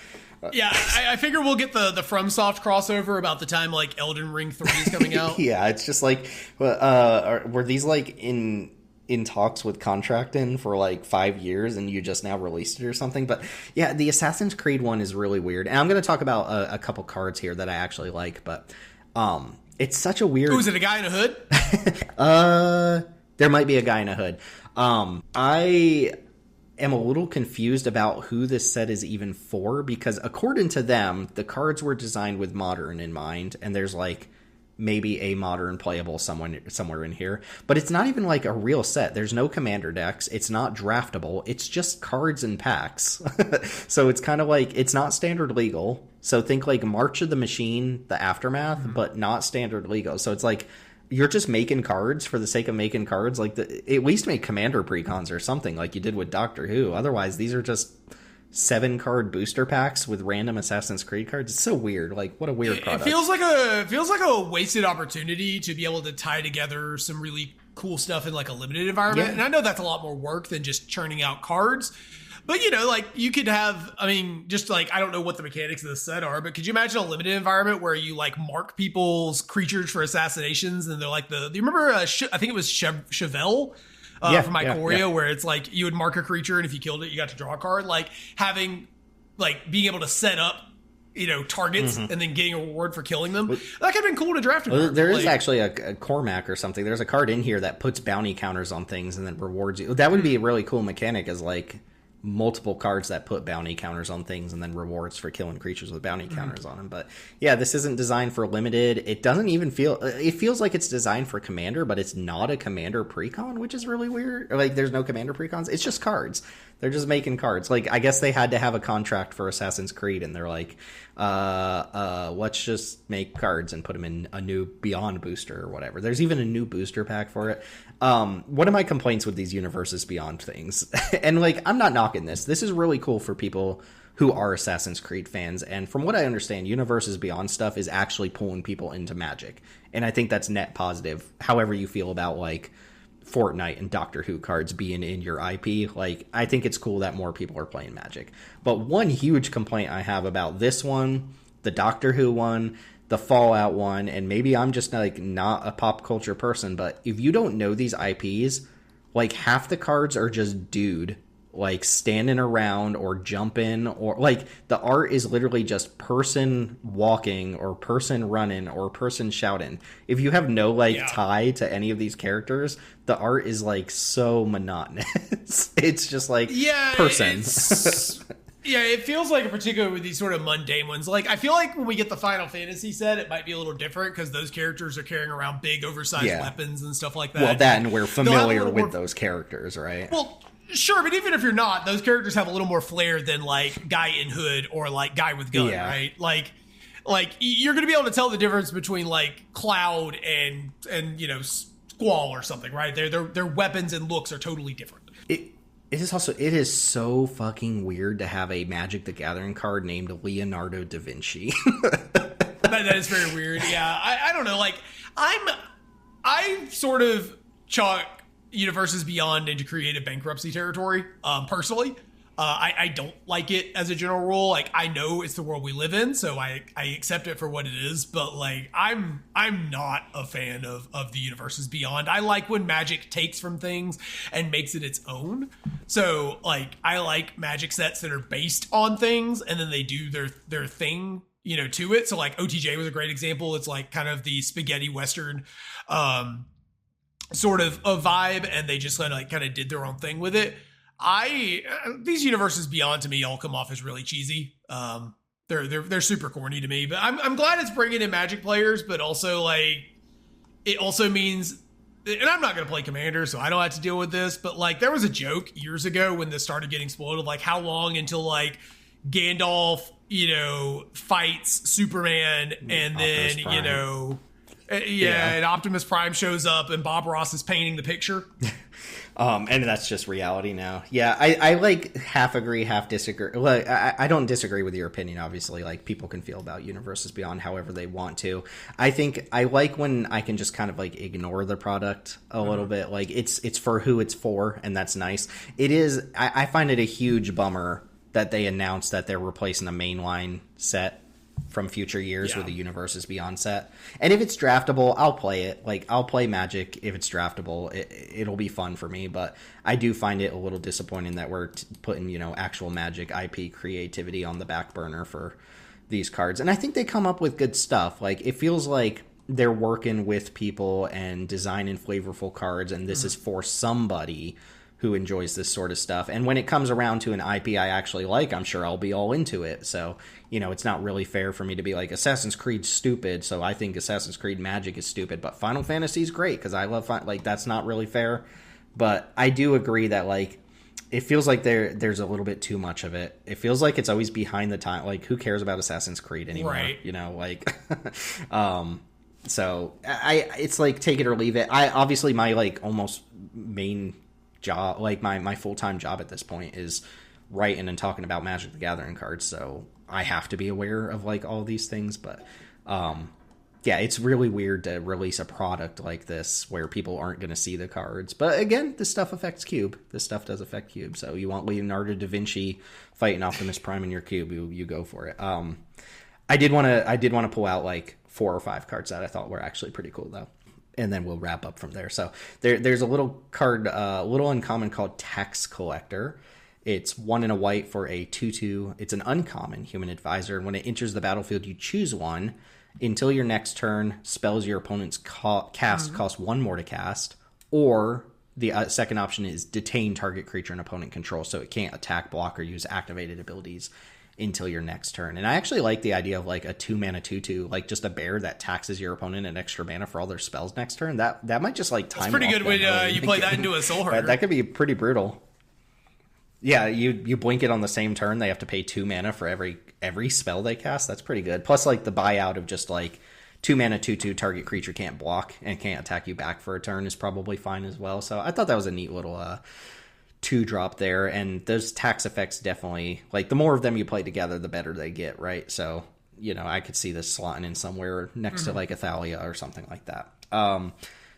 yeah, I figure we'll get the FromSoft crossover about the time like Elden Ring 3 is coming out. Yeah, it's just like were these like in talks with contracting for like 5 years and you just now released it or something? But yeah, the Assassin's Creed one is really weird, and I'm going to talk about a couple cards here that I actually like, but it's such a weird... Ooh, is it a guy in a hood? There might be a guy in a hood. I am a little confused about who this set is even for, because according to them, the cards were designed with modern in mind, and there's like maybe a modern playable somewhere in here, but it's not even like a real set. There's no commander decks. It's not draftable. It's just cards and packs. So it's kind of like, it's not standard legal. So think like March of the Machine, the Aftermath, but not standard legal. So it's like, you're just making cards for the sake of making cards. Like, at least make commander precons or something like you did with Doctor Who. Otherwise, these are just 7-card booster packs with random Assassin's Creed cards. It's so weird. Like, what a weird product. It feels like a wasted opportunity to be able to tie together some really cool stuff in like a limited environment. Yeah. And I know that's a lot more work than just churning out cards. But, you know, like, you could have, I mean, just like, I don't know what the mechanics of the set are, but could you imagine a limited environment where you, like, mark people's creatures for assassinations, and they're like do you remember, I think it was Chevelle from Ikoria, where it's like, you would mark a creature, and if you killed it, you got to draw a card. Like, having, like, being able to set up, you know, targets and then getting a reward for killing them. That could have been cool to draft. There is actually a Cormac or something. There's a card in here that puts bounty counters on things and then rewards you. That would be a really cool mechanic, is like multiple cards that put bounty counters on things and then rewards for killing creatures with bounty counters on them. But yeah, this isn't designed for limited. It doesn't even it feels like it's designed for commander, but it's not a commander precon, which is really weird. Like, there's no commander precons. It's just cards. They're just making cards. Like, I guess they had to have a contract for Assassin's Creed, and they're like, let's just make cards and put them in a new Beyond booster or whatever. There's even a new booster pack for it. One of my complaints with these Universes Beyond things, and like, I'm not knocking this. This is really cool for people who are Assassin's Creed fans. And from what I understand, Universes Beyond stuff is actually pulling people into Magic. And I think that's net positive. However you feel about like Fortnite and Doctor Who cards being in your IP, like, I think it's cool that more people are playing Magic. But one huge complaint I have about this one, the Doctor Who one, the Fallout one, and maybe I'm just like not a pop culture person, but if you don't know these IPs, like, half the cards are just dude, like, standing around or jumping, or like, the art is literally just person walking or person running or person shouting. If you have no tie to any of these characters, the art is like so monotonous. It's just like person. Yeah, it feels like, in particular with these sort of mundane ones, like, I feel like when we get the Final Fantasy set, it might be a little different because those characters are carrying around big, oversized weapons and stuff like that. Well, that, and we're familiar with those characters, right? Well, sure, but even if you're not, those characters have a little more flair than, like, guy in hood or, like, guy with gun, right? Like, you're going to be able to tell the difference between, like, Cloud and you know, Squall or something, right? Their weapons and looks are totally different. It is so fucking weird to have a Magic the Gathering card named Leonardo da Vinci. That is very weird. Yeah, I don't know. Like, I sort of chalk Universes Beyond into creative bankruptcy territory, personally. I don't like it as a general rule. Like, I know it's the world we live in, so I accept it for what it is, but like, I'm not a fan of the Universes Beyond. I like when Magic takes from things and makes it its own. So like, I like Magic sets that are based on things and then they do their thing, you know, to it. So like, OTJ was a great example. It's like kind of the spaghetti Western sort of a vibe, and they just kind of did their own thing with it. These Universes Beyond to me all come off as really cheesy. They're super corny to me, but I'm glad it's bringing in Magic players, but also like, it also means, and I'm not going to play Commander, so I don't have to deal with this, but like, there was a joke years ago when this started getting spoiled of like, how long until like Gandalf, you know, fights Superman, and then, you know, and Optimus Prime shows up and Bob Ross is painting the picture. And that's just reality now. Yeah, I like half agree, half disagree. Look, I don't disagree with your opinion, obviously. Like, people can feel about Universes Beyond however they want to. I think I like when I can just kind of like ignore the product a little bit. Like, it's for who it's for, and that's nice. It is, I find it a huge bummer that they announced that they're replacing a mainline set from future years with the Universes Beyond set. And if it's draftable, I'll play it. Like, I'll play Magic if it's draftable. It'll be fun for me, but I do find it a little disappointing that we're putting, you know, actual Magic IP creativity on the back burner for these cards. And I think they come up with good stuff. Like, it feels like they're working with people and designing flavorful cards, and this is for somebody who enjoys this sort of stuff. And when it comes around to an IP I actually like, I'm sure I'll be all into it. So, it's not really fair for me to be like, Assassin's Creed's stupid, so I think Assassin's Creed Magic is stupid, but Final Fantasy's great because I love like, that's not really fair. But I do agree that like it feels like there's a little bit too much of it. It feels like it's always behind the time. Like, who cares about Assassin's Creed anymore? Right. Like so it's like take it or leave it. I obviously my like almost main job, like my full-time job at this point is writing and talking about Magic the Gathering cards, so I have to be aware of like all these things. But yeah, it's really weird to release a product like this where people aren't going to see the cards. But again, this stuff affects Cube. This stuff does affect Cube. So you want Leonardo da Vinci fighting Optimus Prime in your Cube, you go for it. I did want to pull out like 4 or 5 cards that I thought were actually pretty cool though. And then we'll wrap up from there. So there's a little card, little uncommon called Tax Collector. It's 1 and a white for a 2/2. It's an uncommon human advisor. And when it enters the battlefield, you choose one. Until your next turn, spells your opponent's cast cost 1 more to cast. Or the second option is detain target creature and opponent control, so it can't attack, block, or use activated abilities until your next turn. And I actually like the idea of like a 2-mana 2/2, like just a bear that taxes your opponent an extra mana for all their spells next turn. That might just like time. It's pretty good when you play that into a Soul Herder. That could be pretty brutal. Yeah, you blink it on the same turn. They have to pay 2 mana for every spell they cast. That's pretty good. Plus, like the buyout of just like 2 mana 2/2 target creature can't block and can't attack you back for a turn is probably fine as well. So I thought that was a neat little 2-drop there. And those tax effects definitely, like the more of them you play together, the better they get, right? So I could see this slotting in somewhere next to like Athalia or something like that.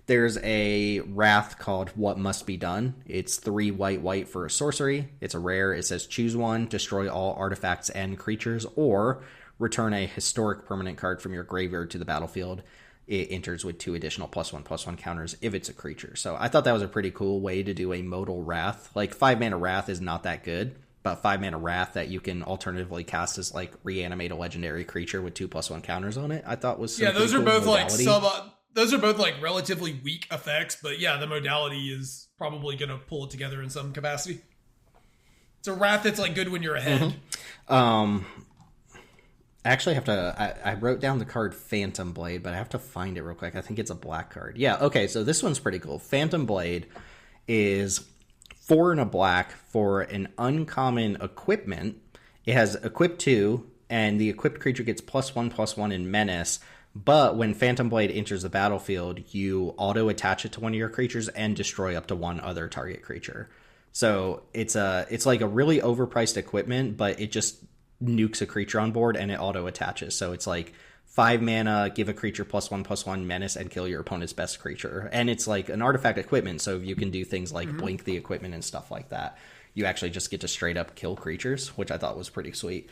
There's a Wrath called What Must Be Done. It's 3 white for a sorcery. It's a rare. It says choose one, destroy all artifacts and creatures, or return a historic permanent card from your graveyard to the battlefield. It enters with 2 additional +1/+1 counters if it's a creature. So I thought that was a pretty cool way to do a modal Wrath. Like 5 mana Wrath is not that good, but 5 mana Wrath that you can alternatively cast as like reanimate a legendary creature with 2+1 counters on it, I thought was those are cool both modality. like those are both like relatively weak effects, but yeah, the modality is probably going to pull it together in some capacity. It's a Wrath that's like good when you're ahead. I actually have to. I wrote down the card Phantom Blade, but I have to find it real quick. I think it's a black card. Yeah. Okay. So this one's pretty cool. Phantom Blade is 4 and a black for an uncommon equipment. It has equip 2, and the equipped creature gets +1/+1 in menace. But when Phantom Blade enters the battlefield, you auto-attach it to one of your creatures and destroy up to 1 other target creature. So it's like a really overpriced equipment, but it just nukes a creature on board and it auto-attaches. So it's like 5 mana, give a creature +1/+1 menace and kill your opponent's best creature. And it's like an artifact equipment, so you can do things like blink the equipment and stuff like that. You actually just get to straight up kill creatures, which I thought was pretty sweet.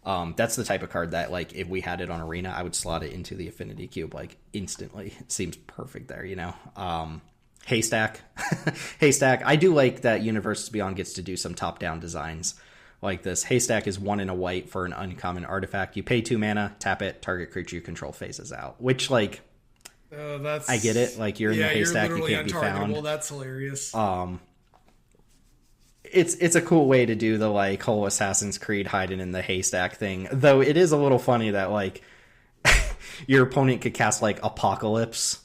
That's the type of card that, like, if we had it on Arena, I would slot it into the Affinity Cube, like, instantly. It seems perfect there, Haystack. Haystack. I do like that Universes Beyond gets to do some top-down designs like this. Haystack is 1 and a white for an uncommon artifact. You pay 2 mana, tap it, target creature you control phases out. Which, like, I get it. Like, you're in the haystack, you can't be found. That's hilarious. It's a cool way to do the like whole Assassin's Creed hiding in the haystack thing. Though it is a little funny that like your opponent could cast like Apocalypse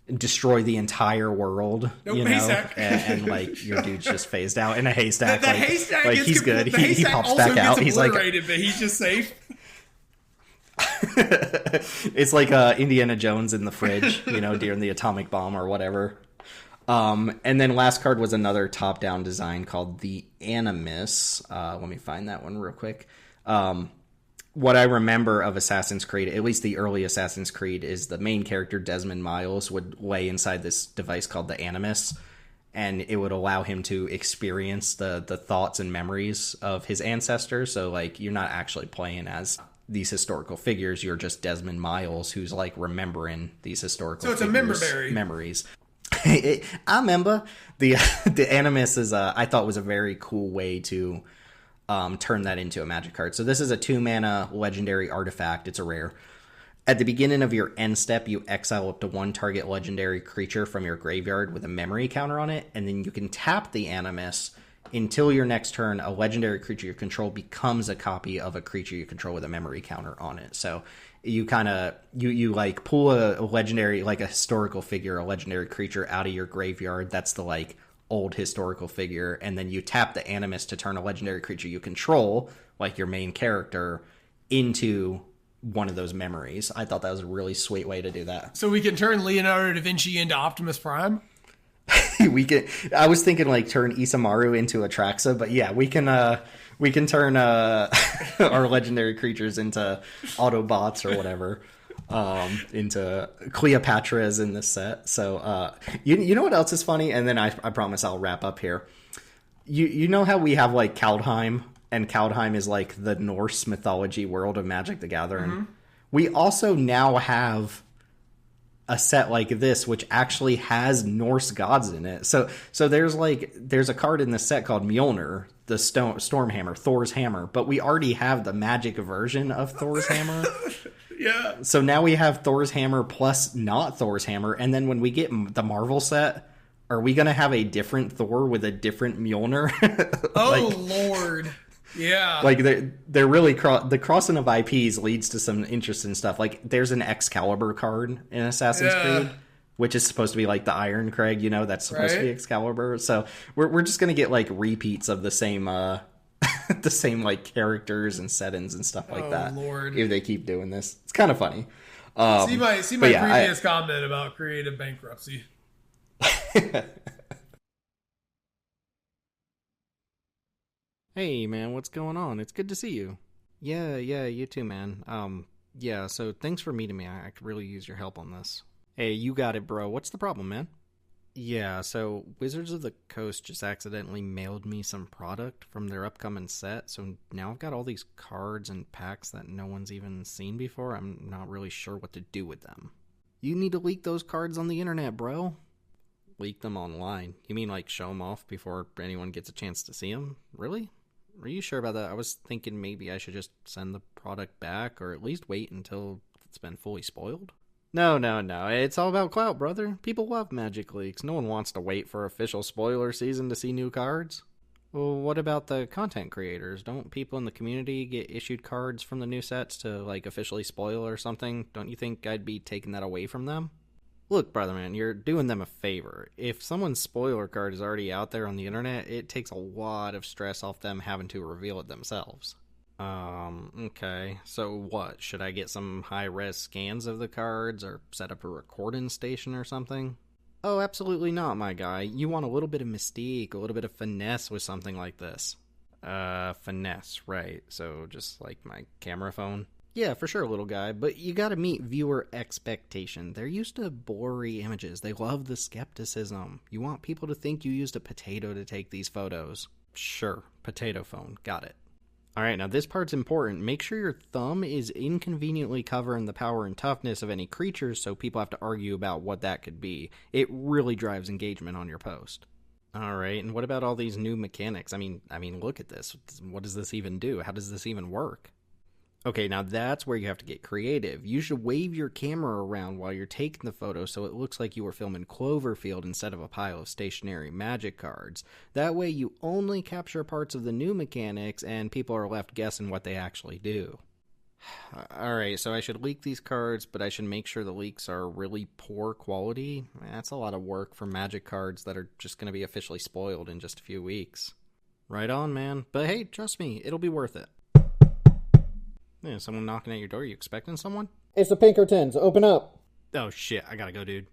and destroy the entire world, and like your dude's just phased out in a haystack. The haystack like he's good. He pops back out. He's like, but he's just safe. It's like Indiana Jones in the fridge, during the atomic bomb or whatever. And then last card was another top-down design called the Animus. Let me find that one real quick. What I remember of Assassin's Creed, at least the early Assassin's Creed, is the main character, Desmond Miles, would lay inside this device called the Animus, and it would allow him to experience the thoughts and memories of his ancestors. So, like, you're not actually playing as these historical figures. You're just Desmond Miles, who's, like, remembering these historical So it's a memories. I remember the Animus is I thought was a very cool way to turn that into a magic card. So this is a 2 mana legendary artifact. It's a rare, At the beginning of your end step, you exile up to one target legendary creature from your graveyard with a memory counter on it, and then you can tap the Animus until your next turn. A legendary creature you control becomes a copy of a creature you control with a memory counter on it. So you kind of you like pull a legendary, like a historical figure, a legendary creature out of your graveyard. That's the like old historical figure, and then you tap the Animus to turn a legendary creature you control, like your main character, into one of those memories. I thought that was a really sweet way to do that. So we can turn Leonardo da Vinci into Optimus Prime? I was thinking like turn Isamaru into Atraxa, but yeah, we can turn our legendary creatures into Autobots or whatever, into Cleopatras in this set. So you know what else is funny? And then I promise I'll wrap up here. You know how we have like Kaldheim, and Kaldheim is like the Norse mythology world of Magic the Gathering. Mm-hmm. We also now have a set like this, which actually has Norse gods in it. So there's a card in this set called Mjolnir, the Stormhammer, Thor's hammer, but we already have the Magic version of Thor's hammer. Yeah. So now we have Thor's hammer plus not Thor's hammer, and then when we get the Marvel set, are we going to have a different Thor with a different Mjolnir? Oh, Lord. Yeah. Like they're really the crossing of IPs leads to some interesting stuff. Like there's an Excalibur card in Assassin's Creed, which is supposed to be like the Iron Craig, you know, that's supposed to be Excalibur. So we're just going to get like repeats of the same the same like characters and settings and stuff like that. Lord. If they keep doing this. It's kind of funny. See my previous comment about creative bankruptcy. Hey, man, what's going on? It's good to see you. Yeah, you too, man. Yeah, so thanks for meeting me. I could really use your help on this. Hey, you got it, bro. What's the problem, man? Yeah, so Wizards of the Coast just accidentally mailed me some product from their upcoming set, so now I've got all these cards and packs that no one's even seen before. I'm not really sure what to do with them. You need to leak those cards on the internet, bro. Leak them online? You mean like show them off before anyone gets a chance to see them? Really? Are you sure about that? I was thinking maybe I should just send the product back, or at least wait until it's been fully spoiled. No. It's all about clout, brother. People love Magic leaks. No one wants to wait for official spoiler season to see new cards. Well, what about the content creators? Don't people in the community get issued cards from the new sets to, like, officially spoil or something? Don't you think I'd be taking that away from them? Look, brother man, you're doing them a favor. If someone's spoiler card is already out there on the internet, it takes a lot of stress off them having to reveal it themselves. Okay. So what? Should I get some high-res scans of the cards, or set up a recording station or something? Oh, absolutely not, my guy. You want a little bit of mystique, a little bit of finesse with something like this. Finesse, right. So just like my camera phone? Yeah, for sure, little guy, but you gotta meet viewer expectation. They're used to blurry images. They love the skepticism. You want people to think you used a potato to take these photos. Sure, potato phone, got it. Alright, now this part's important. Make sure your thumb is inconveniently covering the power and toughness of any creatures, so people have to argue about what that could be. It really drives engagement on your post. Alright, and what about all these new mechanics? I mean, look at this. What does this even do? How does this even work? Okay, now that's where you have to get creative. You should wave your camera around while you're taking the photo so it looks like you were filming Cloverfield instead of a pile of stationary Magic cards. That way you only capture parts of the new mechanics and people are left guessing what they actually do. Alright, so I should leak these cards, but I should make sure the leaks are really poor quality. That's a lot of work for Magic cards that are just going to be officially spoiled in just a few weeks. Right on, man. But hey, trust me, it'll be worth it. Yeah, someone knocking at your door. You expecting someone? It's the Pinkertons. Open up. Oh, shit. I gotta go, dude.